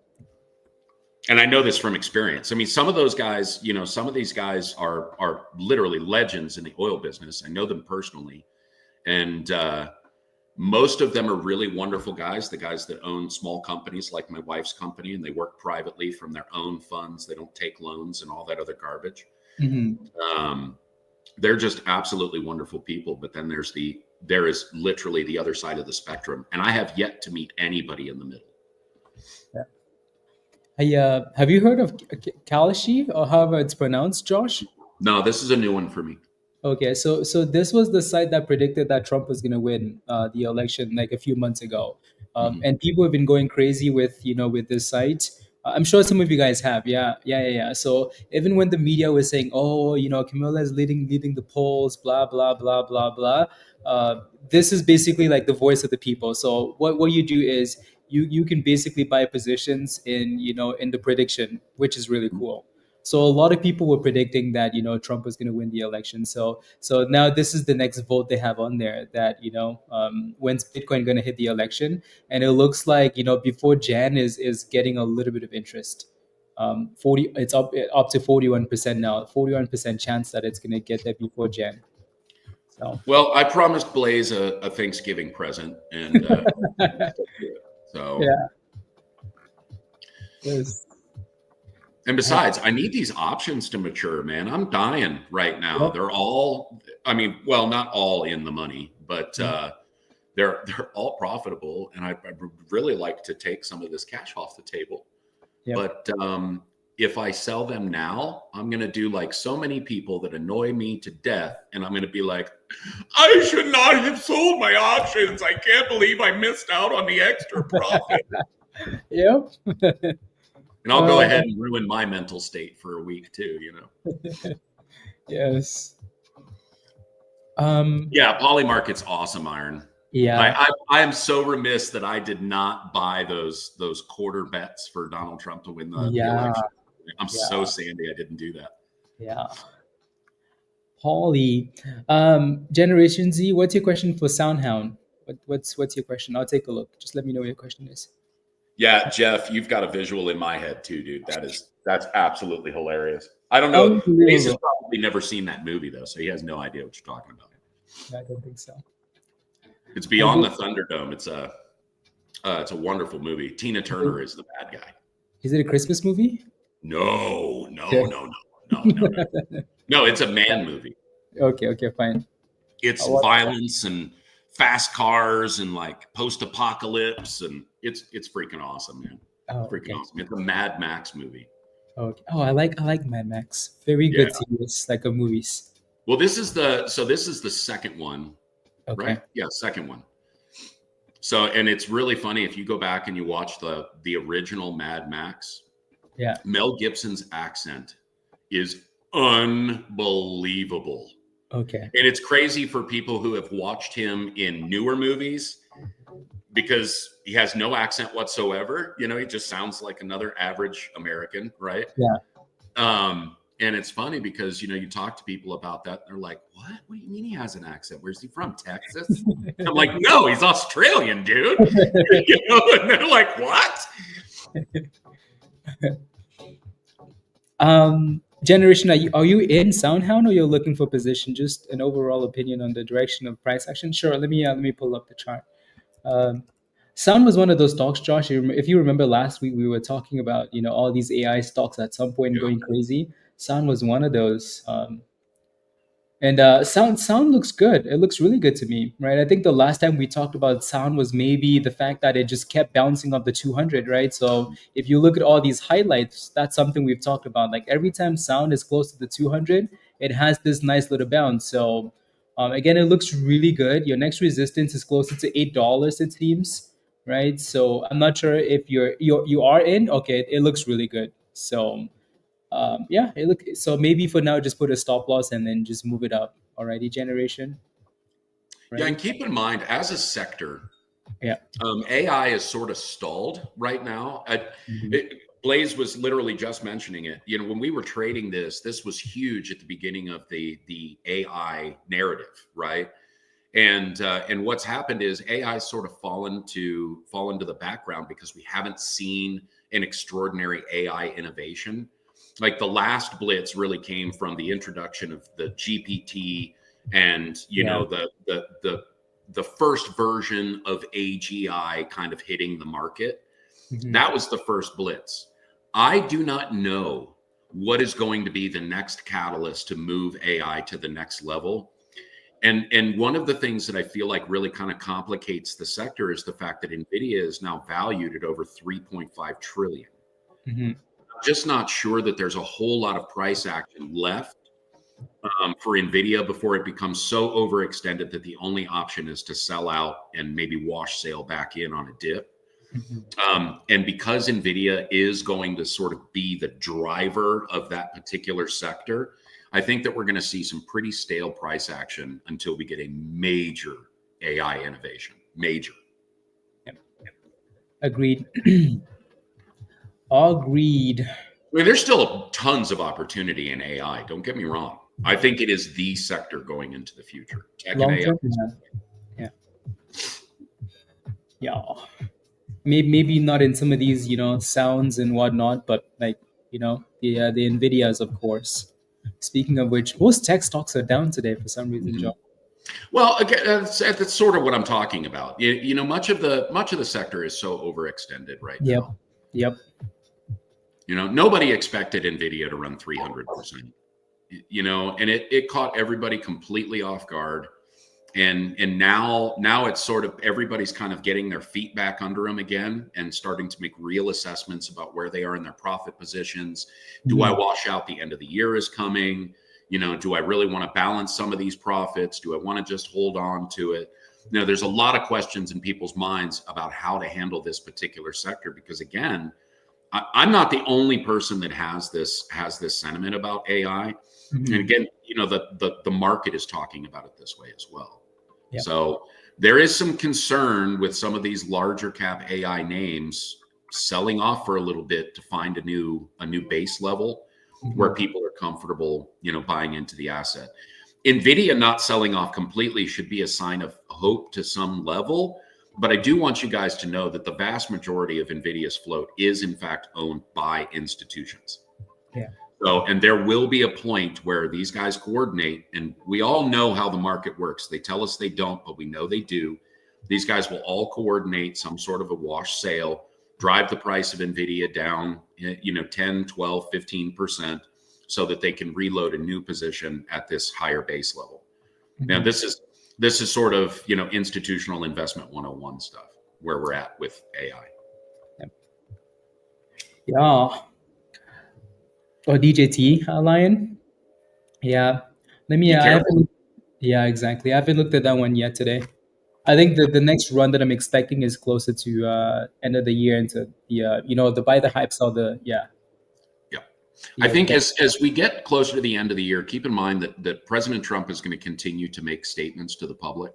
And I know this from experience. I mean, some of those guys, you know, some of these guys are literally legends in the oil business. I know them personally. And most of them are really wonderful guys, the guys that own small companies like my wife's company, and they work privately from their own funds. They don't take loans and all that other garbage. Mm-hmm. They're just absolutely wonderful people. But then there is literally the other side of the spectrum. And I have yet to meet anybody in the middle. Yeah. Have you heard of Kalashi, or however it's pronounced, Josh? No, this is a new one for me. Okay, so this was the site that predicted that Trump was going to win the election like a few months ago, and people have been going crazy with this site. I'm sure some of you guys have, yeah. So even when the media was saying, oh, Camilla is leading the polls, blah blah blah blah blah, this is basically like the voice of the people. So what you do is you can basically buy positions in the prediction, which is really cool. So a lot of people were predicting that Trump was going to win the election. So now this is the next vote they have on there, that when's Bitcoin going to hit the election? And it looks like before Jan is getting a little bit of interest. 40 it's up to 41% now. 41% chance that it's going to get there before Jan. So well, I promised Blaze a Thanksgiving present, and so yeah. Yes. And besides, I need these options to mature, man. I'm dying right now. Yep. They're all, I mean, well, not all in the money, but they're all profitable. And I would really like to take some of this cash off the table. Yep. But if I sell them now, I'm going to do like so many people that annoy me to death. And I'm going to be like, I should not have sold my options. I can't believe I missed out on the extra profit. Yep. And I'll go ahead and ruin my mental state for a week too, you know? Yes. Yeah, Polymarket's awesome, Iron. Yeah. I am so remiss that I did not buy those quarter bets for Donald Trump to win the election. I'm so sandy I didn't do that. Yeah. Poly. Generation Z, what's your question for Soundhound? What's your question? I'll take a look. Just let me know what your question is. Yeah, Jeff, you've got a visual in my head too, dude. That's absolutely hilarious. I don't know. He's just probably never seen that movie though, so he has no idea what you're talking about. I don't think so. It's Beyond the Thunderdome. It's a wonderful movie. Tina Turner is the bad guy. Is it a Christmas movie? No. No, it's a man movie. Okay, fine. It's violence and fast cars and like post-apocalypse, and it's freaking awesome, man. Awesome. It's a Mad Max movie. Okay. Oh, I like Mad Max. Very good series, like of movies. Well, this is the second one. Okay. Right? Yeah, second one. So, and it's really funny if you go back and you watch the original Mad Max. Yeah. Mel Gibson's accent is unbelievable. Okay. And it's crazy for people who have watched him in newer movies because he has no accent whatsoever. You know, he just sounds like another average American, right? Yeah. And it's funny because, you know, you talk to people about that. They're like, what? What do you mean he has an accent? Where's he from? Texas? I'm like, no, he's Australian, dude. You know, and they're like, what? Generation, are you in Soundhound or you're looking for position? Just an overall opinion on the direction of price action. Sure. Let me pull up the chart. Sound was one of those stocks, Josh. If you remember last week, we were talking about, you know, all these AI stocks at some point going crazy. Sound was one of those. And sound looks good. It looks really good to me, right? I think the last time we talked about sound was maybe the fact that it just kept bouncing off the 200, right? So if you look at all these highlights, that's something we've talked about. Like every time sound is close to the 200, it has this nice little bounce. So again, it looks really good. Your next resistance is closer to $8, it seems, right? So I'm not sure if you are in. Okay, it looks really good. So. So maybe for now, just put a stop loss and then just move it up. Alrighty, generation. Right? Yeah, and keep in mind, as a sector, yeah, AI is sort of stalled right now. Blaze was literally just mentioning it. You know, when we were trading this was huge at the beginning of the AI narrative, right? And what's happened is AI sort of fallen to the background because we haven't seen an extraordinary AI innovation. Like the last blitz really came from the introduction of the GPT and, you know, the first version of AGI kind of hitting the market. Mm-hmm. That was the first blitz. I do not know what is going to be the next catalyst to move AI to the next level. And one of the things that I feel like really kind of complicates the sector is the fact that NVIDIA is now valued at over 3.5 trillion. Mm-hmm. Just not sure that there's a whole lot of price action left for NVIDIA before it becomes so overextended that the only option is to sell out and maybe wash sale back in on a dip. Mm-hmm. And because NVIDIA is going to sort of be the driver of that particular sector, I think that we're going to see some pretty stale price action until we get a major AI innovation. Major. Yep. Agreed. Agreed. I mean, there's still tons of opportunity in AI. Don't get me wrong. I think it is the sector going into the future. Tech and AI. Yeah. Maybe not in some of these, you know, sounds and whatnot, but like, you know, the NVIDIAs, of course. Speaking of which, most tech stocks are down today for some reason, Mm-hmm. Joe. Well, again, that's sort of what I'm talking about. You know, much of the sector is so overextended right now. Yep. You know, nobody expected NVIDIA to run 300%, you know, and it caught everybody completely off guard. And now it's sort of everybody's kind of getting their feet back under them again and starting to make real assessments about where they are in their profit positions. Do I wash out? The end of the year is coming. Do I really want to balance some of these profits? Do I want to just hold on to it? There's a lot of questions in people's minds about how to handle this particular sector, because again, I'm not the only person that has this sentiment about AI. And again, the market is talking about it this way as well. Yep. So there is some concern with some of these larger cap AI names selling off for a little bit to find a new base level where people are comfortable, buying into the asset. NVIDIA not selling off completely should be a sign of hope to some level. But I do want you guys to know that the vast majority of NVIDIA's float is in fact owned by institutions. Yeah. So, and there will be a point where these guys coordinate, and we all know how the market works. They tell us they don't, but we know they do. These guys will all coordinate some sort of a wash sale, drive the price of NVIDIA down, 10, 12, 15%, so that they can reload a new position at this higher base level. Now, this is sort of, institutional investment 101 stuff where we're at with AI. Yeah. Or DJT, Lion. Yeah. Let me. Yeah, exactly. I haven't looked at that one yet today. I think the next run that I'm expecting is closer to end of the year into the the buy the hype, sell the Yeah. I think as we get closer to the end of the year, keep in mind that President Trump is going to continue to make statements to the public.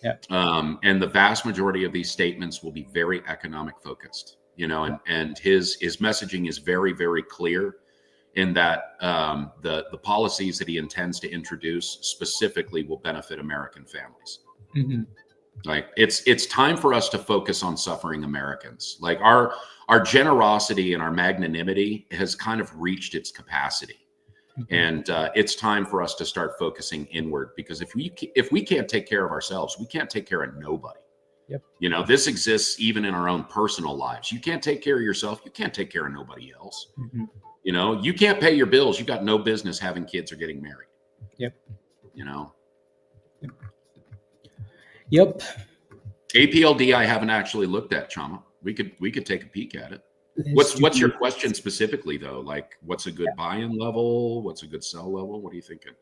Yeah. And the vast majority of these statements will be very economic focused. And his messaging is very, very clear in that the policies that he intends to introduce specifically will benefit American families. Like it's time for us to focus on suffering Americans. Like our generosity and our magnanimity has kind of reached its capacity. And it's time for us to start focusing inward, because if we can't take care of ourselves, we can't take care of nobody. Yep. This exists even in our own personal lives. You can't take care of yourself, you can't take care of nobody else. You can't pay your bills, you got no business having kids or getting married. Yep. Yep. APLD I haven't actually looked at, Chama. We could take a peek at it. What's your question specifically though? Like, what's a good buy-in level? What's a good sell level? What are you thinking?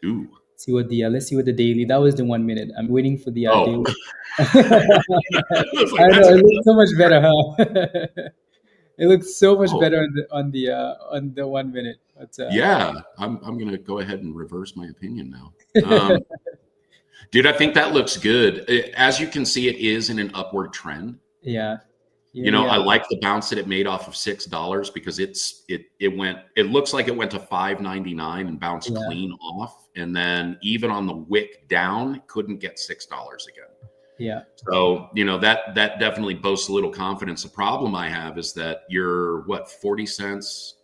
Ooh. Let's see what the daily. That was the 1 minute. I'm waiting for the daily. Like, I know it looks so much better, huh? It looks so much better on the 1 minute. But, yeah, I'm gonna go ahead and reverse my opinion now. Dude, I think that looks good. As you can see, it is in an upward trend. Yeah. I like the bounce that it made off of $6 because it looks like it went to $5.99 and bounced clean off. And then even on the wick down, couldn't get $6 again. Yeah. So, that definitely boasts a little confidence. The problem I have is that you're 40 cents.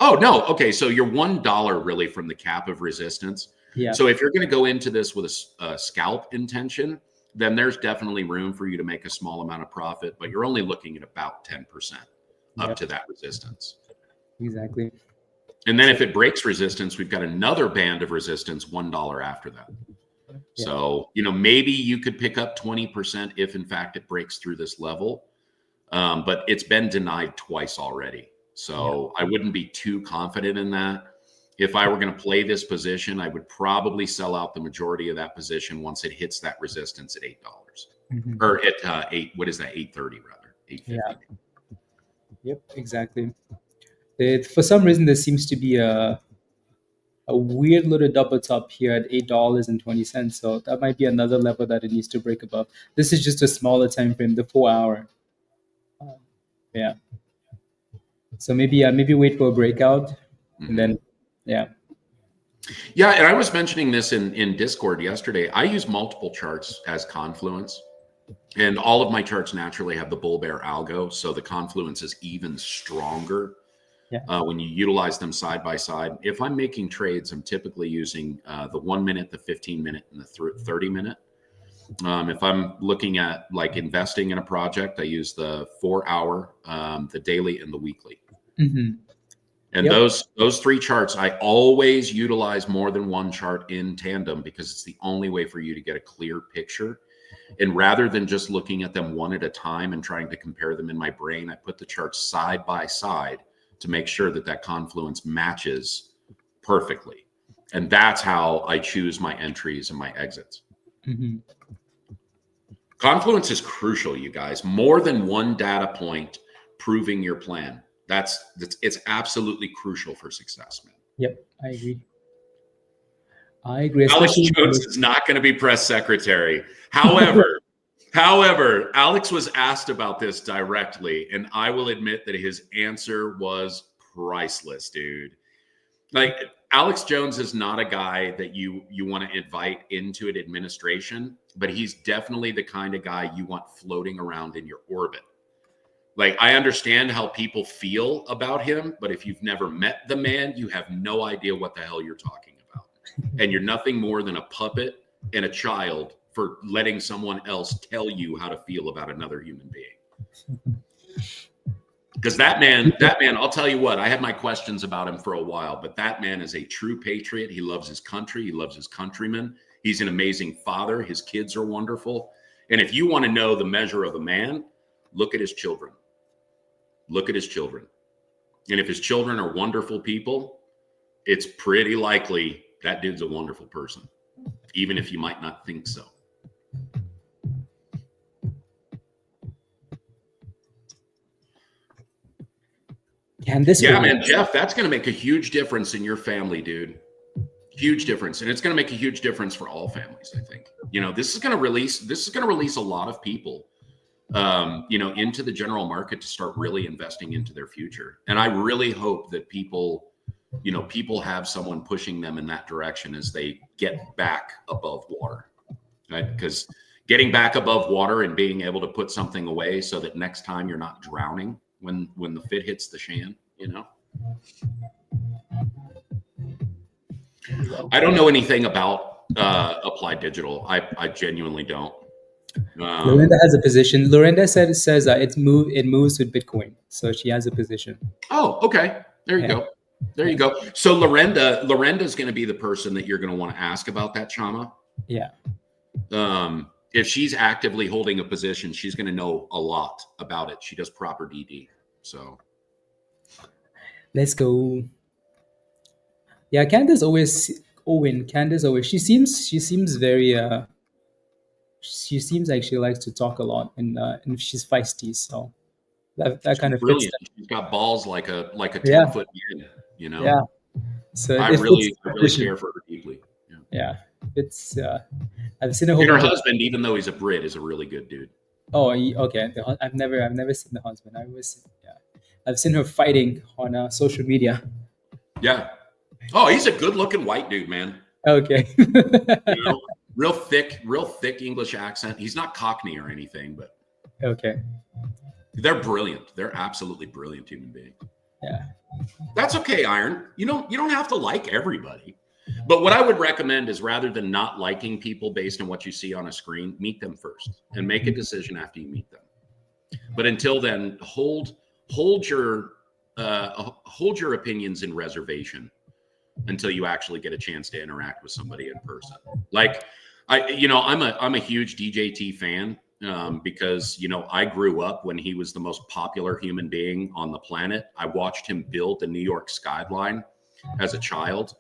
Oh, no. Okay. So you're $1 really from the cap of resistance. Yeah. So if you're going to go into this with a scalp intention, then there's definitely room for you to make a small amount of profit, but you're only looking at about 10% up to that resistance. Exactly. And then if it breaks resistance, we've got another band of resistance, $1 after that. Yeah. So, maybe you could pick up 20% if in fact it breaks through this level, but it's been denied twice already. So I wouldn't be too confident in that. If I were going to play this position, I would probably sell out the majority of that position once it hits that resistance at $8 or at $8. What is that? $8.30 rather. $8.50. Yeah. Yep. Exactly. For some reason, there seems to be a weird little double top here at $8.20. So that might be another level that it needs to break above. This is just a smaller time frame, the 4 hour. Yeah. So maybe wait for a breakout and then. Yeah. Yeah. And I was mentioning this in Discord yesterday. I use multiple charts as confluence, and all of my charts naturally have the bull bear algo. So the confluence is even stronger when you utilize them side by side. If I'm making trades, I'm typically using the 1 minute, the 15 minute, and the 30 minute. If I'm looking at like investing in a project, I use the 4 hour, the daily, and the weekly. And those three charts, I always utilize more than one chart in tandem because it's the only way for you to get a clear picture. And rather than just looking at them one at a time and trying to compare them in my brain, I put the charts side by side to make sure that that confluence matches perfectly. And that's how I choose my entries and my exits. Mm-hmm. Confluence is crucial, you guys. More than one data point proving your plan. It's absolutely crucial for success, man. Yep, I agree. Alex Jones is not going to be press secretary. However, Alex was asked about this directly, and I will admit that his answer was priceless, dude. Like, Alex Jones is not a guy that you want to invite into an administration, but he's definitely the kind of guy you want floating around in your orbit. Like, I understand how people feel about him, but if you've never met the man, you have no idea what the hell you're talking about. And you're nothing more than a puppet and a child for letting someone else tell you how to feel about another human being. Because that man, I'll tell you what, I had my questions about him for a while, but that man is a true patriot. He loves his country. He loves his countrymen. He's an amazing father. His kids are wonderful. And if you want to know the measure of a man, look at his children. Look at his children. And if his children are wonderful people, it's pretty likely that dude's a wonderful person, even if you might not think so. Man, Jeff, that's going to make a huge difference in your family, dude. Huge difference. And it's going to make a huge difference for all families, I think. You know, this is going to release a lot of people, into the general market to start really investing into their future. And I really hope that people have someone pushing them in that direction as they get back above water, right? Because getting back above water and being able to put something away so that next time you're not drowning when the fit hits the shan, I don't know anything about Applied Digital. I genuinely don't. Lorinda has a position. Lorinda says it moves with Bitcoin, so she has a position. Oh, okay. There you go. There you go. So Lorenda's going to be the person that you're going to want to ask about that, Chama. Yeah. If she's actively holding a position, she's going to know a lot about it. She does proper DD. So let's go. Yeah, Candace always. She seems very. She seems like she likes to talk a lot, and she's feisty. So that kind of brilliant. She's got balls like a 10-foot man. Yeah. So I really care for her deeply. Yeah. It's I've seen her. And her husband, even though he's a Brit, is a really good dude. Oh, okay. I've never seen the husband. I've seen her fighting on social media. Yeah. Oh, he's a good-looking white dude, man. Okay. Real thick English accent. He's not Cockney or anything, but okay. They're brilliant. They're absolutely brilliant human beings. Yeah. That's okay, Iron. You don't have to like everybody. But what I would recommend is, rather than not liking people based on what you see on a screen, meet them first and make a decision after you meet them. But until then, hold your opinions in reservation until you actually get a chance to interact with somebody in person. Like, I'm a huge DJT fan because I grew up when he was the most popular human being on the planet. I watched him build the New York skyline as a child.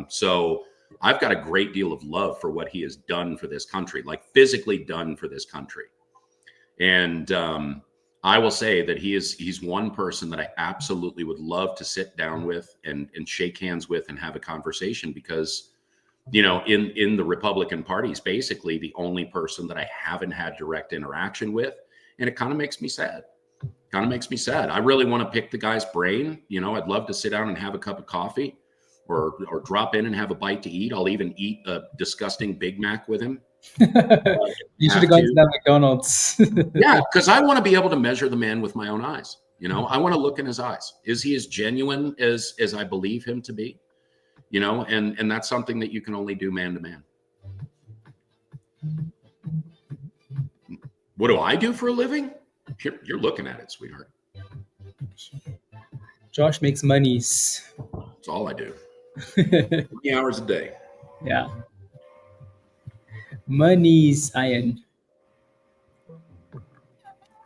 So I've got a great deal of love for what he has done for this country, like physically done for this country. And I will say that he's one person that I absolutely would love to sit down with and shake hands with and have a conversation, because, in the Republican Party, he's basically the only person that I haven't had direct interaction with. And it kind of makes me sad. I really want to pick the guy's brain. I'd love to sit down and have a cup of coffee or drop in and have a bite to eat. I'll even eat a disgusting Big Mac with him. You should have gone to that McDonald's. Yeah, because I want to be able to measure the man with my own eyes. I want to look in his eyes. Is he as genuine as I believe him to be? And that's something that you can only do man to man. What do I do for a living? You're looking at it, sweetheart. Josh makes monies. That's all I do. 20 hours a day. Yeah. Monies, Ian.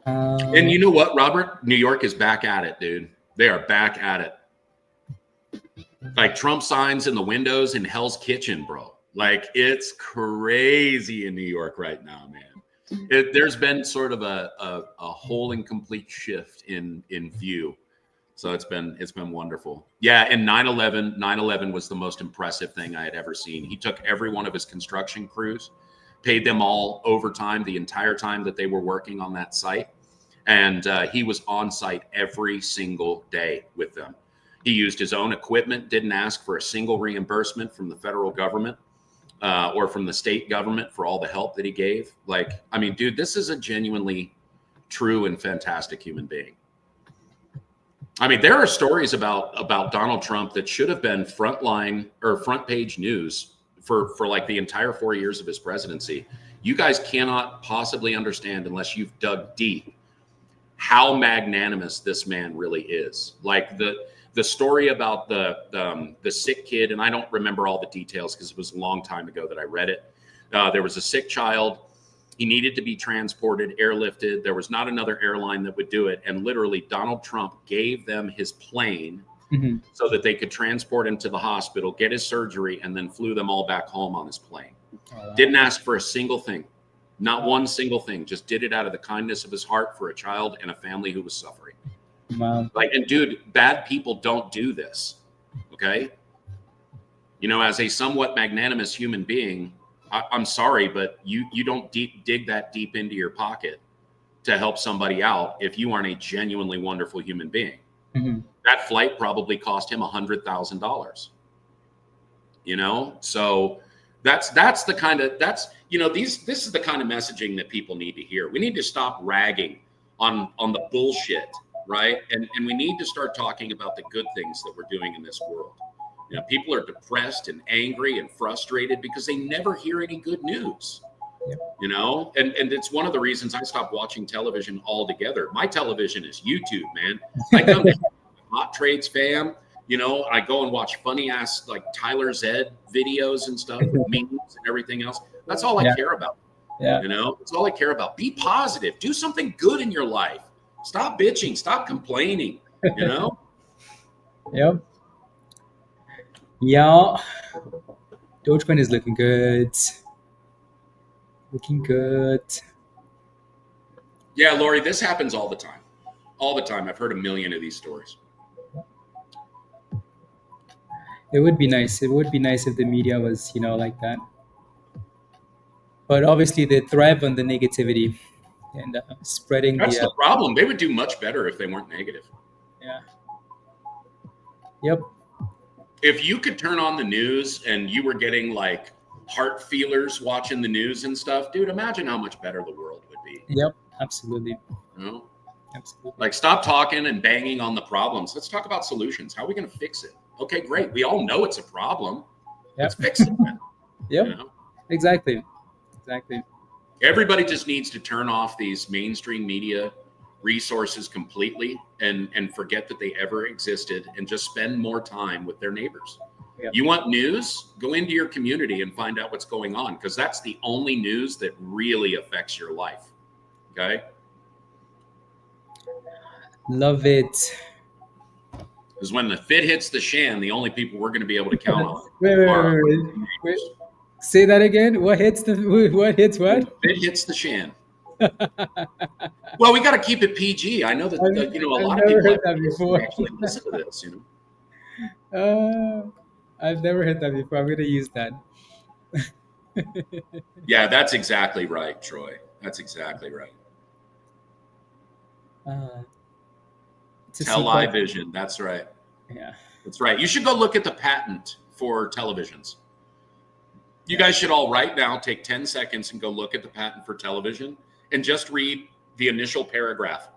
And you know what, Robert? New York is back at it, dude. They are back at it. Like Trump signs in the windows in Hell's Kitchen, bro. Like it's crazy in New York right now, man. There's been sort of a whole and complete shift in view. So it's been wonderful. Yeah, and 9/11 was the most impressive thing I had ever seen. He took every one of his construction crews, paid them all overtime the entire time that they were working on that site. And he was on site every single day with them. He used his own equipment, didn't ask for a single reimbursement from the federal government or from the state government for all the help that he gave. Like, I mean, dude, this is a genuinely true and fantastic human being. I mean, there are stories about Donald Trump that should have been frontline or front page news for like the entire 4 years of his presidency. You guys cannot possibly understand unless you've dug deep how magnanimous this man really is. Like the story about the sick kid, and I don't remember all the details because it was a long time ago that I read it. There was a sick child. He needed to be transported, airlifted. There was not another airline that would do it. And literally Donald Trump gave them his plane so that they could transport him to the hospital, get his surgery, and then flew them all back home on his plane. Didn't ask for a single thing. Not one single thing, just did it out of the kindness of his heart for a child and a family who was suffering. Wow. Like, and dude, bad people don't do this. Okay. You know, as a somewhat magnanimous human being, I'm sorry, but you don't dig that deep into your pocket to help somebody out if you aren't a genuinely wonderful human being. That flight probably cost him $100,000. You know, so that's the kind of this is the kind of messaging that people need to hear. We need to stop ragging on the bullshit, right? And we need to start talking about the good things that we're doing in this world. You know, people are depressed and angry and frustrated because they never hear any good news. Yep. You know, and it's one of the reasons I stopped watching television altogether. My television is YouTube, man. I come to Hot Trades fam. You know, I go and watch funny ass like Tyler Zed videos and stuff with memes and everything else. That's all I care about. Yeah. You know, it's all I care about. Be positive. Do something good in your life. Stop bitching. Stop complaining. You know? Yep. Yeah. Dogecoin is looking good. Looking good. Yeah, Lori, this happens all the time. All the time. I've heard a million of these stories. It would be nice. It would be nice if the media was, like that. But obviously, they thrive on the negativity and spreading. That's the problem. They would do much better if they weren't negative. Yeah. Yep. If you could turn on the news and you were getting like heart feelers watching the news and stuff, dude, imagine how much better the world would be. Yep. Absolutely. You know? Absolutely. Like, stop talking and banging on the problems. Let's talk about solutions. How are we going to fix it? Okay, great. We all know it's a problem. Yep. Let's fix it. Yep. You know? Exactly. Everybody just needs to turn off these mainstream media resources completely and forget that they ever existed and just spend more time with their neighbors. Yep. You want news? Go into your community and find out what's going on, because that's the only news that really affects your life. Okay? Love it. Because when the fit hits the shan, the only people we're going to be able to count on Wait. Say that again. What hits what? When the fit hits the shan. Well, we got to keep it PG. I know that a lot of people heard that before. Actually listen to this. You know. I've never heard that before. I'm going to use that. Yeah, that's exactly right, Troy. That's exactly right. Television. That's right. Yeah. That's right. You should go look at the patent for televisions. You guys should all right now take 10 seconds and go look at the patent for television and just read the initial paragraph,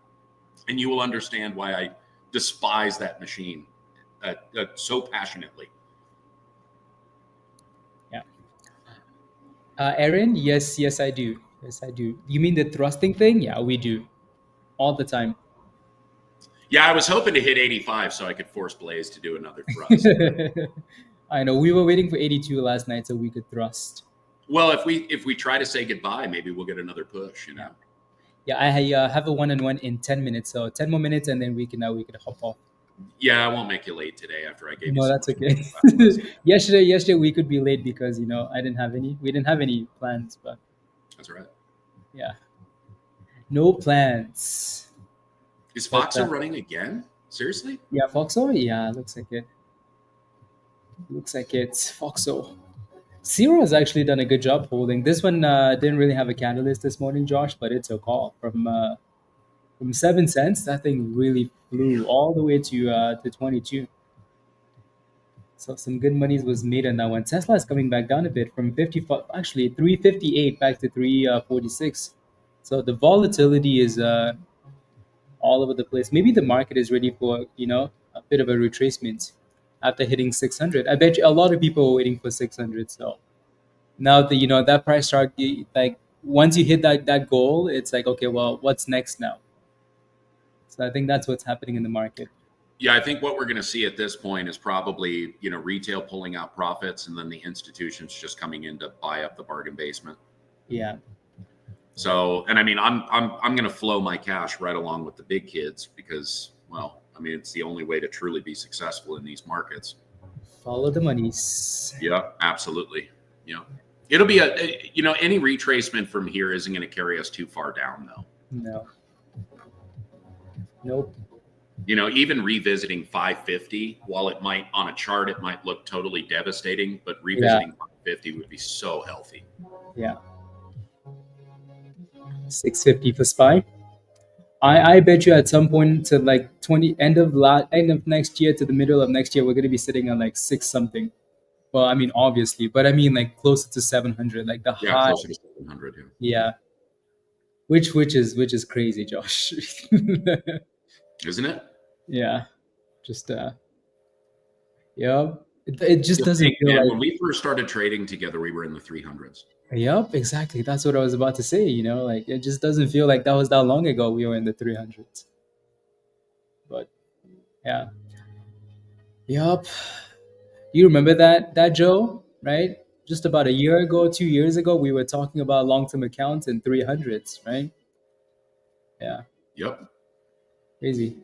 and you will understand why I despise that machine so passionately. Yeah. Aaron, yes, I do. Yes, I do. You mean the thrusting thing? Yeah, we do all the time. Yeah, I was hoping to hit 85 so I could force Blaze to do another thrust. I know we were waiting for 82 last night so we could thrust. Well, if we try to say goodbye, maybe we'll get another push. You know. Yeah, I have a one-on-one in 10 minutes, so 10 more minutes, and then we can hop off. Yeah, I won't make you late today after I gave you. No, So that's much okay. yesterday we could be late because I didn't have any. We didn't have any plans, but That's right. yeah, no plans. Is But, Foxo running again? Seriously? yeah, Foxo. Yeah, looks like it. Looks like it's Foxo. CERO has actually done a good job holding. This one didn't really have a catalyst this morning, Josh, but it took off from 7 cents. That thing really flew all the way to 22. So some good monies was made on that one. Tesla is coming back down a bit from 55, actually 358 back to 346. So the volatility is all over the place. Maybe the market is ready for a bit of a retracement after hitting 600. I bet you a lot of people are waiting for 600. So now that that price target, like once you hit that goal, it's like, okay, well, what's next now? So I think that's what's happening in the market. Yeah, I think what we're going to see at this point is probably retail pulling out profits, and then the institutions just coming in to buy up the bargain basement. Yeah. So, and I mean, I'm going to flow my cash right along with the big kids because, well, I mean, it's the only way to truly be successful in these markets. Follow the monies. Yeah, absolutely. Yeah, it'll be any retracement from here isn't going to carry us too far down, though. No. Nope. Even revisiting 550, while it might on a chart, it might look totally devastating, but revisiting 550 would be so healthy. Yeah. 650 for SPY. I bet you at some point to like end of next year to the middle of next year, we're gonna be sitting on like 6 something. Well, I mean, obviously, but I mean like closer to 700, like the high. Closer to 700. Yeah. Which is crazy, Josh. Isn't it? Yeah. Just yeah. It just doesn't feel like when we first started trading together, we were in the 300s. Yep, exactly. That's what I was about to say. Like it just doesn't feel like that was that long ago. We were in the 300s. But yeah. Yep. You remember that Joe, right? Just about a year ago, 2 years ago, we were talking about long-term accounts in 300s, right? Yeah. Yep. Crazy.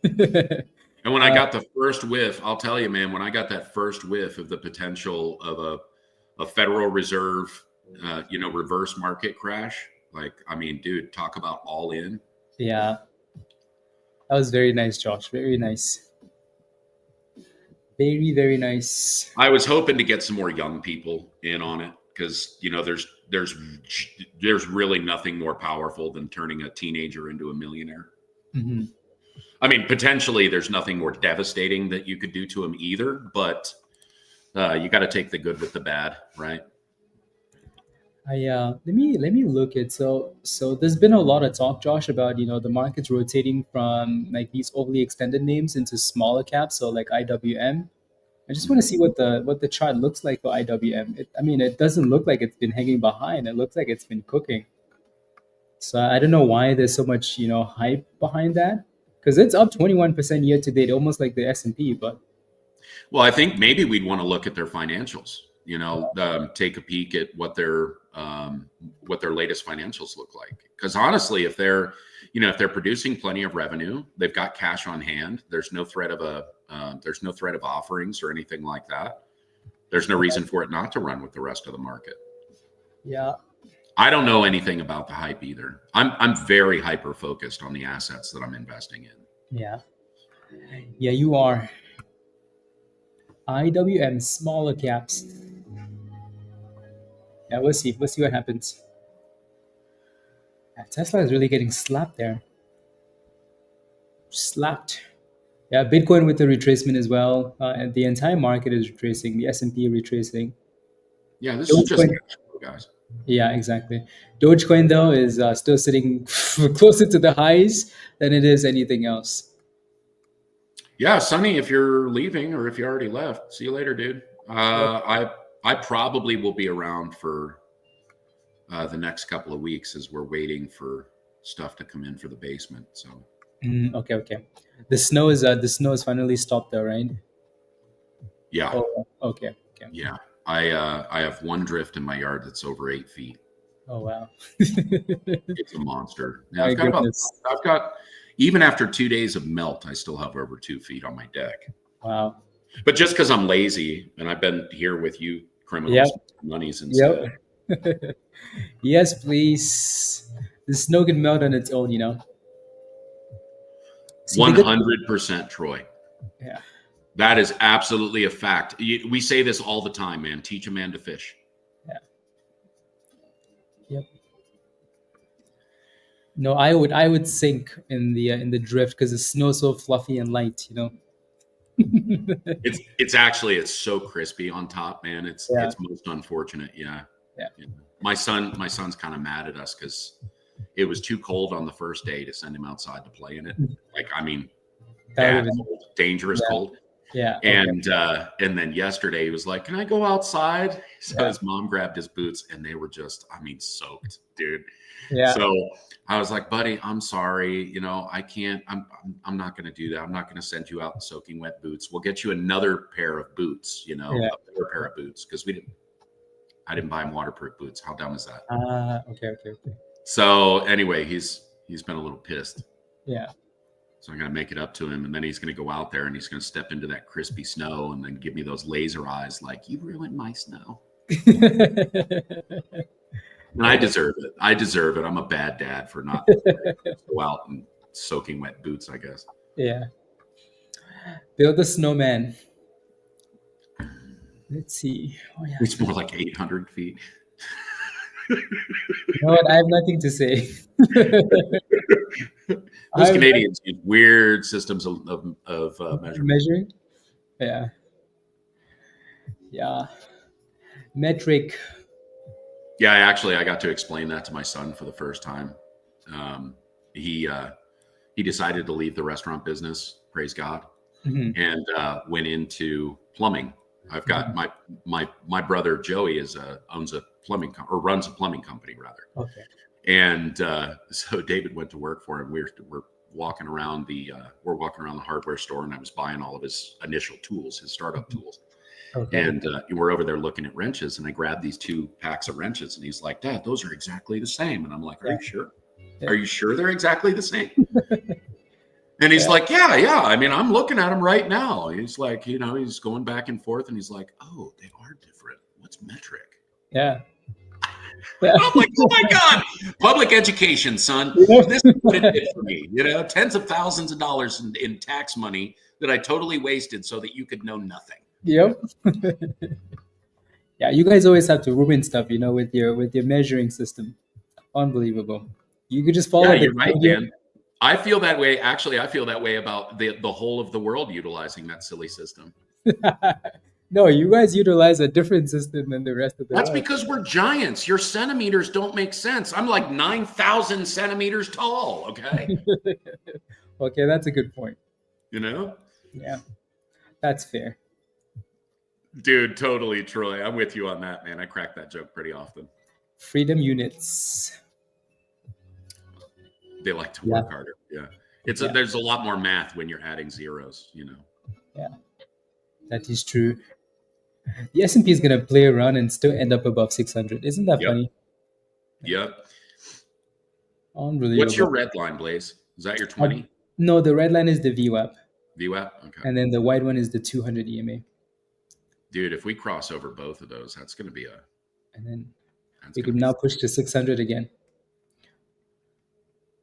And when I got the first whiff, I'll tell you, man, when I got that first whiff of the potential of a Federal Reserve, reverse market crash, like, I mean, dude, talk about all in. Yeah. That was very nice, Josh. Very nice. Very, very nice. I was hoping to get some more young people in on it because, there's really nothing more powerful than turning a teenager into a millionaire. Mm-hmm. I mean, potentially there's nothing more devastating that you could do to him either, but you got to take the good with the bad, right? Let me look at so there's been a lot of talk, Josh, about the markets rotating from like these overly extended names into smaller caps, so like IWM. I just want to see what the chart looks like for IWM. It doesn't look like it's been hanging behind. It looks like it's been cooking. So I don't know why there's so much hype behind that, because it's up 21% year to date, almost like the S&P. But well, I think maybe we'd want to look at their financials. Take a peek at what their latest financials look like. Because honestly, if they're producing plenty of revenue, they've got cash on hand. There's no threat of offerings or anything like that. There's no reason for it not to run with the rest of the market. Yeah. I don't know anything about the hype either. I'm very hyper focused on the assets that I'm investing in. Yeah. Yeah, you are. IWM smaller caps. Yeah, we'll see. We'll see what happens. Yeah, Tesla is really getting slapped there. Slapped. Yeah, Bitcoin with the retracement as well. And the entire market is retracing. The S&P retracing. Yeah, this is just guys. Yeah, exactly. Dogecoin though is still sitting closer to the highs than it is anything else. Yeah, Sonny, if you're leaving or if you already left, see you later, dude. I probably will be around for the next couple of weeks as we're waiting for stuff to come in for the basement. So Okay, okay. The snow is finally stopped though, right? Yeah. Oh, okay, okay. Yeah. I have one drift in my yard that's over 8 feet. Oh wow. It's a monster. Now My goodness. I've got, even after 2 days of melt, I still have over 2 feet on my deck. Wow. But just because I'm lazy, and I've been here with you Yep. criminals, money since Yep. Yes, please. The snow can melt on its own, you know. See, the good. 100% Troy. Yeah. That is absolutely a fact. We say this all the time, man. Teach a man to fish. Yeah. Yep. No, I would sink in the drift because the snow's so fluffy and light, you know. It's so crispy on top, man. It's most unfortunate. Yeah. Yeah. My son's kind of mad at us because it was too cold on the first day to send him outside to play in it. Like, I mean, bad cold, dangerous cold. Yeah. And then yesterday he was like, "Can I go outside?" So his mom grabbed his boots and they were just, I mean, soaked, dude. Yeah. So I was like, "Buddy, I'm sorry. You know, I can't. I'm not going to do that. I'm not going to send you out in soaking wet boots. We'll get you another pair of boots. You know, a better pair of boots because I didn't buy him waterproof boots. How dumb is that?" Okay. So anyway, he's been a little pissed. Yeah. So I'm going to make it up to him, and then he's going to go out there and he's going to step into that crispy snow and then give me those laser eyes like, "You ruined my snow." And I deserve it. I'm a bad dad for not go out in soaking wet boots, I guess. Yeah. Build a snowman. Let's see. Oh, yeah. It's more like 800 feet. You know what? I have nothing to say. Those Canadians use weird systems of measuring. Yeah. Yeah. Metric. Yeah, I got to explain that to my son for the first time. He decided to leave the restaurant business, praise God, and went into plumbing. I've got my brother Joey owns a plumbing or runs a plumbing company rather. Okay. And so David went to work for him. We're walking around the hardware store, and I was buying all of his initial tools, his startup tools. Okay. And we're over there looking at wrenches, and I grabbed these 2 packs of wrenches, and he's like, "Dad, those are exactly the same." And I'm like, "Are you sure? Are you sure they're exactly the same?" And he's like, yeah. I mean, I'm looking at them right now. He's like, you know, he's going back and forth, and he's like, "Oh, they are different. What's metric?" Yeah. I'm like, "Oh my God, public education, son. This is what it did for me. You know, tens of thousands of dollars in tax money that I totally wasted so that you could know nothing." Yep. Yeah, you guys always have to ruin stuff, you know, with your measuring system. Unbelievable. You could just follow. Yeah, you're right, Dan. I feel that way. Actually, I feel that way about the whole of the world utilizing that silly system. No, you guys utilize a different system than the rest of the world. That's because we're giants. Your centimeters don't make sense. I'm like 9,000 centimeters tall, okay? Okay, that's a good point. You know? Yeah, that's fair. Dude, totally, Troy. I'm with you on that, man. I crack that joke pretty often. Freedom units. They like to work harder. Yeah. There's a lot more math when you're adding zeros, you know. Yeah. That is true. The S&P is going to play around and still end up above 600. Isn't that funny? Yep. Unbelievable. What's your red line, Blaze? Is that your 20? No, the red line is the VWAP. VWAP? Okay. And then the white one is the 200 EMA. Dude, if we cross over both of those, that's going to be and then we could now push to 600 again.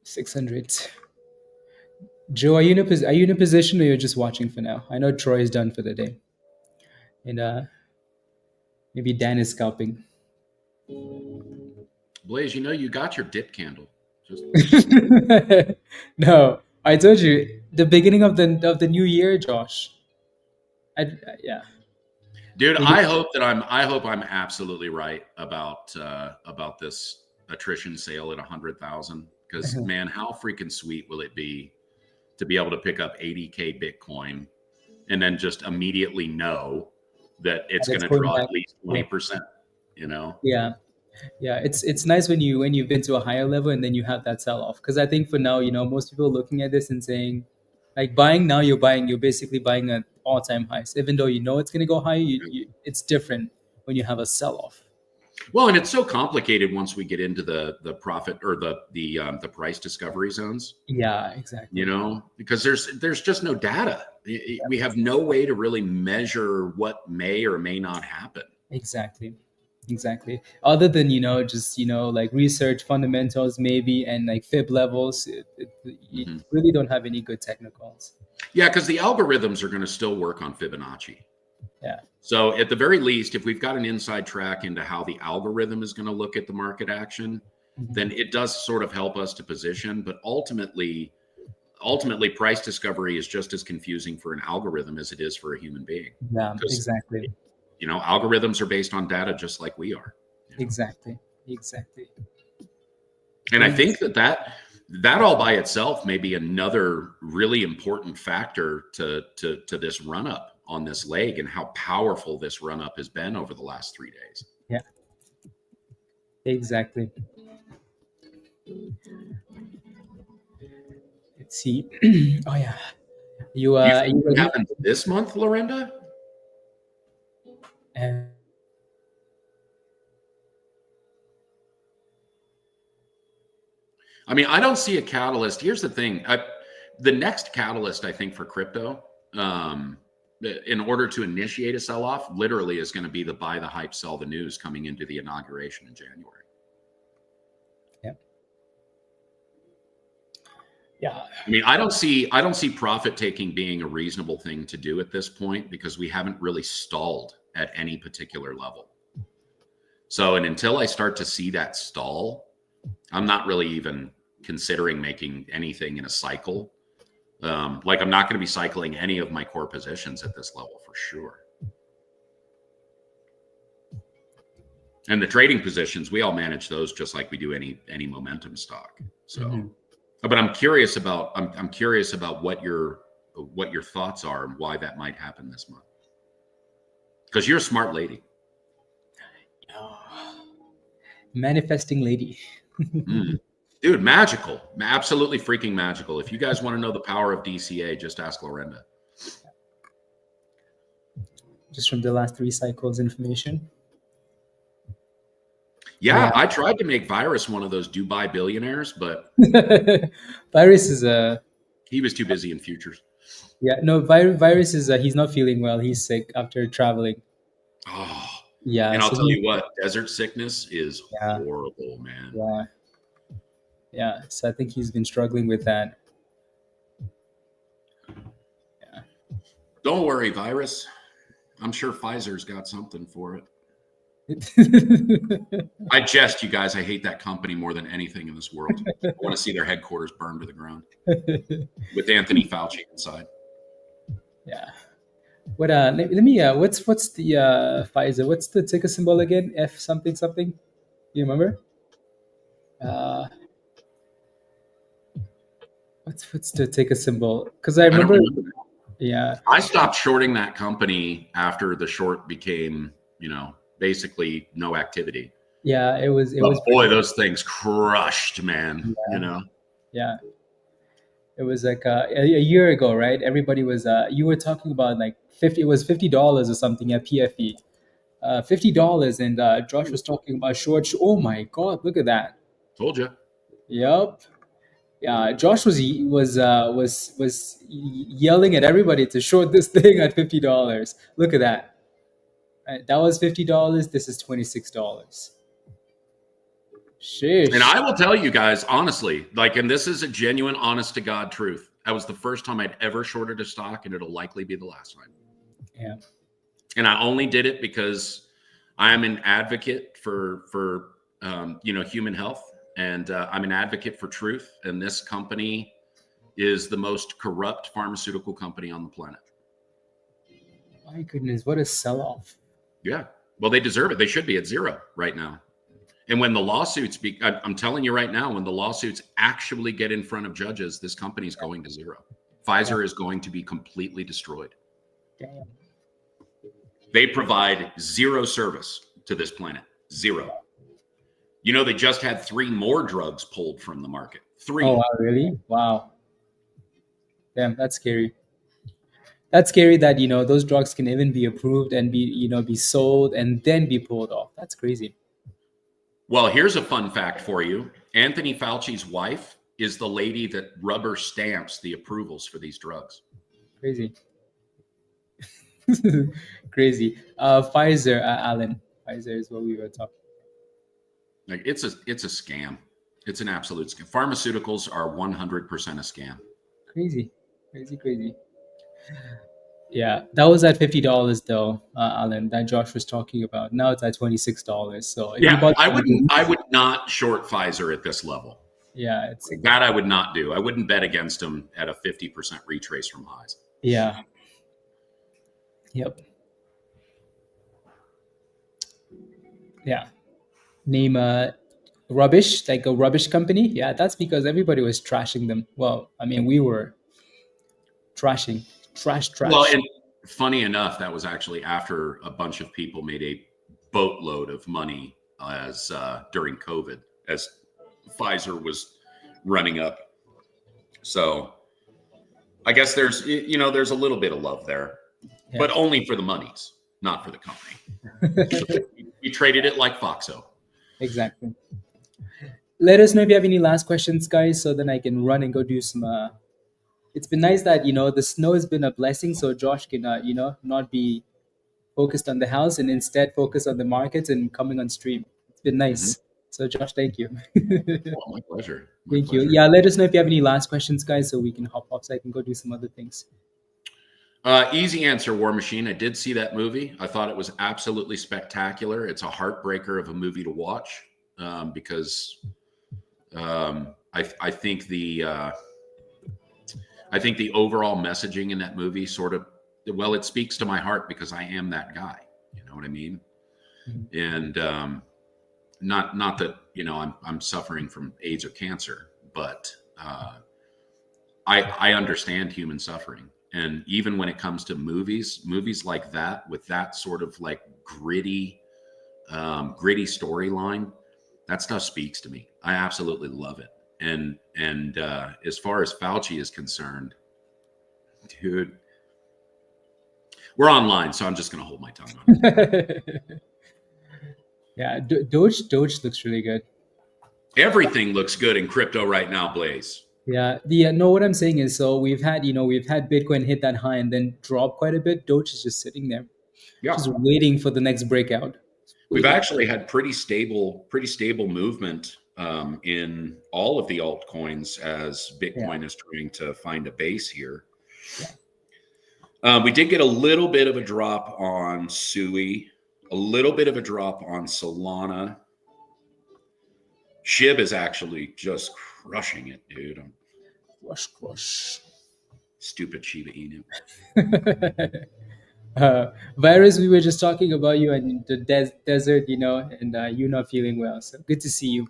600. Joe, are you in a position, or you're just watching for now? I know Troy is done for the day, and maybe Dan is scalping. Blaze, you know you got your dip candle. No, I told you the beginning of the new year, Josh. Yeah. Dude, I hope I'm absolutely right about this attrition sale at 100,000. Because man, how freaking sweet will it be to be able to pick up 80K Bitcoin and then just immediately know that it's going to draw at least 20%, you know? Yeah. Yeah, it's nice when you've been to a higher level and then you have that sell off. Because I think for now, most people are looking at this and saying, like buying now, you're basically buying at all time highs. Even though you know it's going to go high, it's different when you have a sell off. Well, and it's so complicated once we get into the profit or the price discovery zones. Yeah, exactly. Because there's just no data. We have no way to really measure what may or may not happen. Exactly. Other than just like research fundamentals maybe and like fib levels, you really don't have any good technicals. Yeah, because the algorithms are going to still work on Fibonacci. Yeah. So at the very least, if we've got an inside track into how the algorithm is going to look at the market action, then it does sort of help us to position. But ultimately, price discovery is just as confusing for an algorithm as it is for a human being. Yeah, exactly. Algorithms are based on data just like we are. Exactly. And I think that all by itself may be another really important factor to this run up on this leg and how powerful this run up has been over the last 3 days. Yeah, exactly. Let's see. Oh yeah, you what happens this month, Lorenda? I mean, I don't see a catalyst. Here's the thing. The next catalyst, I think, for crypto, in order to initiate a sell-off, literally is going to be the buy the hype, sell the news coming into the inauguration in January. Yeah. I mean, I don't see profit taking being a reasonable thing to do at this point because we haven't really stalled at any particular level. So, and until I start to see that stall, I'm not really even considering making anything in a cycle. Like I'm not going to be cycling any of my core positions at this level for sure. And the trading positions, we all manage those just like we do any momentum stock. So, but I'm curious about what your thoughts are and why that might happen this month. Because you're a smart lady. Manifesting lady. Dude, magical. Absolutely freaking magical. If you guys want to know the power of DCA, just ask Lorenda. Just from the last 3 cycles information. Yeah, I tried to make Virus one of those Dubai billionaires, but Virus is he was too busy in futures. Yeah, no, Virus is he's not feeling well. He's sick after traveling. Oh, yeah. And I'll tell you what, desert sickness is horrible, man. Yeah. So I think he's been struggling with that. Yeah. Don't worry, Virus. I'm sure Pfizer's got something for it. I jest, you guys. I hate that company more than anything in this world. I want to see their headquarters burned to the ground with Anthony Fauci inside. Yeah. What? Let me. What's the Pfizer? What's the ticker symbol again? F something something. You remember? What's the ticker symbol? Because I remember. Yeah. I stopped shorting that company after the short became, basically no activity. Yeah, it was. Boy, those things crushed, man. Yeah. Yeah. It was like a year ago, right? Everybody was. You were talking about like $50. It was $50 or something at PFE. $50, and Josh was talking about short. Oh my God! Look at that. Told you. Yep. Yeah, Josh was yelling at everybody to short this thing at $50. Look at that. Right, that was $50. This is $26. Sheesh. And I will tell you guys, honestly, and this is a genuine, honest to God truth. That was the first time I'd ever shorted a stock, and it'll likely be the last time. Yeah. And I only did it because I am an advocate for human health, and I'm an advocate for truth. And this company is the most corrupt pharmaceutical company on the planet. My goodness, what a sell-off. Yeah. Well, they deserve it. They should be at zero right now. And when the lawsuits I'm telling you right now, when the lawsuits actually get in front of judges, this company is going to zero. Pfizer is going to be completely destroyed. Damn. They provide zero service to this planet. Zero. You know, they just had 3 more drugs pulled from the market. 3. Oh, wow, really? Wow. Damn, that's scary. That's scary that, those drugs can even be approved and be sold and then be pulled off. That's crazy. Well, here's a fun fact for you. Anthony Fauci's wife is the lady that rubber stamps the approvals for these drugs. Crazy. Crazy. Pfizer, Alan. Pfizer is what we were talking. Like it's a scam. It's an absolute scam. Pharmaceuticals are 100% a scam. Crazy. Yeah, that was at $50 though, Alan, that Josh was talking about. Now it's at $26. So yeah, I would not short Pfizer at this level. Yeah, it's like that I would not do. I wouldn't bet against them at a 50% retrace from highs. Yeah. Yep. Yeah. Name rubbish, like a rubbish company. Yeah, that's because everybody was trashing them. Well, I mean, we were trashing. Trash. Well, and funny enough, that was actually after a bunch of people made a boatload of money as during COVID, as Pfizer was running up. So I guess there's a little bit of love there, but only for the monies, not for the company. We traded it like Foxo. Exactly. Let us know if you have any last questions, guys, so then I can run and go do some. It's been nice that the snow has been a blessing, so Josh can not be focused on the house and instead focus on the markets and coming on stream. It's been nice. Mm-hmm. So Josh, thank you. Oh, my pleasure. Thank you. Yeah, let us know if you have any last questions, guys, so we can hop off so I can go do some other things. Easy answer, War Machine. I did see that movie. I thought it was absolutely spectacular. It's a heartbreaker of a movie to watch because I think the overall messaging in that movie it speaks to my heart because I am that guy. You know what I mean? Mm-hmm. And not that I'm suffering from AIDS or cancer, but I understand human suffering. And even when it comes to movies like that, with that sort of like gritty storyline, that stuff speaks to me. I absolutely love it. And as far as Fauci is concerned, dude, we're online, so I'm just going to hold my tongue on it. Yeah, Doge looks really good. Everything looks good in crypto right now, Blaze. Yeah, what I'm saying is, so we've had Bitcoin hit that high and then drop quite a bit. Doge is just sitting there, just waiting for the next breakout. We've actually had pretty stable movement in all of the altcoins as Bitcoin is trying to find a base here. Yeah. We did get a little bit of a drop on SUI, a little bit of a drop on Solana. SHIB is actually just crushing it, dude. Crush. Stupid Shiba Inu. Virus, we were just talking about you and the desert, and you not feeling well. So good to see you.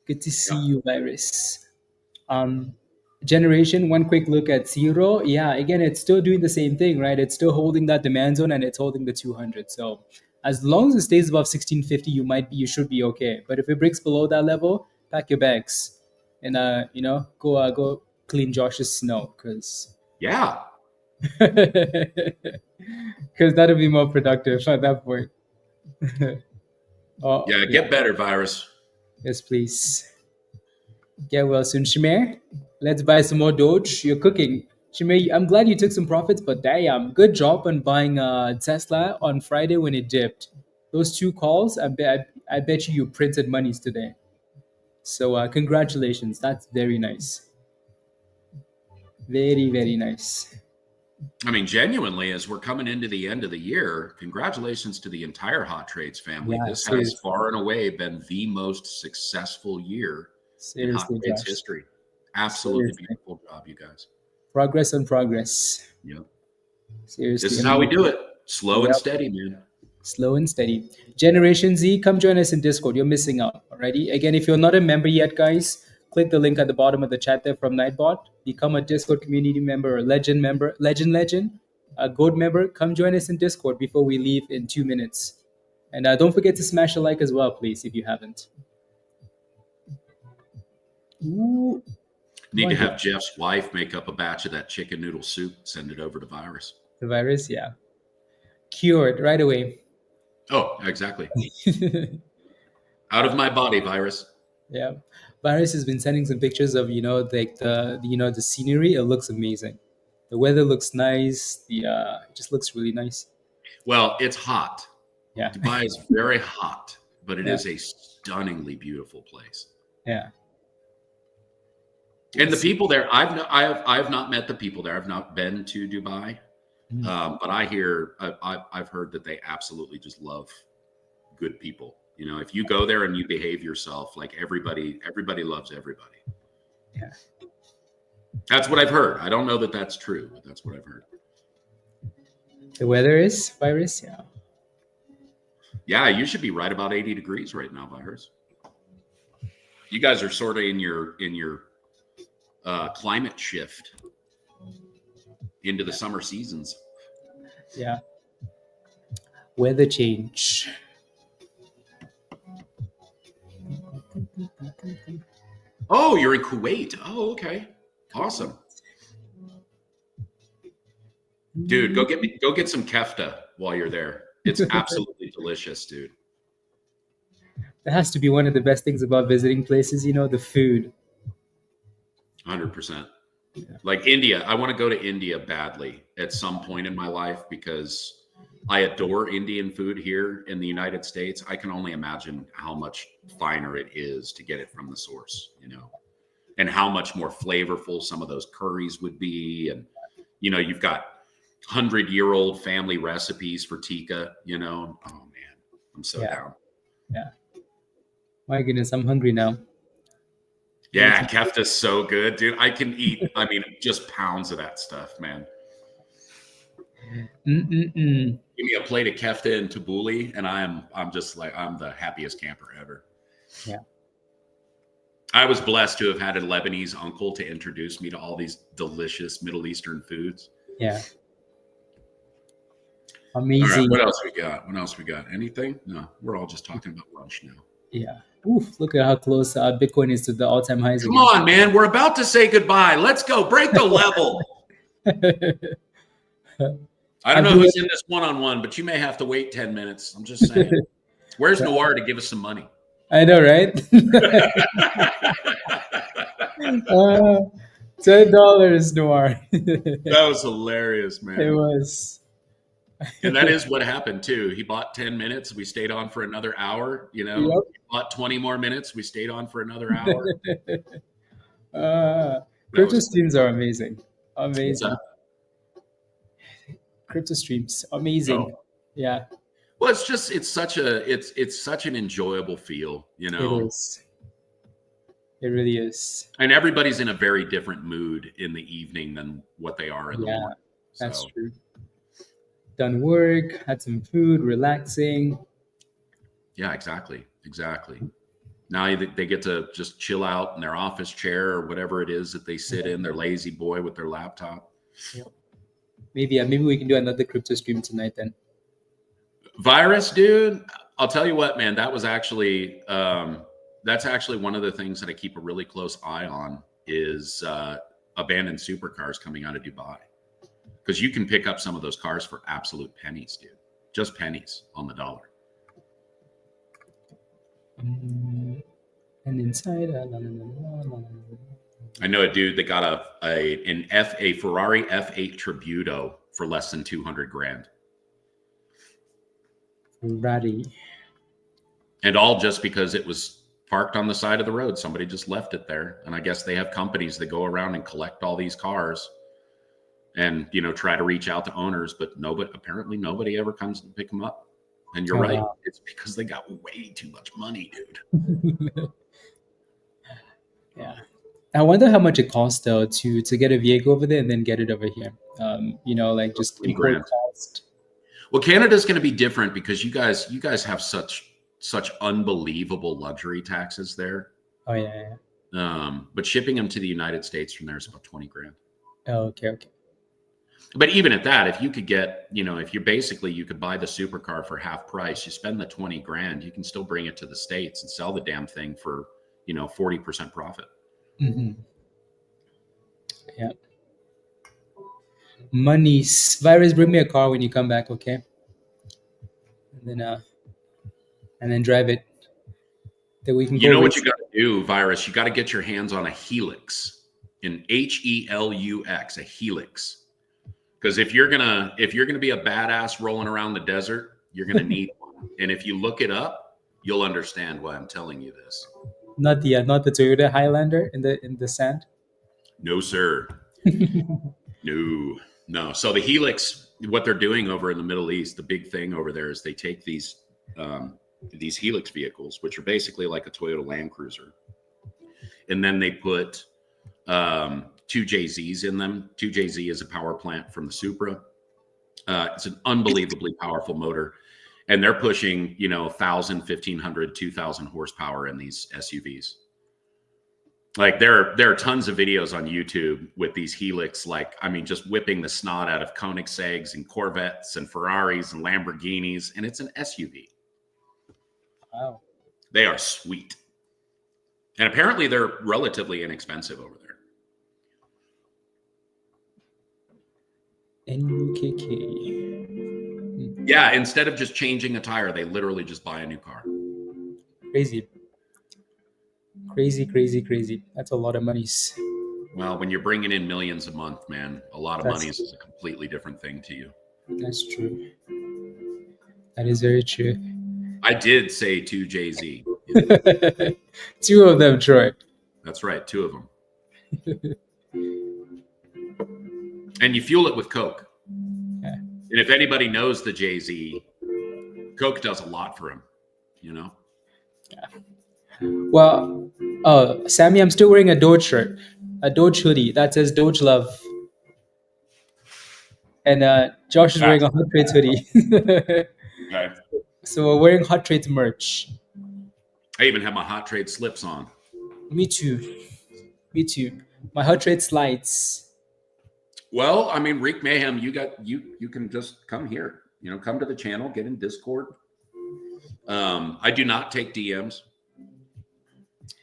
Good to see you, Virus. Generation, one quick look at CERO. Yeah, again, it's still doing the same thing, right? It's still holding that demand zone and it's holding the 200. So as long as it stays above 1650, you should be okay. But if it breaks below that level, pack your bags and go clean Josh's snow, because that'll be more productive at that point. Get better, Virus. Yes, please. Get well soon. Shimer, let's buy some more Doge. You're cooking. Shimer, I'm glad you took some profits, but damn, good job on buying Tesla on Friday when it dipped. Those 2 calls, I bet you printed monies today. So congratulations. That's very nice. Very, very nice. I mean, genuinely, as we're coming into the end of the year, congratulations to the entire Hot Trades family. Yeah, this has far and away been the most successful year in Hot Trades history. Absolutely beautiful job, you guys. Progress on progress. Yep. Seriously. This is how we do it. Slow and steady, man. Slow and steady. Generation Z, come join us in Discord. You're missing out. Alrighty. Again, if you're not a member yet, guys, click the link at the bottom of the chat there from Nightbot. Become a Discord community member or legend, a gold member. Come join us in Discord before we leave in 2 minutes. And don't forget to smash a like as well, please, if you haven't. Ooh, Need to have Jeff's wife make up a batch of that chicken noodle soup, send it over to Virus. the virus, yeah. Cured right away. Oh, exactly. Out of my body, Virus. Yeah. Virus has been sending some pictures of, the scenery. It looks amazing. The weather looks nice. It just looks really nice. Well, it's hot. Yeah. Dubai is very hot, but it Yeah. is a stunningly beautiful place. Yeah. And the people there, I've not met the people there. I've not been to Dubai, but I've heard that they absolutely just love good people. You know, if you go there and you behave yourself, like everybody loves everybody. Yeah. That's what I've heard. I don't know that that's true, but that's what I've heard. The weather is Virus, yeah. Yeah, you should be right about 80 degrees right now, Virus. You guys are sort of in your climate shift into the summer seasons. Yeah. Weather change. Oh, you're in Kuwait. Oh, okay. Awesome. Dude, go get some kefta while you're there. It's absolutely delicious, dude. That has to be one of the best things about visiting places, the food. 100%. Like India, I want to go to India badly at some point in my life because I adore Indian food here in the United States. I can only imagine how much finer it is to get it from the source, and how much more flavorful some of those curries would be. And, you've got 100-year-old family recipes for tikka, Oh, man, I'm so down. Yeah. My goodness, I'm hungry now. Yeah, kefta's so good, dude. I can eat, just pounds of that stuff, man. Give me a plate of kefta and tabbouleh, and I'm just like, I'm the happiest camper ever. Yeah. I was blessed to have had a Lebanese uncle to introduce me to all these delicious Middle Eastern foods. Yeah. Amazing. All right, what else we got? Anything? No, we're all just talking about lunch now. Yeah. Oof, look at how close Bitcoin is to the all-time highs. Come on, man. We're about to say goodbye. Let's go. Break the level. I don't know who's in this one-on-one, but you may have to wait 10 minutes. I'm just saying. Where's Noir to give us some money? I know, right? $10, Noir. That was hilarious, man. It was. And that is what happened too. He bought 10 minutes. We stayed on for another hour. Yep. He bought 20 more minutes. We stayed on for another hour. Crypto streams are amazing. Amazing. Crypto streams, amazing. Oh. Yeah. Well, it's such an enjoyable feel, It is. It really is. And everybody's in a very different mood in the evening than what they are in the morning. So. That's true. Done work, had some food, relaxing. Yeah, exactly. Now they get to just chill out in their office chair or whatever it is that they sit in, their lazy boy with their laptop. Yep. Maybe we can do another crypto stream tonight then. Virus, dude, I'll tell you what, man, that was actually that's actually one of the things that I keep a really close eye on is abandoned supercars coming out of Dubai. Because you can pick up some of those cars for absolute pennies, dude. Just pennies on the dollar. And inside, I know a dude that got a Ferrari F8 Tributo for less than $200,000. Ferrari. And all just because it was parked on the side of the road. Somebody just left it there. And I guess they have companies that go around and collect all these cars. And, try to reach out to owners, but apparently nobody ever comes to pick them up. And you're right. Wow. It's because they got way too much money, dude. Yeah. I wonder how much it costs, though, to get a vehicle over there and then get it over here. Just import cost. Well, Canada's going to be different because you guys have such unbelievable luxury taxes there. Oh, yeah. But shipping them to the United States from there is about $20,000. Oh, okay. But even at that, if you could get, if you basically, you could buy the supercar for half price, you spend the 20 grand, you can still bring it to the States and sell the damn thing for, 40% profit. Mm-hmm. Yeah. Money. Virus, bring me a car when you come back, okay? And then drive it. That we can go. You know what you got to do, Virus? You got to get your hands on a Helix, an HELUX, a Helix. Because if you're gonna be a badass rolling around the desert, you're gonna need one. And if you look it up, you'll understand why I'm telling you this. Not the Toyota Highlander in the sand. No, sir. No. So the Helix, what they're doing over in the Middle East, the big thing over there is they take these Helix vehicles, which are basically like a Toyota Land Cruiser, and then they put 2JZs in them. 2JZ is a power plant from the Supra. It's an unbelievably powerful motor, and they're pushing 1,000, 1,500, 2,000 horsepower in these SUVs. Like there are tons of videos on YouTube with these Helix, just whipping the snot out of Koenigsegg's and Corvettes and Ferraris and Lamborghinis, and it's an SUV. Wow. They are sweet. And apparently they're relatively inexpensive over there. NUKK. Yeah, instead of just changing a tire, they literally just buy a new car. Crazy. That's a lot of monies. Well, when you're bringing in millions a month, man, a lot of monies is a completely different thing to you. That's true. That is very true. I did say 2JZ. Two of them, Troy. That's right, two of them. And you fuel it with Coke. Yeah. And if anybody knows the JZ, Coke does a lot for him, Yeah. Well, Sammy, I'm still wearing a Doge shirt, a Doge hoodie that says Doge Love. And Josh is wearing a Hot Trades hoodie. Okay. So we're wearing Hot Trades merch. I even have my Hot Trade slips on. Me too. My Hot Trade slides. Well, I mean, Reek Mayhem, you can just come here. Come to the channel, get in Discord. I do not take DMs.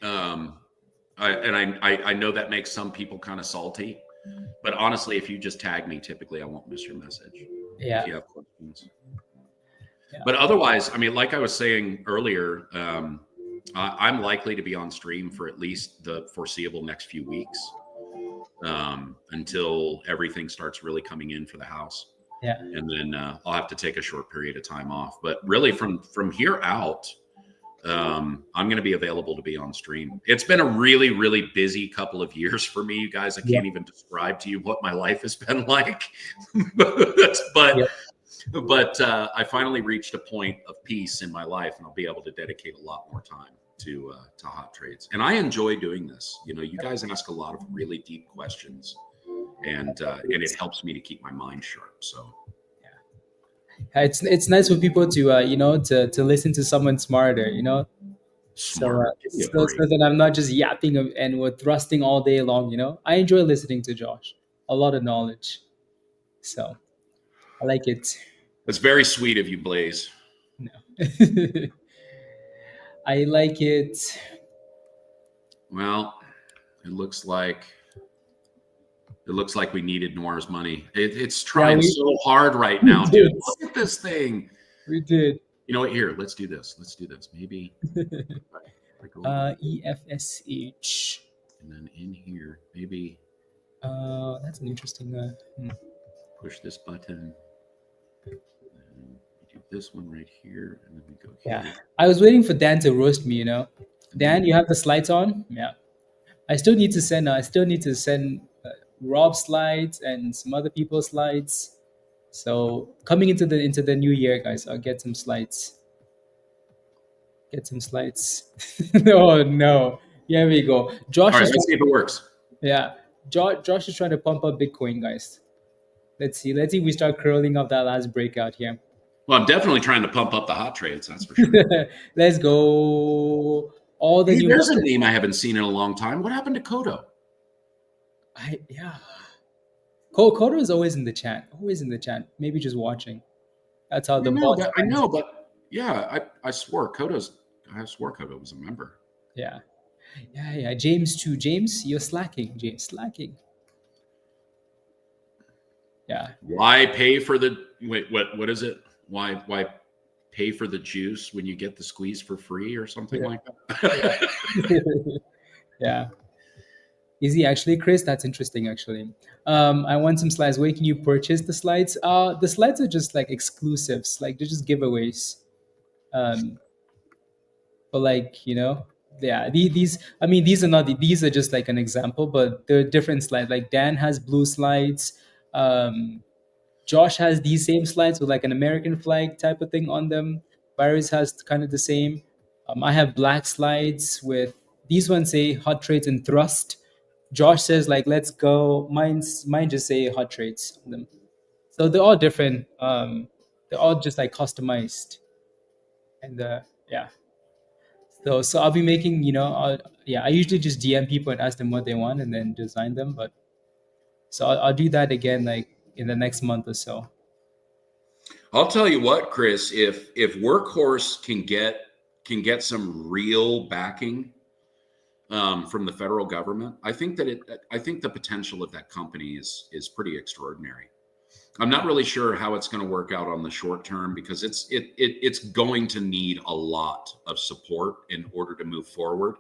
I know that makes some people kind of salty, but honestly, if you just tag me, typically I won't miss your message. Yeah. If you have questions. Yeah. But otherwise, I mean, like I was saying earlier, I'm likely to be on stream for at least the foreseeable next few weeks, until everything starts really coming in for the house. Yeah. And then I'll have to take a short period of time off. But really, from here out, I'm going to be available to be on stream. It's been a really, really busy couple of years for me, you guys. I can't even describe to you what my life has been like. But I finally reached a point of peace in my life, and I'll be able to dedicate a lot more time to Hot Trades. And I enjoy doing this. You guys ask a lot of really deep questions, and it helps me to keep my mind sharp. So. It's nice for people to to listen to someone smarter, Smart. So that I'm not just yapping and we're thrusting all day long, I enjoy listening to Josh. A lot of knowledge. So I like it. It's very sweet of you, Blaze. No. I like it. Well, it looks like we needed Noir's money. It's trying so hard right now, dude. Look at this thing. We did. You know what? Here, let's do this. Maybe. EFSH. And then in here, maybe. That's an interesting. Push this button. And we do this one right here, and then we go here. Yeah, I was waiting for Dan to roast me. Dan, you have the slides on. Yeah, I still need to send. Rob slides and some other people's slides. So coming into the new year, guys, I'll get some slides. Oh no! Here we go. Josh. All right, let's see if it works. Yeah, Josh is trying to pump up Bitcoin, guys. Let's see. If we start curling up that last breakout here. Well, I'm definitely trying to pump up the Hot Trades. That's for sure. Let's go. There's a name I haven't seen in a long time. What happened to Kodo? Kodo is always in the chat. Always in the chat. Maybe just watching. That's how the boss. I know, but yeah, I swore Kodo was a member. Yeah. James too. James, you're slacking. James, slacking. Yeah. Why pay for the what is it? Why pay for the juice when you get the squeeze for free or something like that? Yeah. Is he actually, Chris? That's interesting, actually. I want some slides. Where can you purchase the slides? The slides are just like exclusives, like they're just giveaways. But like, yeah, these. I mean, these are not. These are just like an example, but they're different slides. Like Dan has blue slides. Josh has these same slides with like an American flag type of thing on them. Virus has kind of the same. I have black slides with these ones say hot trades and thrust. Josh says like let's go. Mine just say hot trades on them. So they're all different. They're all just like customized. And yeah. So I'll be making, I usually just DM people and ask them what they want and then design them. But so I'll do that again like in the next month or so. I'll tell you what, Chris, if Workhorse can get some real backing from the federal government, I think the potential of that company is pretty extraordinary. I'm not really sure how it's going to work out on the short term because it's going to need a lot of support in order to move forward.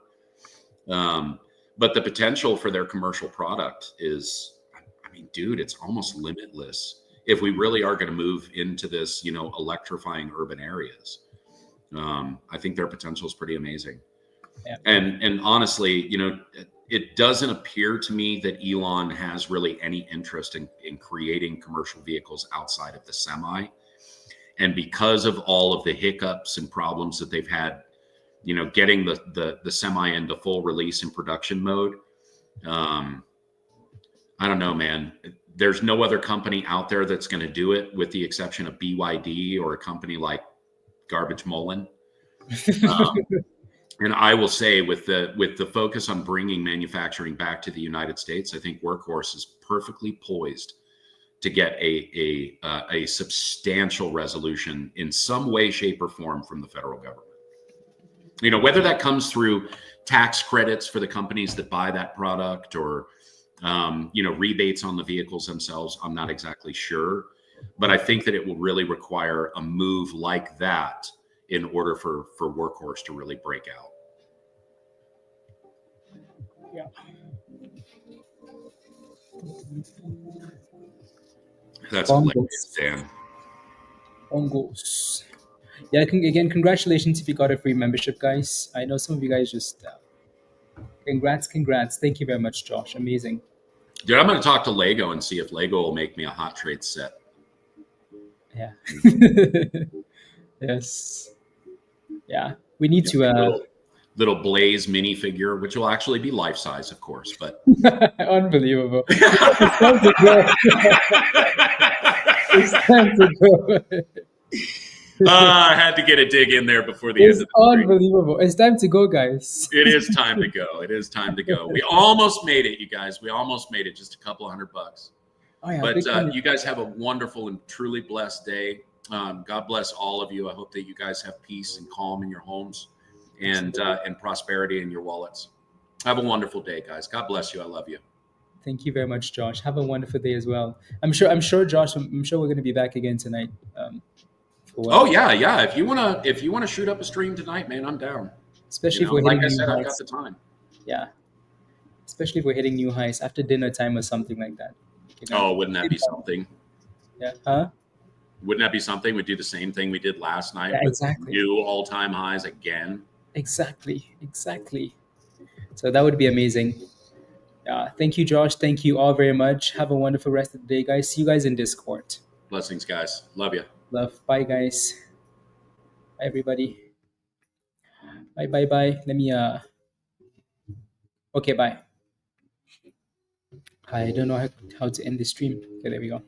But the potential for their commercial product is, I mean, dude, it's almost limitless if we really are going to move into this, electrifying urban areas. I think their potential is pretty amazing. Yeah. And honestly, it doesn't appear to me that Elon has really any interest in creating commercial vehicles outside of the semi. And because of all of the hiccups and problems that they've had, getting the semi into full release and production mode, I don't know, man. There's no other company out there that's going to do it with the exception of BYD or a company like Garbage Mullen. And I will say with the focus on bringing manufacturing back to the United States, I think Workhorse is perfectly poised to get a substantial resolution in some way, shape, or form from the federal government. Whether that comes through tax credits for the companies that buy that product or, rebates on the vehicles themselves, I'm not exactly sure. But I think that it will really require a move like that in order for Workhorse to really break out. Yeah. That's hilarious, Dan. Bongos. Yeah, again, congratulations if you got a free membership, guys. I know some of you guys just congrats. Thank you very much, Josh. Amazing. Dude, I'm going to talk to Lego and see if Lego will make me a hot trade set. Yeah. Yes. Yeah. We need to little Blaze minifigure, which will actually be life size, of course, but unbelievable. It's time to go. It's time to go. I had to get a dig in there before the end of the stream. Unbelievable. It's time to go, guys. It is time to go. It is time to go. We almost made it, you guys. We almost made it. Just a couple $100. Oh, yeah, but you guys have a wonderful and truly blessed day. God bless all of you. I hope that you guys have peace and calm in your homes and prosperity in your wallets. Have a wonderful day, guys. God bless you. I love you. Thank you very much, Josh. Have a wonderful day as well. I'm sure, Josh. I'm sure we're going to be back again tonight. Oh yeah. If you wanna shoot up a stream tonight, man, I'm down. Especially if we're hitting like I said, new I've highs. got the time. Yeah. Especially if we're hitting new highs after dinner time or something like that. Oh, wouldn't that be something? Yeah. Huh? Wouldn't that be something? We'd do the same thing we did last night. Yeah, with exactly. New all-time highs again. Exactly. So that would be amazing. Thank you, Josh. Thank you all very much. Have a wonderful rest of the day, guys. See you guys in Discord. Blessings, guys. Love you. Love. Bye, guys. Bye, everybody. Bye. Let me okay, bye. I don't know how to end the stream. Okay, there we go.